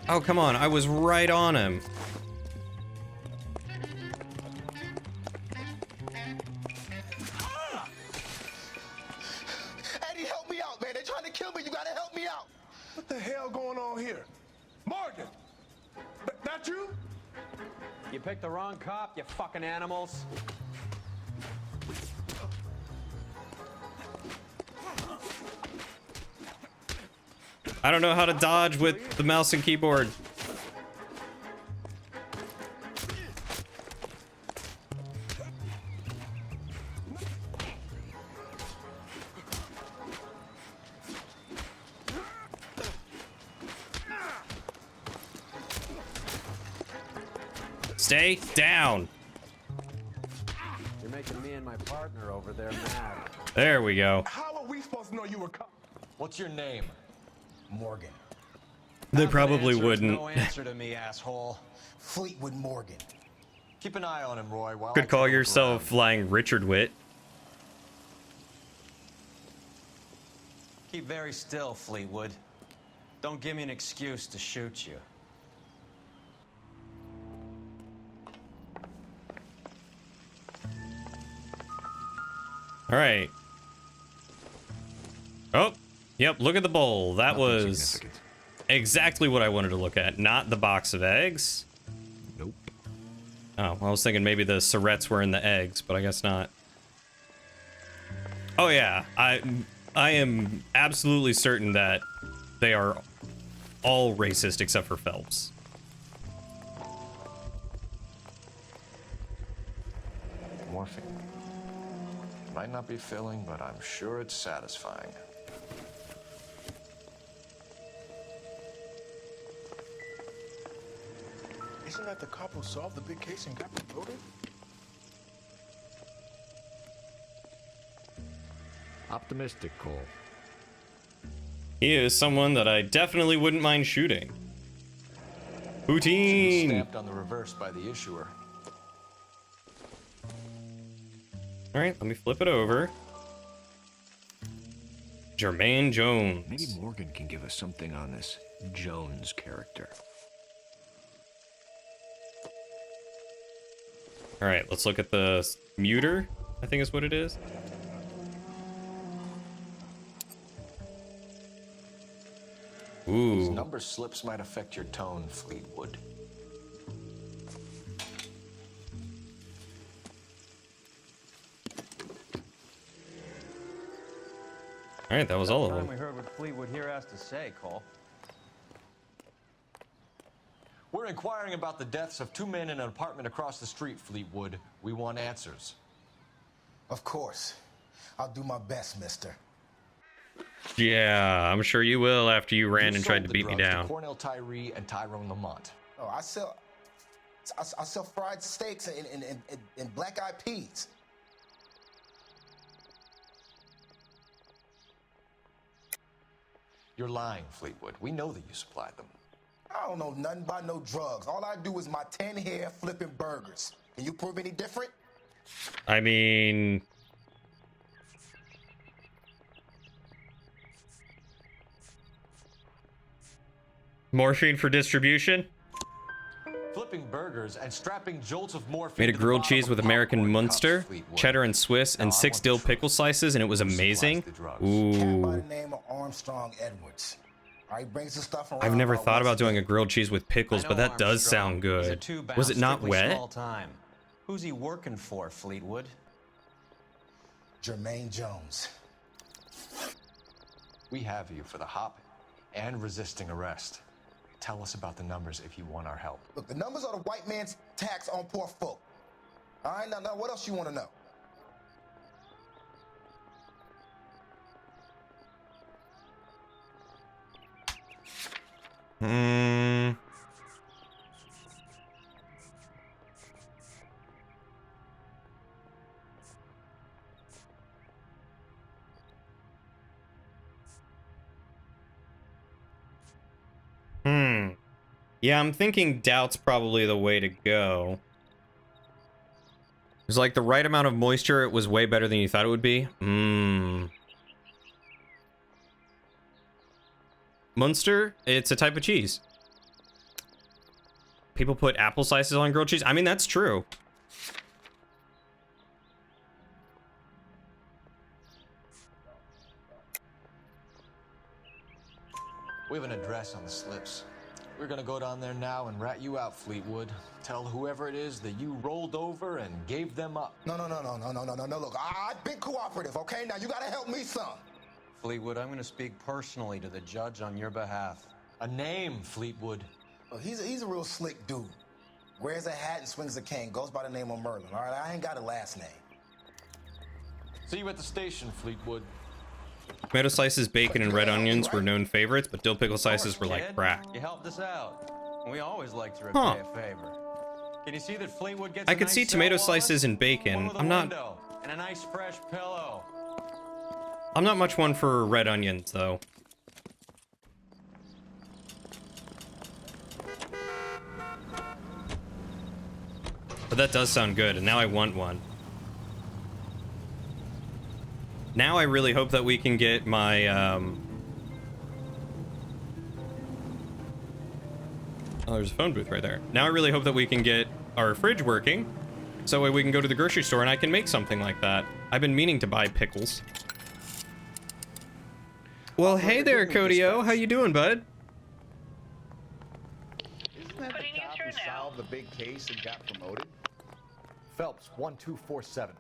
Oh, come on. I was right on him. Eddie, help me out, man. They're trying to kill me. You gotta help me out. What the hell going on here? Morgan! That you? You picked the wrong cop, you fucking animals. I don't know how to dodge with the mouse and keyboard. Stay down. You're making me and my partner over there mad. There we go. How are we supposed to know you were What's your name? Morgan. They probably wouldn't. No answer to me, asshole. Fleetwood Morgan. Keep an eye on him, Roy. While Could call yourself Flying Richard Witt. Keep very still, Fleetwood. Don't give me an excuse to shoot you. All right. Oh, yep. Look at the bowl. That was exactly what I wanted to look at. Not the box of eggs. Nope. Oh, I was thinking maybe the Surrettes were in the eggs, but I guess not. Oh yeah, I am absolutely certain that they are all racist except for Phelps. Morphine. Might not be filling, but I'm sure it's satisfying. Isn't that the cop who solved the big case and got promoted? Optimistic, Cole. He is someone that I definitely wouldn't mind shooting. Poutine! Stamped on the reverse by the issuer. All right, let me flip it over. Jermaine Jones. Maybe Morgan can give us something on this Jones character. All right, let's look at the muter, I think is what it is. Ooh. These number slips might affect your tone, Fleetwood. All right, that was all of them. We heard what Fleetwood here has to say, Cole. We're inquiring about the deaths of 2 men in an apartment across the street, Fleetwood. We want answers. Of course. I'll do my best, mister. Yeah, I'm sure you will after you ran and tried to beat me down. Cornell Tyree and Tyrone Lamont. Oh, I sell fried steaks and black-eyed peas. You're lying, Fleetwood. We know that you supplied them. I don't know nothing about no drugs. All I do is my 10 hair flipping burgers. Can you prove any different? I mean... morphine for distribution? Flipping burgers and strapping jolts of morphine. Made a grilled cheese with American Munster, cheddar and Swiss, and 6 dill pickle slices, and it was amazing. Ooh. By the name of Armstrong Edwards. He brings the stuff around. I've never thought about doing a grilled cheese with pickles, but that does sound good. Was it not wet? Who's he working for, Fleetwood? Jermaine Jones. We have you for the hop and resisting arrest. Tell us about the numbers if you want our help. Look, the numbers are the white man's tax on poor folk. All right, now what else you want to know? Yeah, I'm thinking doubt's probably the way to go. There's like the right amount of moisture. It was way better than you thought it would be. Munster, it's a type of cheese. People put apple slices on grilled cheese. I mean, that's true. We have an address on the slips. We're gonna go down there now and rat you out, Fleetwood. Tell whoever it is that you rolled over and gave them up. No. Look, I've been cooperative, okay? Now you gotta help me some. Fleetwood, I'm going to speak personally to the judge on your behalf. A name, Fleetwood. Well, he's a real slick dude. Wears a hat and swings a cane. Goes by the name of Merlin, all right? I ain't got a last name. See you at the station, Fleetwood. Tomato slices, bacon, and red onions were known favorites, but dill pickle slices were like crack. You helped us out. We always like to repay a favor. Can you see that Fleetwood gets I could see tomato slices and bacon. I'm not and a nice fresh pillow. I'm not much one for red onions though. But that does sound good, and now I want one. Now I really hope that we can get my, Oh, there's a phone booth right there. Now I really hope that we can get our fridge working, so that way we can go to the grocery store and I can make something like that. I've been meaning to buy pickles. Well, hey there, Codio. How you doing, bud? Isn't that the cop who solved the big case and got promoted? Phelps, 1247.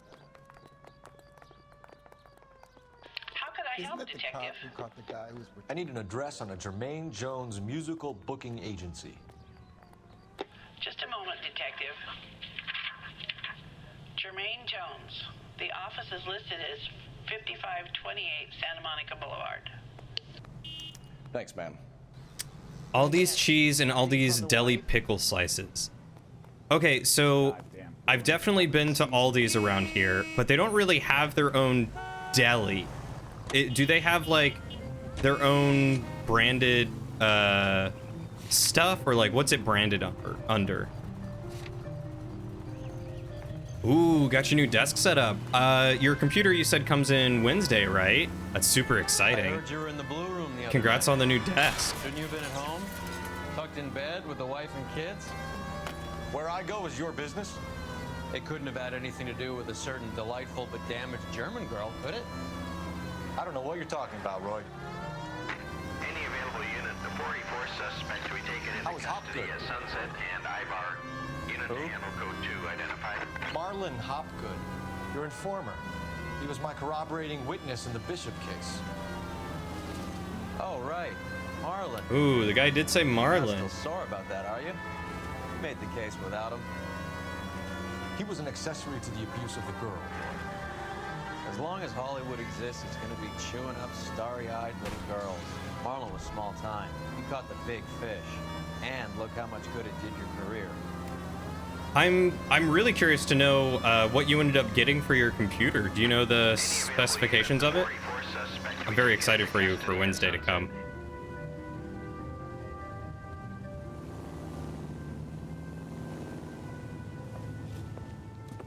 How could I help, Detective? Who caught the guy who was... I need an address on a Jermaine Jones musical booking agency. Just a moment, Detective. Jermaine Jones. The office is listed as 5528 Santa Monica Boulevard. Thanks, ma'am. Aldi's cheese and Aldi's deli pickle slices. Okay, so I've definitely been to Aldi's around here, but they don't really have their own deli. Do they have like their own branded stuff, or like what's it branded under? Ooh, got your new desk set up. Your computer, you said, comes in Wednesday, right? That's super exciting. I heard you were in the blue room the other Congrats night. on the new desk. Shouldn't you have been at home? Tucked in bed with the wife and kids? Where I go is your business? It couldn't have had anything to do with a certain delightful but damaged German girl, could it? I don't know what you're talking about, Roy. Any available unit, the 44 suspects we taken into custody at Sunset and Ivar. Unit to handle code 2 identified. Marlon Hopgood, your informer. He was my corroborating witness in the Bishop case. Oh, right. Marlon. Ooh, the guy did say You're not Marlon. still sore about that, are you? You made the case without him. He was an accessory to the abuse of the girl. As long as Hollywood exists, it's going to be chewing up starry-eyed little girls. Marlon was small time. You caught the big fish. And look how much good it did your career. I'm really curious to know what you ended up getting for your computer. Do you know the specifications of it? I'm very excited for you for Wednesday to come.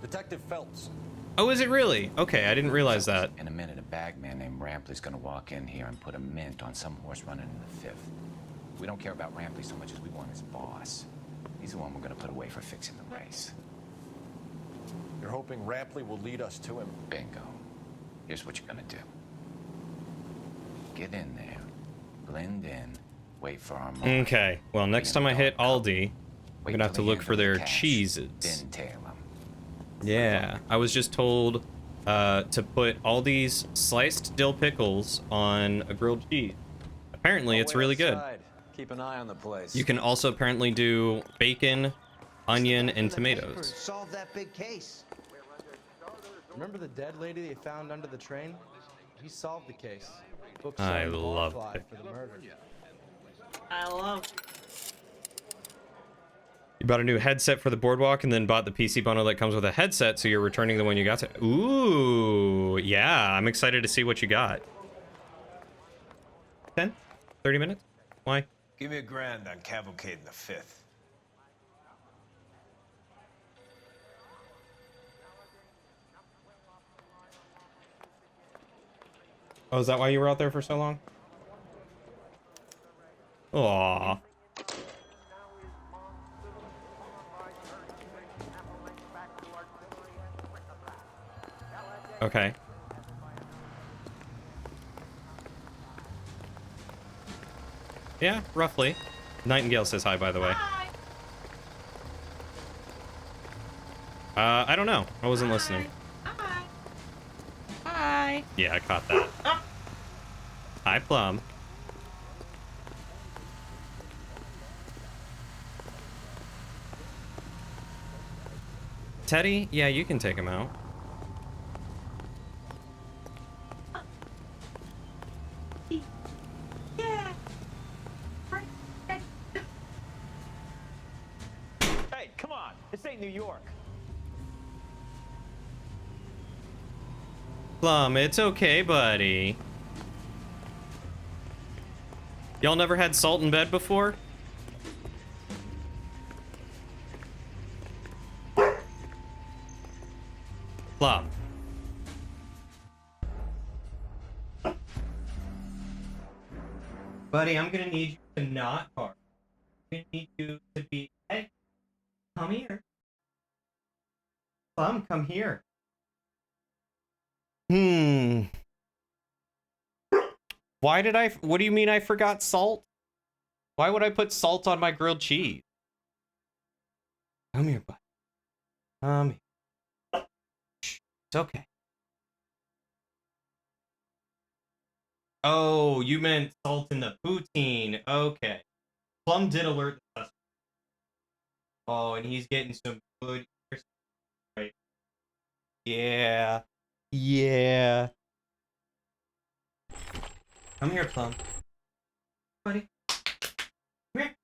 Detective Phelps. Oh, is it really? Okay, I didn't realize that. In a minute, a bagman named Rampley's gonna walk in here and put a mint on some horse running in the fifth. We don't care about Rampley so much as we want his boss. He's the one we're gonna put away for fixing the race. You're hoping Rampley will lead us to him? Bingo. Here's what you're gonna do. Get in there, blend in, wait for our moment. Okay, well, next time I hit Aldi, I'm gonna have to look for their cheeses. Then tail him. Yeah, I was just told to put Aldi's sliced dill pickles on a grilled cheese. Apparently, it's really good. Keep an eye on the place. You can also apparently do bacon, onion, and tomatoes. Solve that big case. Remember the dead lady they found under the train? He solved the case. Book's I on the love fly it. for the murder. I love You bought a new headset for the boardwalk and then bought the PC bundle that comes with a headset, so you're returning the one you got to... Ooh, yeah, I'm excited to see what you got. 10? 30 minutes? Why? Give me $1,000 on Cavalcade in the 5th. Oh, is that why you were out there for so long? Aww. Okay. Yeah, roughly. Nightingale says hi, by the way. I don't know. I wasn't listening. Hi. Yeah, I caught that. Hi, Plum. Teddy? Yeah, you can take him out. Hey, come on. This ain't New York. Plum, it's okay, buddy. Y'all never had salt in bed before? Plum. Buddy, I'm gonna need you to not bark. I'm gonna need you to be... Hey, come here. Plum, come here. Why did I... What do you mean I forgot salt? Why would I put salt on my grilled cheese? Come here, bud. Come here. Shh, it's okay. Oh, you meant salt in the poutine. Okay. Plum did alert the suspect. Oh, and he's getting some good... Right. Yeah. Yeah. Come here, Plum. Buddy. Come here.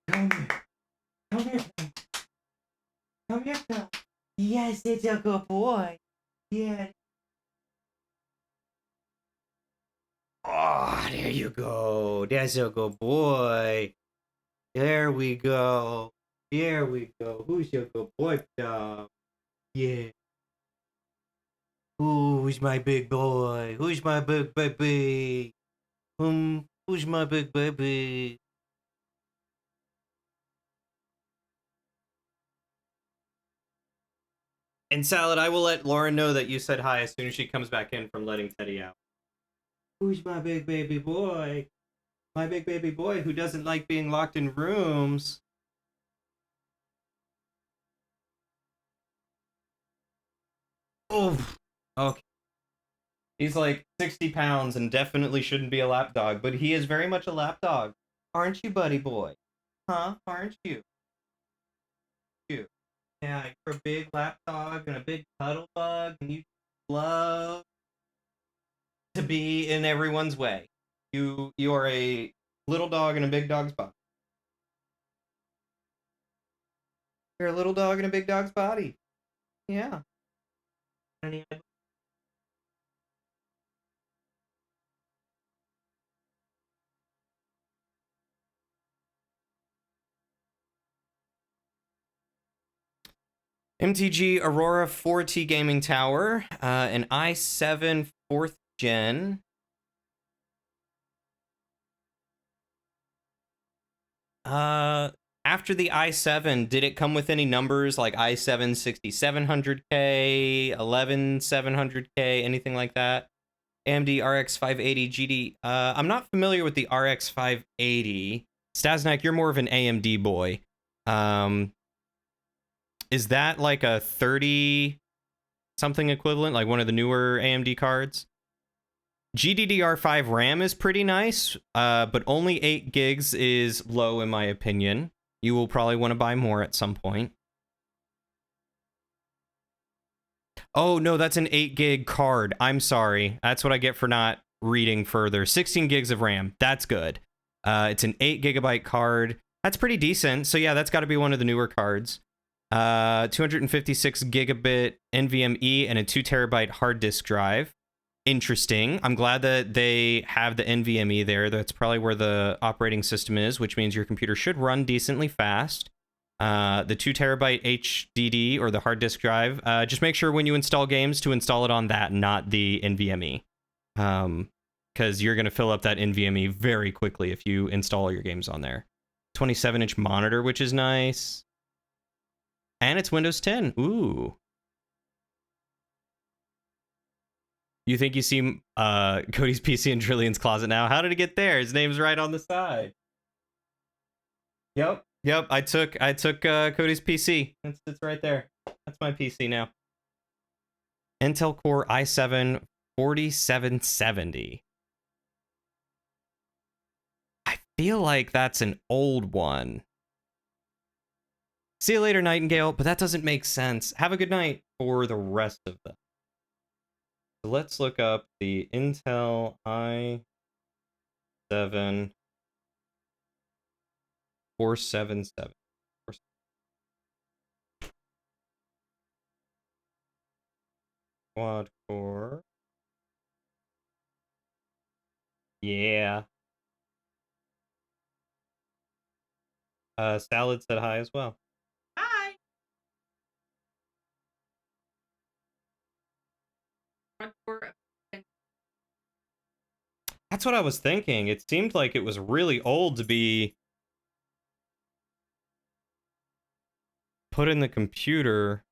Come here. Come here, Plum. Come here, Plum. Yes, it's a good boy. Yeah. Oh, there you go. That's a good boy. There we go. There we go. Who's your good boy, Plum? Yeah. Who's my big boy? Who's my big baby? Who's my big baby? And Salad, I will let Lauren know that you said hi as soon as she comes back in from letting Teddy out. Who's my big baby boy? My big baby boy who doesn't like being locked in rooms. Oh, okay. He's like 60 pounds and definitely shouldn't be a lap dog, but he is very much a lap dog. Aren't you, buddy boy? Huh? Aren't you? You. Yeah, you're a big lap dog and a big cuddle bug, and you love to be in everyone's way. You are a little dog in a big dog's body. You're a little dog in a big dog's body. Yeah. MTG Aurora 4T Gaming Tower, an i7 4th gen. After the i7, did it come with any numbers like i7 6700K, 11700K, anything like that? AMD RX 580 GD. I'm not familiar with the RX 580. Stasnak, you're more of an AMD boy. Is that like a 30 something equivalent, like one of the newer AMD cards? GDDR5 RAM is pretty nice, but only 8 gigs is low in my opinion. You will probably want to buy more at some point. Oh, no, that's an 8 gig card. I'm sorry. That's what I get for not reading further. 16 gigs of RAM. That's good. It's an 8 gigabyte card. That's pretty decent. So yeah, that's got to be one of the newer cards. 256 gigabit NVMe and a 2 terabyte hard disk drive. Interesting. I'm glad that they have the NVMe there. That's probably where the operating system is, which means your computer should run decently fast. The 2 terabyte HDD or the hard disk drive, just make sure when you install games to install it on that, not the NVMe. Because you're going to fill up that NVMe very quickly if you install all your games on there. 27-inch monitor, which is nice. And it's Windows 10. Ooh. You think you see Cody's PC in Trillian's closet now? How did it get there? His name's right on the side. Yep. I took Cody's PC. It's right there. That's my PC now. Intel Core i7 4770. I feel like that's an old one. See you later, Nightingale, but that doesn't make sense. Have a good night for the rest of them. So let's look up the Intel i7 477. Quad core. Yeah. Salad said hi as well. Hi. That's what I was thinking. It seemed like it was really old to be put in the computer.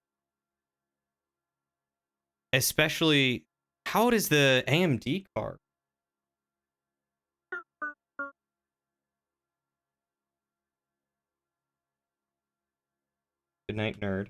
Especially, how old is the AMD card? Good night, nerd.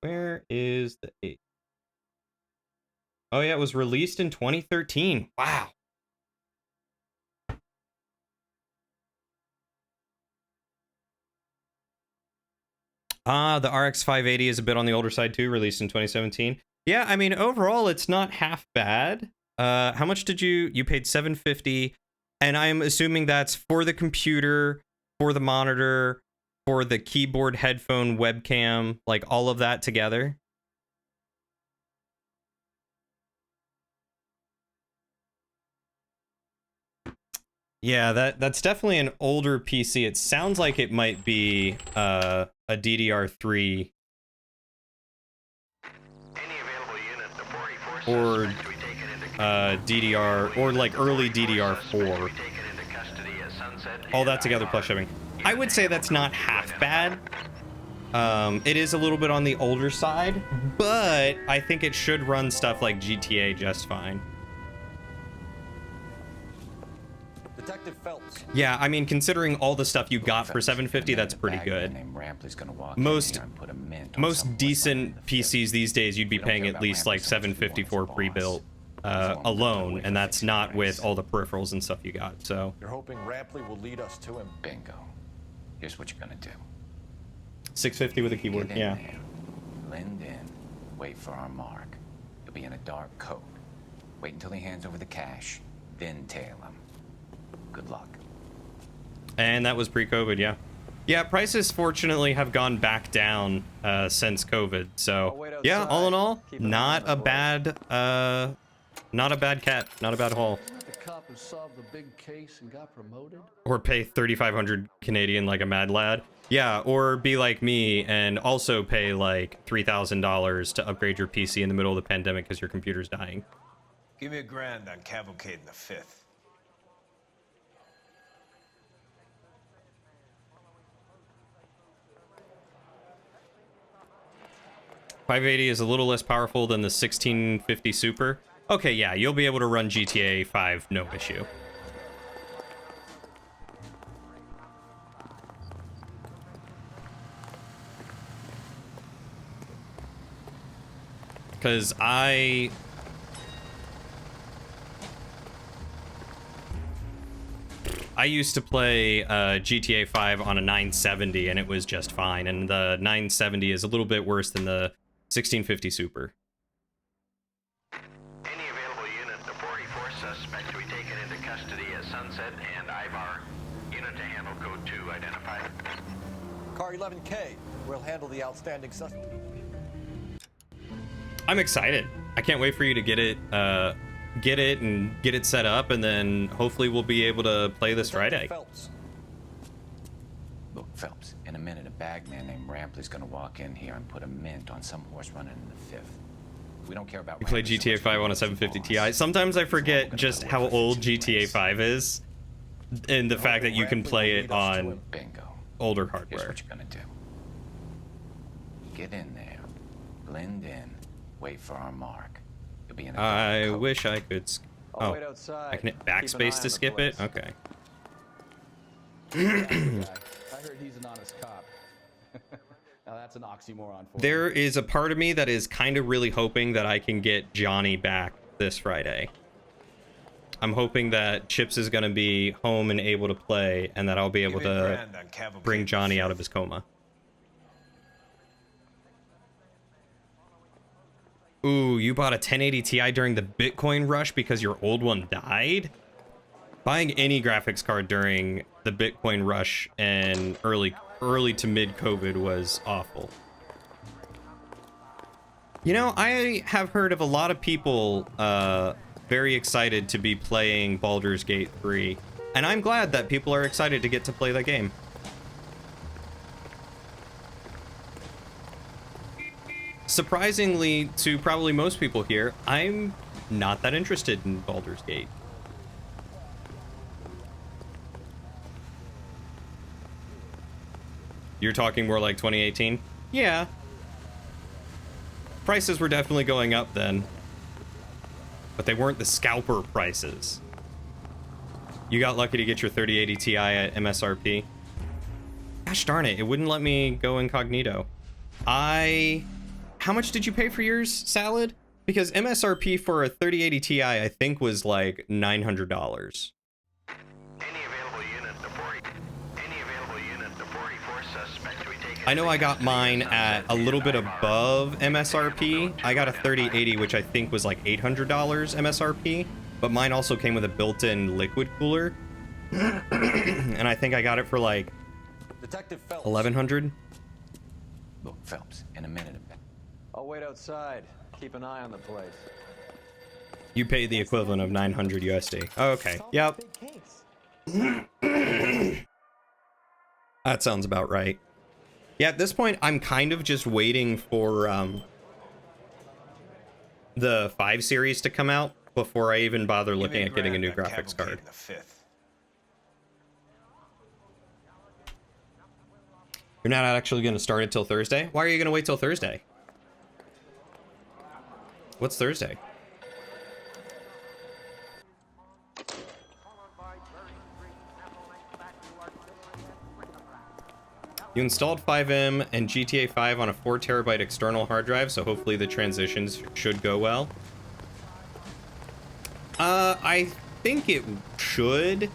Where is the 8? Oh yeah, it was released in 2013. Wow. The RX 580 is a bit on the older side too, released in 2017. Yeah, I mean, overall, it's not half bad. How much did you paid $750, and I'm assuming that's for the computer, for the monitor, for the keyboard, headphone, webcam, like all of that together. Yeah, that's definitely an older PC. It sounds like it might be a DDR3 or DDR or like early DDR4. All that together plus shipping. I would say that's not half bad. It is a little bit on the older side, but I think it should run stuff like GTA just fine. Detective Phelps. Yeah, I mean, considering all the stuff you got for $750, that's pretty good. Most decent PCs these days, you'd be paying at least like $750 for pre-built alone, and that's not with all the peripherals and stuff you got. So you're hoping Rampley will lead us to him. Bingo. Here's what you're gonna do. $650 with a keyboard. Yeah. There, blend in. Wait for our mark. You'll be in a dark coat. Wait until he hands over the cash, then tail him. Good luck. And that was pre-COVID, yeah. Yeah, prices fortunately have gone back down since COVID. So yeah, all in all, not a bad cat, not a bad haul. The cop who solved the big case and got promoted. Or pay 3,500 Canadian like a mad lad. Yeah, or be like me and also pay like $3,000 to upgrade your PC in the middle of the pandemic because your computer's dying. Give me $1,000 on Cavalcade in the 5th. $580 is a little less powerful than the 1650 Super. Okay, yeah, you'll be able to run GTA 5 no issue. Because I used to play GTA 5 on a 970 and it was just fine. And the 970 is a little bit worse than the 1650 Super. Any available unit, the 44 suspect to be taken into custody at Sunset and Ivar. Unit to handle code 2 identified. Car 11K. We'll handle the outstanding suspect. I'm excited. I can't wait for you to get it and get it set up, and then hopefully we'll be able to play this Friday. Look, Phelps, in a minute, a bagman named Rampley's gonna walk in here and put a mint on some horse running in the 5th. We don't care about. You play GTA 5 on a 750 Ti. Sometimes I forget just how old GTA 5 is, and the fact that you can play it on older hardware. Here's what you're gonna do. Get in there, blend in, wait for our mark. You'll be in a I wish I could. I'll wait outside. I can hit Keep an eye backspace on to the skip it. place. Okay. I heard he's an honest cop. Now that's an oxymoron for There is a part of me that is kind of really hoping that I can get Johnny back this Friday. I'm hoping that Chips is going to be home and able to play, and that I'll be able to bring Johnny out of his coma. Ooh, you bought a 1080 Ti during the Bitcoin rush because your old one died? Buying any graphics card during the Bitcoin rush and early to mid COVID was awful. You know, I have heard of a lot of people very excited to be playing Baldur's Gate 3, and I'm glad that people are excited to get to play the game. Surprisingly to probably most people here, I'm not that interested in Baldur's Gate. You're talking more like 2018? Yeah. Prices were definitely going up then. But they weren't the scalper prices. You got lucky to get your 3080 Ti at MSRP. Gosh darn it, it wouldn't let me go incognito. How much did you pay for yours, Salad? Because MSRP for a 3080 Ti, I think, was like $900. I know I got mine at a little bit above MSRP. I got a 3080, which I think was like $800 MSRP, but mine also came with a built-in liquid cooler. And I think I got it for like $1,100. Look, Phelps, in a minute. I'll wait outside. Keep an eye on the place. You paid the equivalent of 900 USD. Oh, okay. Yep. That sounds about right. Yeah, at this point, I'm kind of just waiting for the 5 series to come out before I even bother looking at getting a new graphics card. You're not actually going to start it till Thursday? Why are you going to wait till Thursday? What's Thursday? You installed FiveM and GTA 5 on a 4 terabyte external hard drive, so hopefully the transitions should go well. I think it should.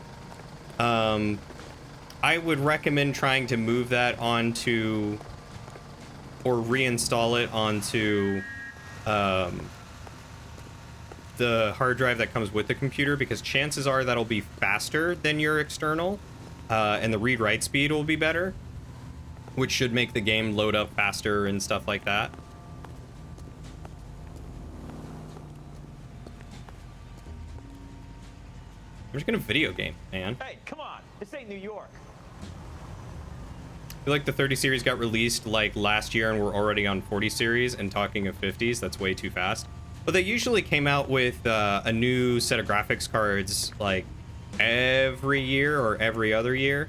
I would recommend trying to move that onto, or reinstall it onto the hard drive that comes with the computer, because chances are that'll be faster than your external, and the read-write speed will be better, which should make the game load up faster and stuff like that. I'm just gonna video game, man. Hey, come on. This ain't New York. I feel like the 30 series got released like last year and we're already on 40 series, and talking of 50s, that's way too fast. But they usually came out with a new set of graphics cards like every year or every other year.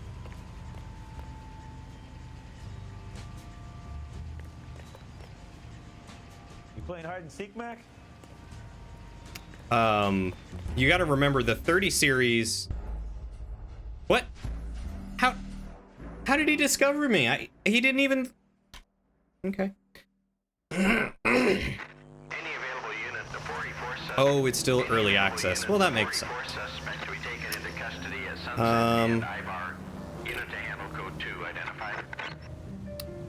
You playing hide and seek, Mac? You got to remember the 30 series. What? How did he discover me? He didn't even. Okay. Oh, it's still early access. Well, that makes sense. Sunset and Ivar. Unit to handle code 2 identified.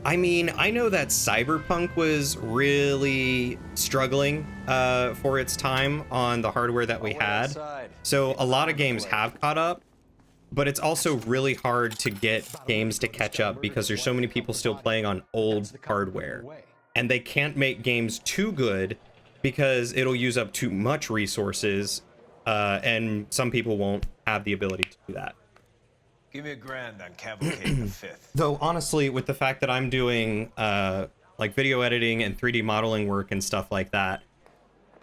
I mean, I know that Cyberpunk was really struggling for its time on the hardware that we had. So a lot of games have caught up, but it's also really hard to get games to catch up because there's so many people still playing on old hardware. And they can't make games too good because it'll use up too much resources, and some people won't have the ability to do that. Give me $1,000 on Cavalcade the 5th. Though honestly, with the fact that I'm doing like video editing and 3D modeling work and stuff like that,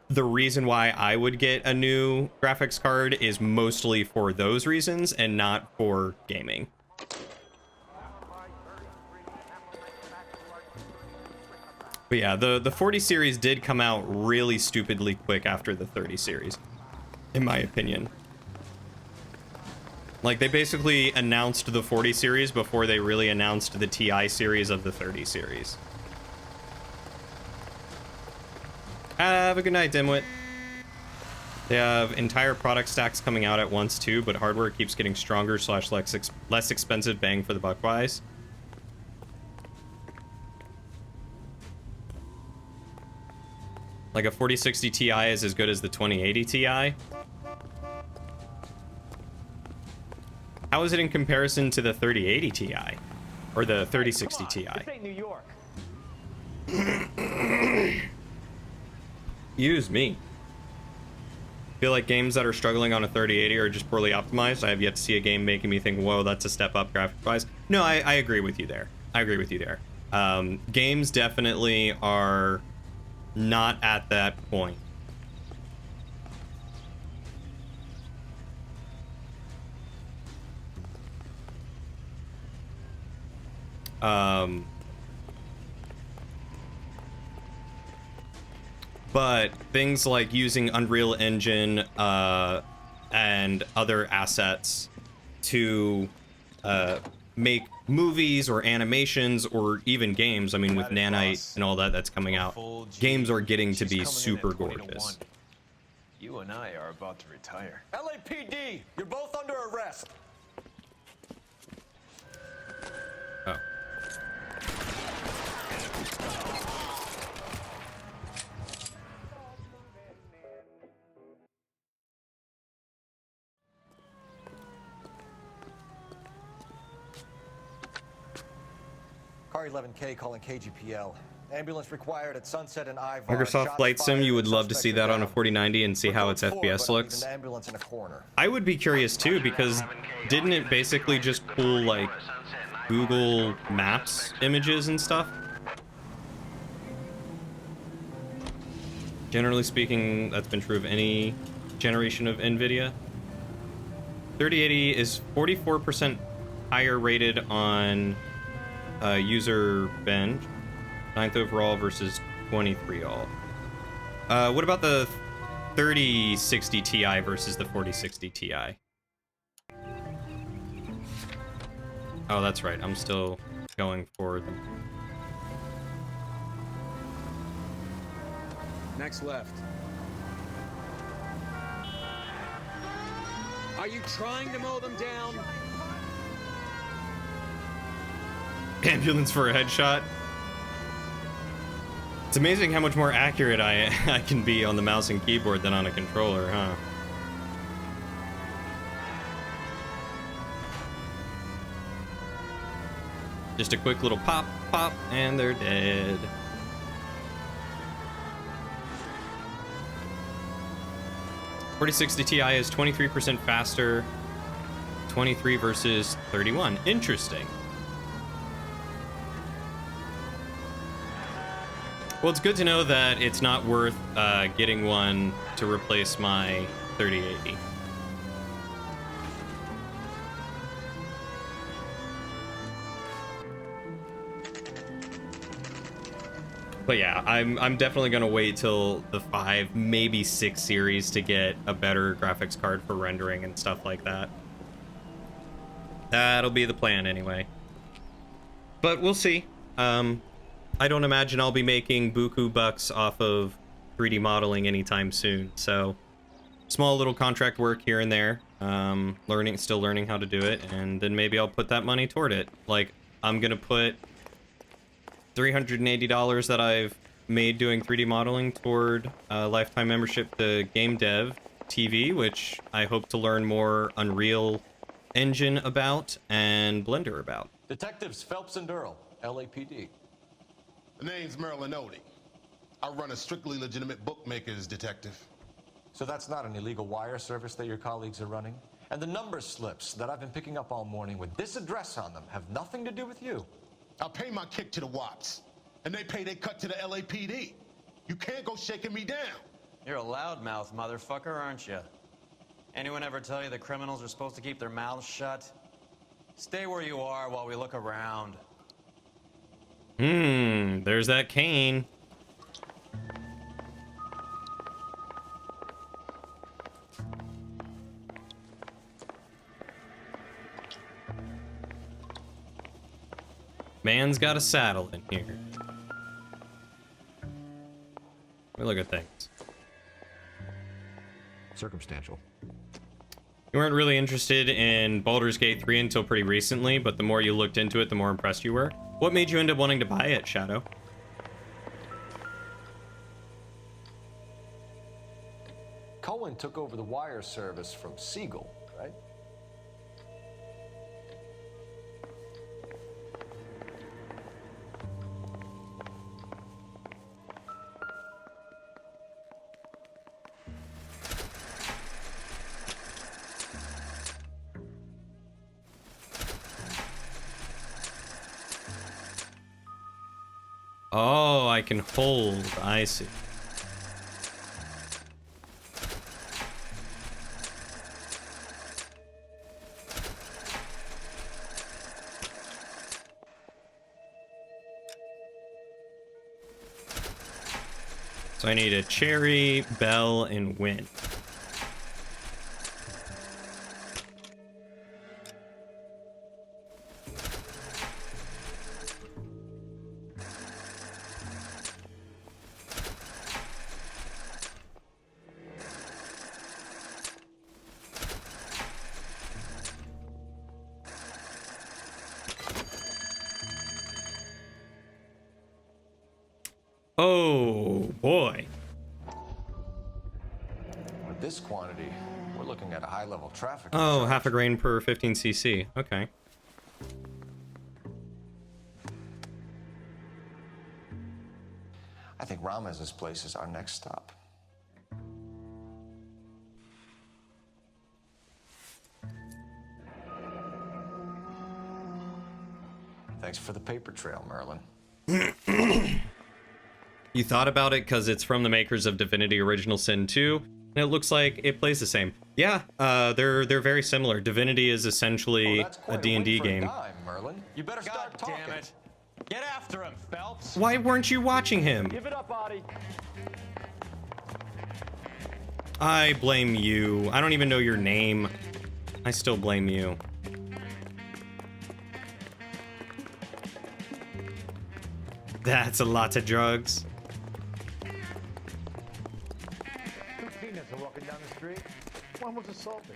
the reason why I would get a new graphics card is mostly for those reasons and not for gaming. But yeah, the 40 series did come out really stupidly quick after the 30 series, in my opinion. Like, they basically announced the 40 series before they really announced the TI series of the 30 series. Have a good night, dimwit. They have entire product stacks coming out at once, too, but hardware keeps getting stronger / less expensive bang for the buck wise. Like, a 4060 Ti is as good as the 2080 Ti. How is it in comparison to the 3080 Ti? Or the 3060 Ti? This ain't New York. Use me. Feel like games that are struggling on a 3080 are just poorly optimized. I have yet to see a game making me think, whoa, that's a step up graphic-wise. No, I agree with you there. I agree with you there. Games definitely are not at that point. But things like using Unreal Engine and other assets to make movies or animations or even games, I mean, with Nanite and all that that's coming out, games are getting to be super gorgeous. You and I are about to retire. LAPD, you're both under arrest. Oh. Car 11K calling KGPL. Ambulance required at Sunset and Ivar. Microsoft Flight Sim, you would love to see that on a 4090 and see how its FPS looks. I would be curious too, because didn't it basically just pull like Google Maps images and stuff? Generally speaking, that's been true of any generation of NVIDIA. 3080 is 44% higher rated on user bench, 9th overall versus 23 all. What about the 3060 Ti versus the 4060 Ti? Oh, that's right. I'm still going for them. Next left. Are you trying to mow them down? Ambulance for a headshot. It's amazing how much more accurate I can be on the mouse and keyboard than on a controller, huh? Just a quick little pop, pop, and they're dead. .4060 Ti is 23% faster. 23 versus 31. Interesting. Well, it's good to know that it's not worth getting one to replace my 3080. But yeah, I'm definitely gonna wait till the 5, maybe 6 series to get a better graphics card for rendering and stuff like that. That'll be the plan anyway. But we'll see. I don't imagine I'll be making buku bucks off of 3D modeling anytime soon, so small little contract work here and there, still learning how to do it, and then maybe I'll put that money toward it. Like, I'm gonna put $380 that I've made doing 3D modeling toward a lifetime membership to Game Dev TV, which I hope to learn more Unreal Engine about and Blender about. Detectives Phelps and Earl, LAPD. The name's Merlin Odie. I run a strictly legitimate bookmaker's detective. So that's not an illegal wire service that your colleagues are running? And the number slips that I've been picking up all morning with this address on them have nothing to do with you? I pay my kick to the Wops, and they pay their cut to the LAPD. You can't go shaking me down. You're a loudmouth motherfucker, aren't you? Anyone ever tell you that criminals are supposed to keep their mouths shut? Stay where you are while we look around. There's that cane. Man's got a saddle in here. Let me look at things. Circumstantial. You weren't really interested in Baldur's Gate 3 until pretty recently, but the more you looked into it, the more impressed you were. What made you end up wanting to buy it, Shadow? Cohen took over the wire service from Siegel, right? Oh, I can hold. I see. So I need a cherry, bell, and wind. Oh, boy. With this quantity, we're looking at a high-level traffic. Oh, half a grain per 15 cc. Okay. I think Ramez's place is our next stop. Thanks for the paper trail, Merlin. You thought about it because it's from the makers of Divinity Original Sin 2, and it looks like it plays the same. Yeah, they're very similar. Divinity is essentially a D&D game. Merlin. You better start talking. Damn it. Get after him, Phelps. Why weren't you watching him? Give it up, Audie. I blame you. I don't even know your name. I still blame you. That's a lot of drugs. Two peanuts are walking down the street. One was assaulted.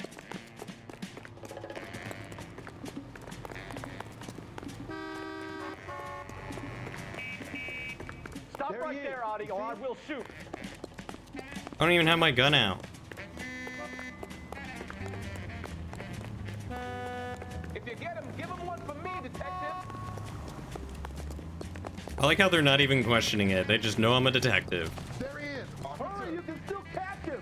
Stop right there, Audie, or I will shoot. I don't even have my gun out. If you get him, give him one for me, detective. I like how they're not even questioning it. They just know I'm a detective. There he is. Hurry, you can still catch him.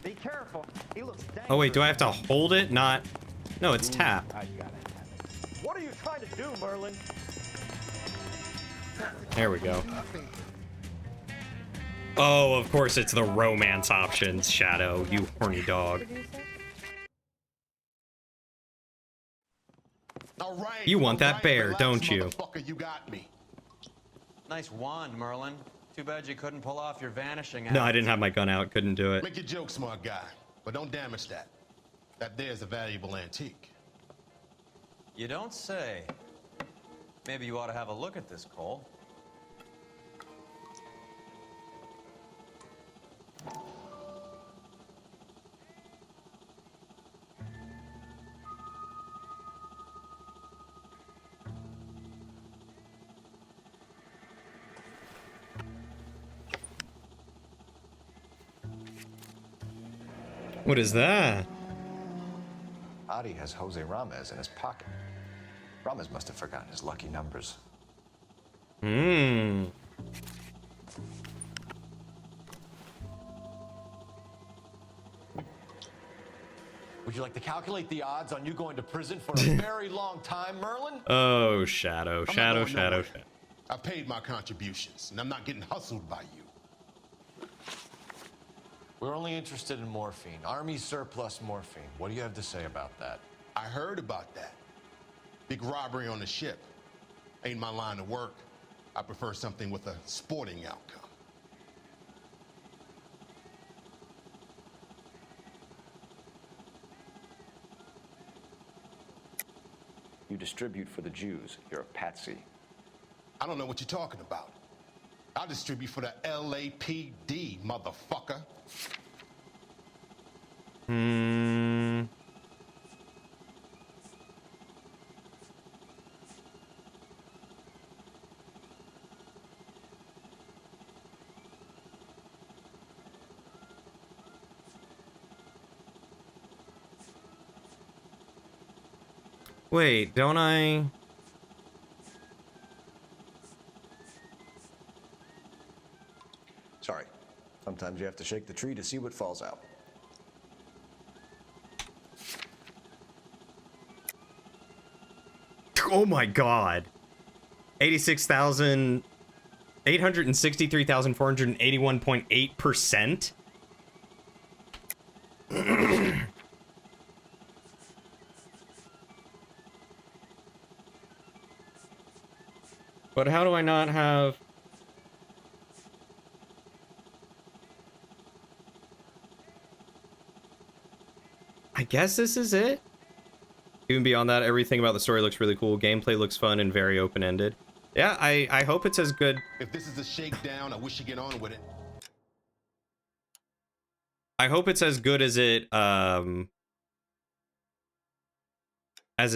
Be careful. He looks dangerous. Oh wait, do I have to hold it? Not... No, it's tap. I got it. What are you trying to do, Merlin? There we go. Oh, of course it's the romance options, Shadow, you horny dog. You want that bear, don't you? You got me. Nice wand, Merlin. Too bad you couldn't pull off your vanishing No, act. I didn't have my gun out, couldn't do it. Make your joke, smart guy, but don't damage that. That there's a valuable antique. You don't say. Maybe you ought to have a look at this, Cole. What is that? Adi has Jose Ramos in his pocket. Ramos must have forgotten his lucky numbers. Hmm. Would you like to calculate the odds on you going to prison for a very long time, Merlin? Oh, Shadow. Shadow. I paid my contributions, and I'm not getting hustled by you. We're only interested in morphine. Army surplus morphine. What do you have to say about that? I heard about that. Big robbery on the ship. Ain't my line of work. I prefer something with a sporting outcome. You distribute for the Jews. You're a patsy. I don't know what you're talking about. I distribute for the LAPD, motherfucker. Hmm. Wait, don't I? Sorry. Sometimes you have to shake the tree to see what falls out. Oh my god. 863,481.8%. But how do I not have... I guess this is it? Even beyond that, everything about the story looks really cool. Gameplay looks fun and very open-ended. Yeah, I hope it's as good. If this is a shakedown, I wish you get on with it. I hope it's as good as it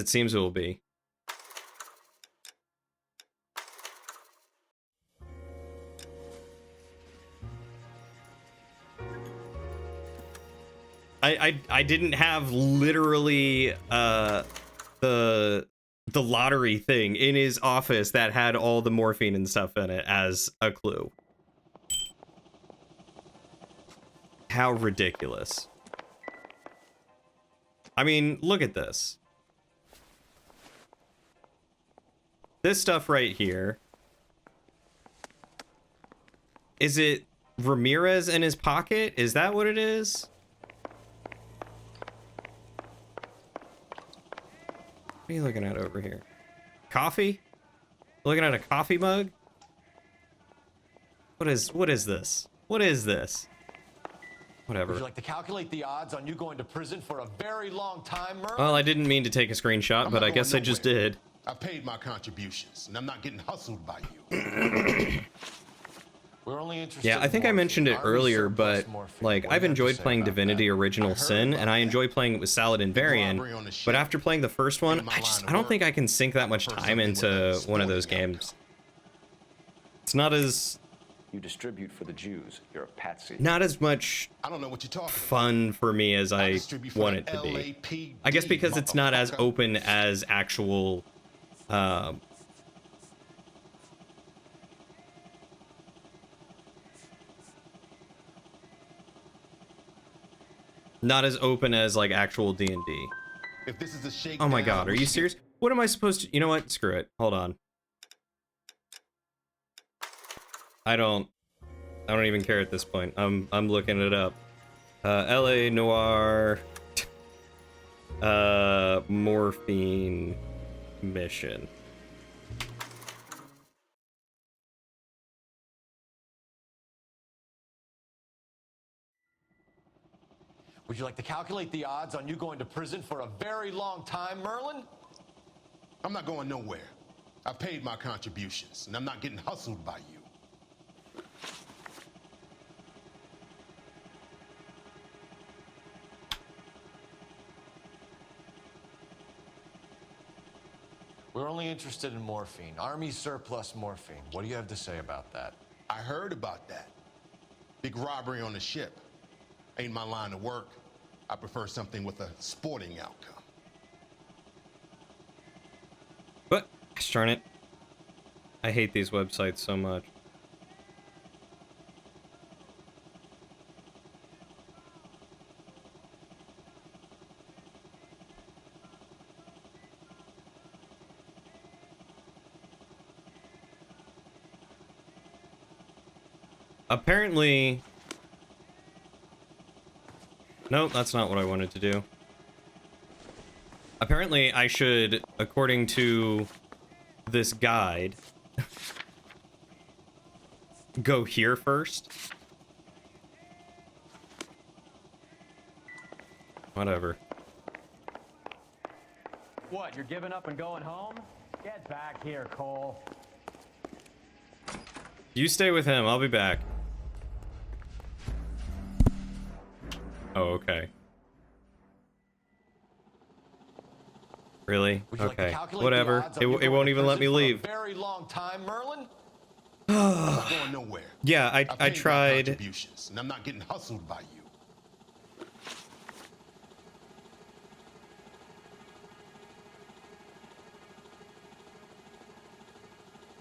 seems it will be. I didn't have literally the lottery thing in his office that had all the morphine and stuff in it as a clue. How ridiculous. I mean, look at this. This stuff right here. Is it Ramirez in his pocket? Is that what it is? What are you looking at over here? Coffee? Looking at a coffee mug? What is this? What is this? Whatever. Would you like to calculate the odds on you going to prison for a very long time, Merlin? Well, I didn't mean to take a screenshot, but I guess I just did. I paid my contributions, and I'm not getting hustled by you. We're only interested Yeah, I think I mentioned it earlier, but like I've enjoyed playing Divinity Original Sin, and I enjoy playing it with Salad and Varian. But after playing the first one, I don't think I can sink that much time into one of those games. It's not as You distribute for the Jews. You're a patsy. not as much I don't know what you're talking fun for me as I want it to be. I guess because it's not as open as actual not as open as like actual D&D. If this is a shakedown, Oh my god, are you serious? What am I supposed to... You know what? Screw it. Hold on. I don't even care at this point. I'm looking it up. LA Noire morphine mission. Would you like to calculate the odds on you going to prison for a very long time, Merlin? I'm not going nowhere. I paid my contributions, and I'm not getting hustled by you. We're only interested in morphine. Army surplus morphine. What do you have to say about that? I heard about that. Big robbery on the ship. Ain't my line of work. I prefer something with a sporting outcome. But, gosh darn it. I hate these websites so much. Apparently... Nope, that's not what I wanted to do. Apparently, I should, according to this guide, go here first. Whatever. What, you're giving up and going home? Get back here, Cole. You stay with him, I'll be back. Oh, okay. Really? Okay. Whatever. It won't even let me leave. Very long time, Merlin. I'm not going nowhere. Yeah, I paid my tried. contributions, and I'm not getting hustled by you.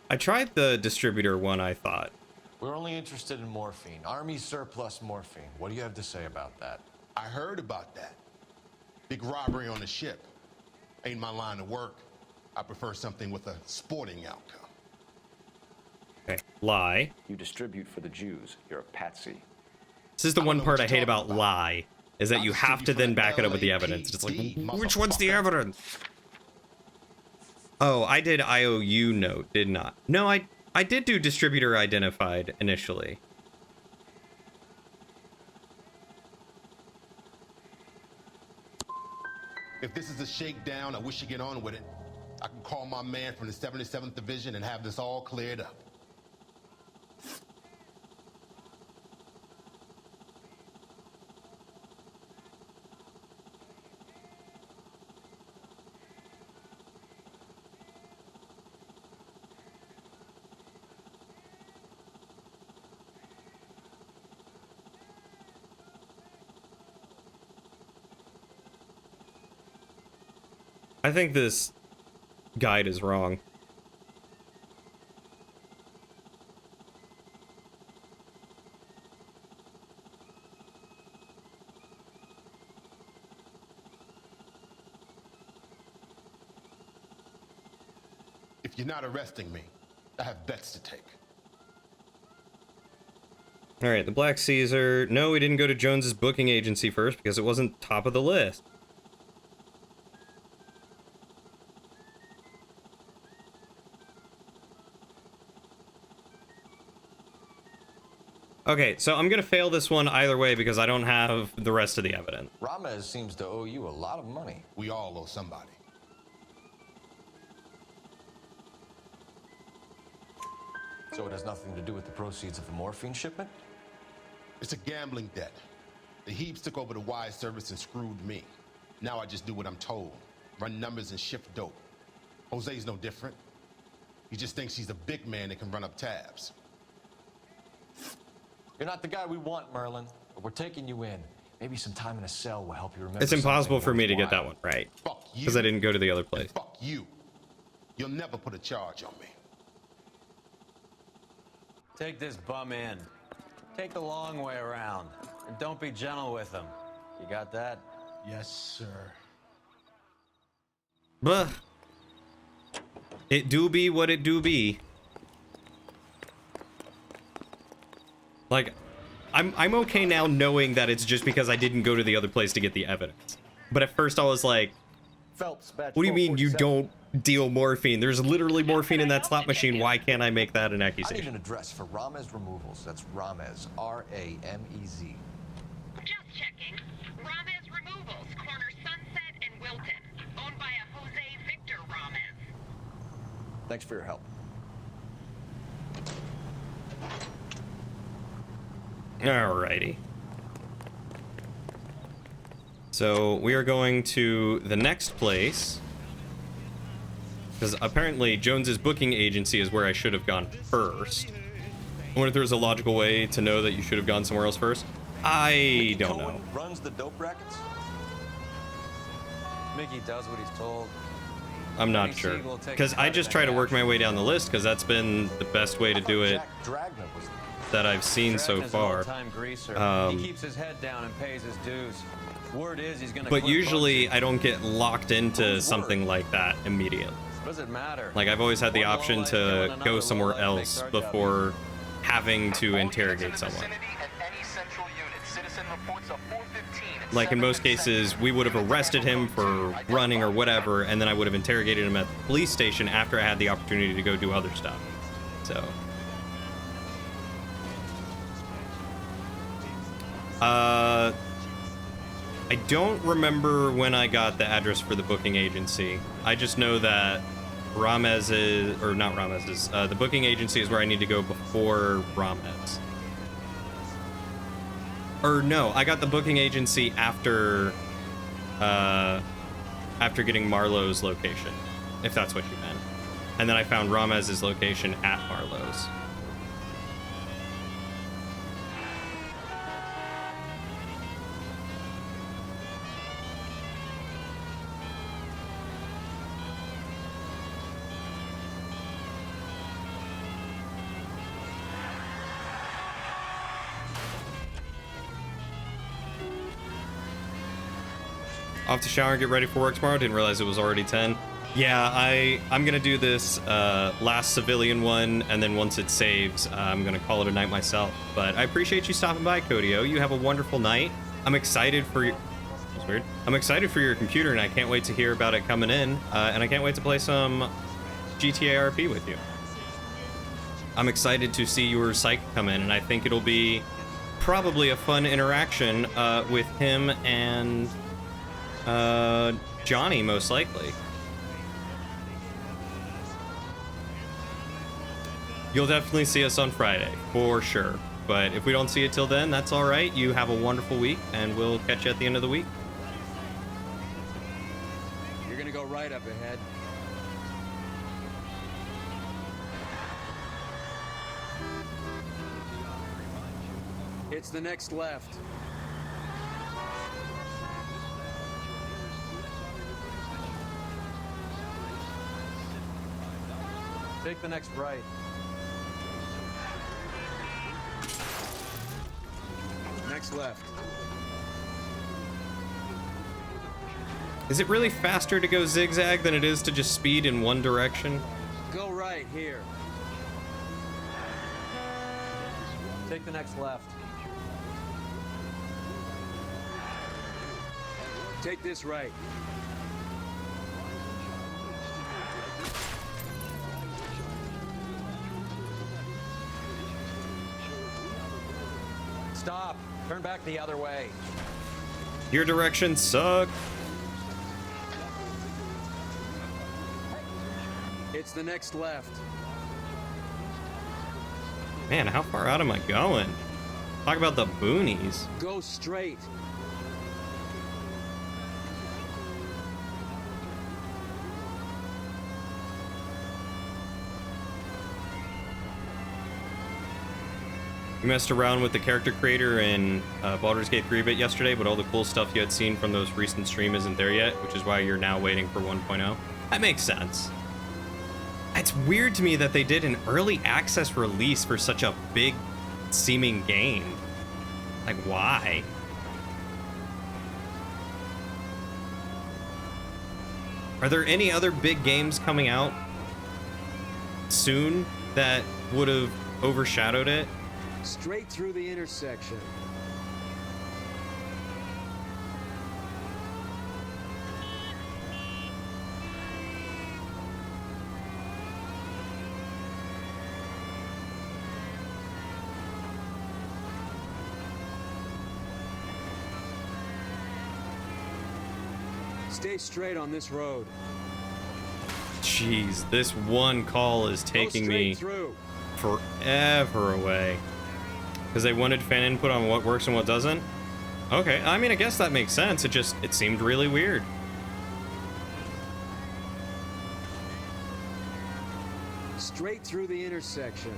I tried the distributor one, I thought. We're only interested in morphine. Army surplus morphine. What do you have to say about that? I heard about that. Big robbery on the ship. Ain't my line of work. I prefer something with a sporting outcome. Okay. Lie. You distribute for the Jews. You're a patsy. This is the one part I hate about lie, is that you have to then back it up with the evidence. It's like, which one's the evidence? Oh, I did IOU note, did not. No, I did do distributor identified initially. If this is a shakedown, I wish you get on with it. I can call my man from the 77th Division and have this all cleared up. I think this guide is wrong. If you're not arresting me, I have bets to take. All right, the Black Caesar. No, we didn't go to Jones's booking agency first because it wasn't top of the list. Okay, so I'm gonna fail this one either way because I don't have the rest of the evidence. Ramez seems to owe you a lot of money. We all owe somebody. So it has nothing to do with the proceeds of the morphine shipment? It's a gambling debt. The Heaps took over the wire service and screwed me. Now I just do what I'm told. Run numbers and shift dope. Jose's no different. He just thinks he's a big man that can run up tabs. You're not the guy we want, Merlin, but we're taking you in. Maybe some time in a cell will help you remember. It's impossible for me to get that worthwhile. one right. Fuck you. Because I didn't go to the other place. Fuck you. You'll never put a charge on me. Take this bum in. Take the long way around. And don't be gentle with him. You got that? Yes, sir. But it do be what it do be. Like, I'm okay now knowing that it's just because I didn't go to the other place to get the evidence. But at first I was like, Phelps, batch what do you mean you 447? don't deal morphine? There's literally morphine in that slot machine. Why can't I make that an I need accusation? an address for Ramez Removals. That's Ramez, R-A-M-E-Z. Just checking. Ramez Removals, corner Sunset and Wilton. Owned by a Jose Victor Ramez. Thanks for your help. Alrighty. So we are going to the next place. Because apparently Jones's booking agency is where I should have gone first. I wonder if there's a logical way to know that you should have gone somewhere else first. I don't know. Runs the dope rackets? Mickey does what he's told. I'm not sure. Because I just try to work my way down the list because that's been the best way to do it that I've seen so far. He keeps his head down and pays his dues. Word is he's gonna But quit usually punching. I don't get locked into something like that immediately. What does it matter? Like I've always had the option to go somewhere else before having to interrogate someone. Like in most cases, we would have arrested him for running or whatever, and then I would have interrogated him at the police station after I had the opportunity to go do other stuff. So. I don't remember when I got the address for the booking agency. I just know that Ramez is, or not Ramez is, the booking agency is where I need to go before Ramez. Or no, I got the booking agency after getting Marlowe's location, if that's what you meant. And then I found Ramez's location at Marlowe's. Off to shower and get ready for work tomorrow. Didn't realize it was already 10. Yeah, I'm gonna do this last civilian one, and then once it saves, I'm gonna call it a night myself. But I appreciate you stopping by, Codio. You have a wonderful night. I'm excited for your... That's weird. I'm excited for your computer, and I can't wait to hear about it coming in. And I can't wait to play some GTA RP with you. I'm excited to see your psych come in, and I think it'll be probably a fun interaction with him and Johnny, most likely. You'll definitely see us on Friday, for sure. But if we don't see you till then, that's all right. You have a wonderful week, and we'll catch you at the end of the week. You're gonna go right up ahead. It's the next left. Take the next right. Next left. Is it really faster to go zigzag than it is to just speed in one direction? Go right here. Take the next left. Take this right. Stop. Turn back the other way. Your directions suck. It's the next left. Man, how far out am I going? Talk about the boonies. Go straight. You messed around with the character creator in Baldur's Gate 3 a bit yesterday, but all the cool stuff you had seen from those recent stream isn't there yet, which is why you're now waiting for 1.0. That makes sense. It's weird to me that they did an early access release for such a big seeming game. Like, why? Are there any other big games coming out soon that would have overshadowed it? Straight through the intersection. Stay straight on this road. Jeez, this one call is taking me forever away. Because they wanted fan input on what works and what doesn't? Okay, I mean, I guess that makes sense. It seemed really weird. Straight through the intersection.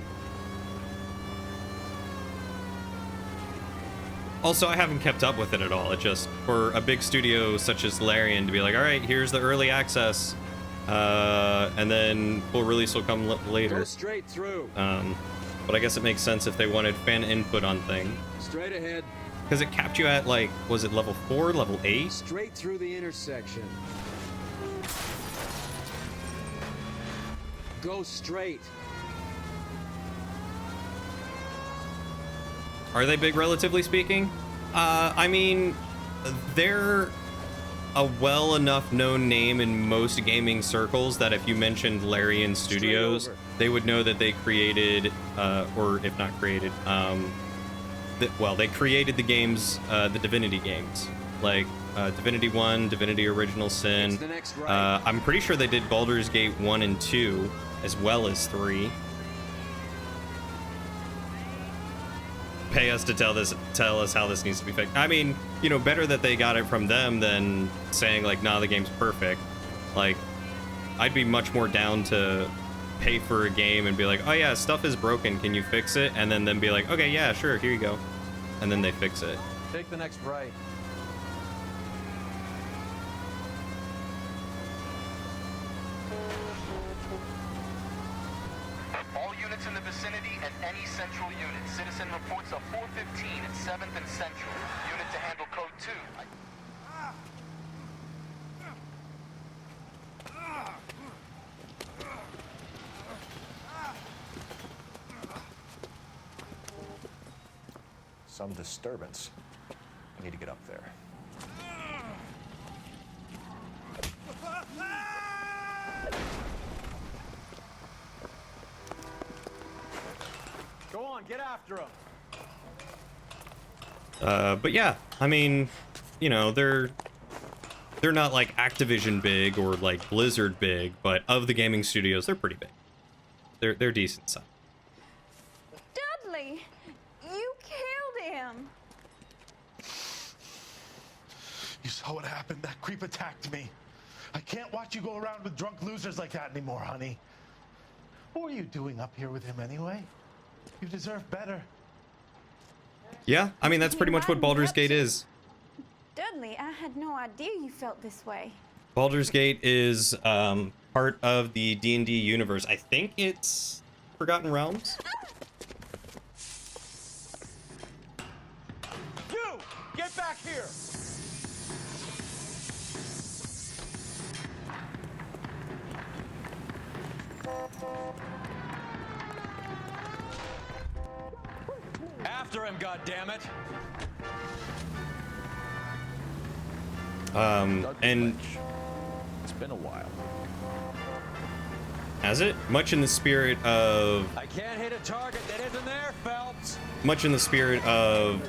Also, I haven't kept up with it at all. It just, for a big studio such as Larian to be like, all right, here's the early access, and then full release will come later. Go straight through. But I guess it makes sense if they wanted fan input on things. Straight ahead. Because it capped you at, like, was it level 4, level 8? Straight through the intersection. Go straight. Are they big, relatively speaking? I mean, they're a well enough known name in most gaming circles that if you mentioned Larian Studios, they would know that they created, or if not created, well, they created the games, the Divinity games, like Divinity 1, Divinity Original Sin. I'm pretty sure they did Baldur's Gate 1 and 2, as well as 3. Pay us to tell us how this needs to be fixed. I mean, you know, better that they got it from them than saying like, nah, the game's perfect. Like, I'd be much more down to pay for a game and be like, oh yeah, stuff is broken, can you fix it? And then be like, okay, yeah, sure, here you go. And then they fix it. Take the next right. All units in the vicinity and any central unit. Citizen reports a 415 at 7th and Central. Unit to handle code 2. Some disturbance. I need to get up there. Go on, get after him. But yeah, I mean, you know, they're not like Activision big or like Blizzard big, but of the gaming studios, they're pretty big. They're decent size. Dudley, you killed him. You saw what happened? That creep attacked me. I can't watch you go around with drunk losers like that anymore, honey. What were you doing up here with him anyway? You deserve better. Yeah, I mean, that's pretty much what Baldur's Gate is. Dudley, I had no idea you felt this way. Baldur's Gate is part of the D&D universe. I think it's Forgotten Realms. You! Get back here! After him, goddammit! And it's been a while. Has it? Much in the spirit of I can't hit a target that isn't there, Phelps. much in the spirit of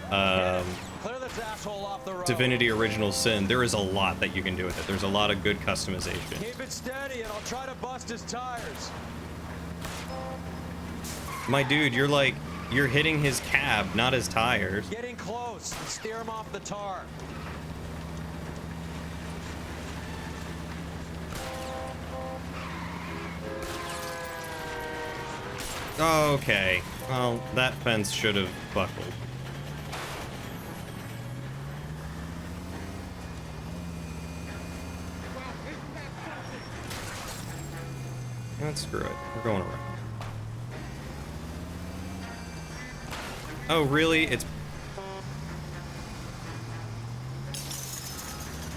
Clear this asshole off the road. Divinity Original Sin, there is a lot that you can do with it. There's a lot of good customization. Keep it steady, and I'll try to bust his tires. My dude, you're hitting his cab, not his tires. Getting close. Steer him off the tar. Okay. Well, that fence should have buckled. Let's screw it. We're going around. Oh, really? It's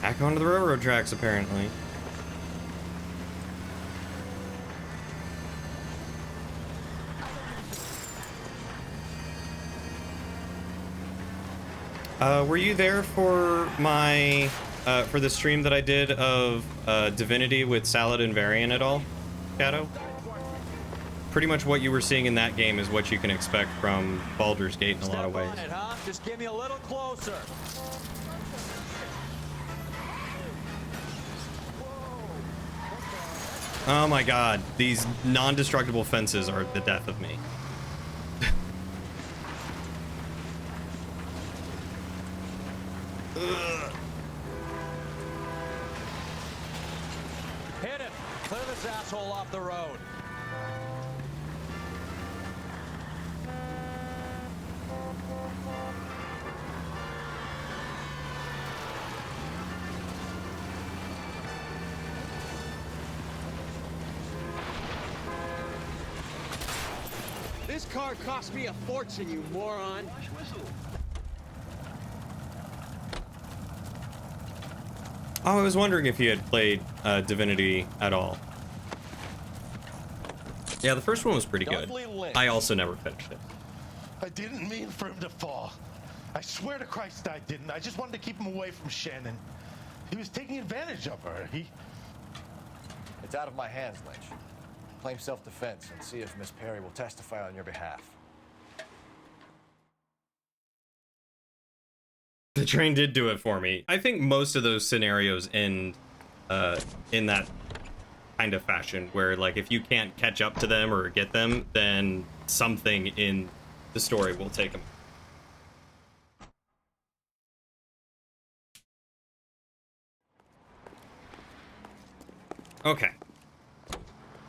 back onto the railroad tracks, apparently. Were you there for my, for the stream that I did of Divinity with Salad and Varian at all, Shadow? Pretty much what you were seeing in that game is what you can expect from Baldur's Gate in a lot of ways. On it, huh? Just get me a little closer. Oh my god, these non-destructible fences are the death of me. Hit it. Clear this asshole off the road. This car cost me a fortune, you moron. Oh, I was wondering if you had played Divinity at all. Yeah, the first one was pretty good. I also never finished it. I didn't mean for him to fall. I swear to Christ I didn't. I just wanted to keep him away from Shannon. He was taking advantage of her. It's out of my hands, Lynch. Claim self-defense and see if Miss Perry will testify on your behalf. The train did do it for me. I think most of those scenarios end in that kind of fashion, where like if you can't catch up to them or get them, then something in the story will take them. Okay.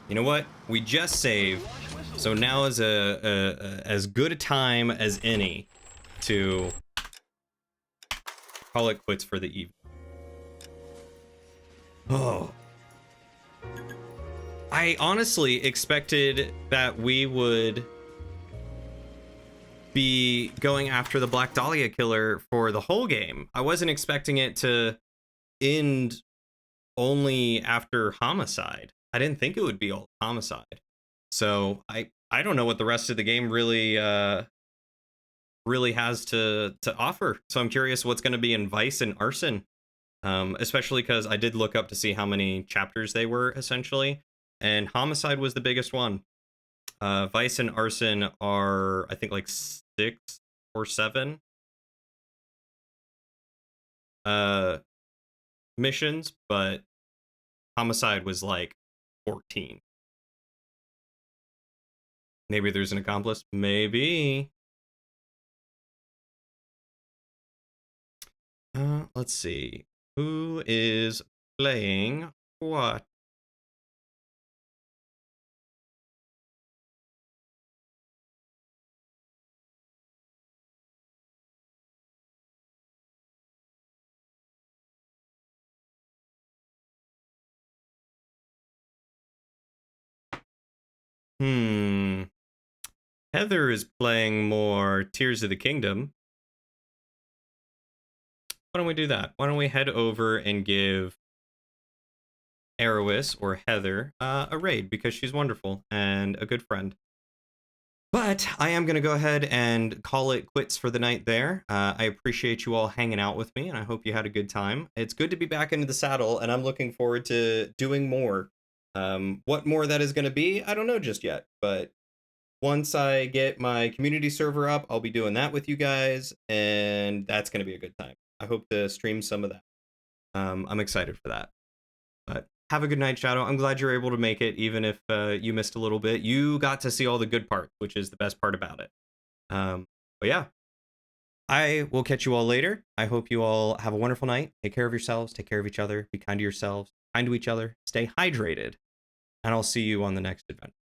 You know what? We just saved, so now is as good a time as any to call it quits for the evening. Oh. I honestly expected that we would be going after the Black Dahlia killer for the whole game. I wasn't expecting it to end only after Homicide. I didn't think it would be all Homicide. So I don't know what the rest of the game really has to offer. So I'm curious what's going to be in Vice and Arson, especially because I did look up to see how many chapters they were essentially, and Homicide was the biggest one. Vice and Arson are I think like 6 or 7 missions, but Homicide was like 14. Maybe there's an accomplice. Maybe. Let's see. Who is playing what? Heather is playing more Tears of the Kingdom. Why don't we do that? Why don't we head over and give Erois or Heather a raid, because she's wonderful and a good friend. But I am going to go ahead and call it quits for the night there. I appreciate you all hanging out with me, and I hope you had a good time. It's good to be back into the saddle, and I'm looking forward to doing more. What more that is going to be, I don't know just yet, but once I get my community server up, I'll be doing that with you guys, and that's going to be a good time. I hope to stream some of that. I'm excited for that. But have a good night, Shadow. I'm glad you're able to make it, even if you missed a little bit. You got to see all the good parts, which is the best part about it. But yeah, I will catch you all later. I hope you all have a wonderful night. Take care of yourselves. Take care of each other. Be kind to yourselves. Kind to each other. Stay hydrated. And I'll see you on the next adventure.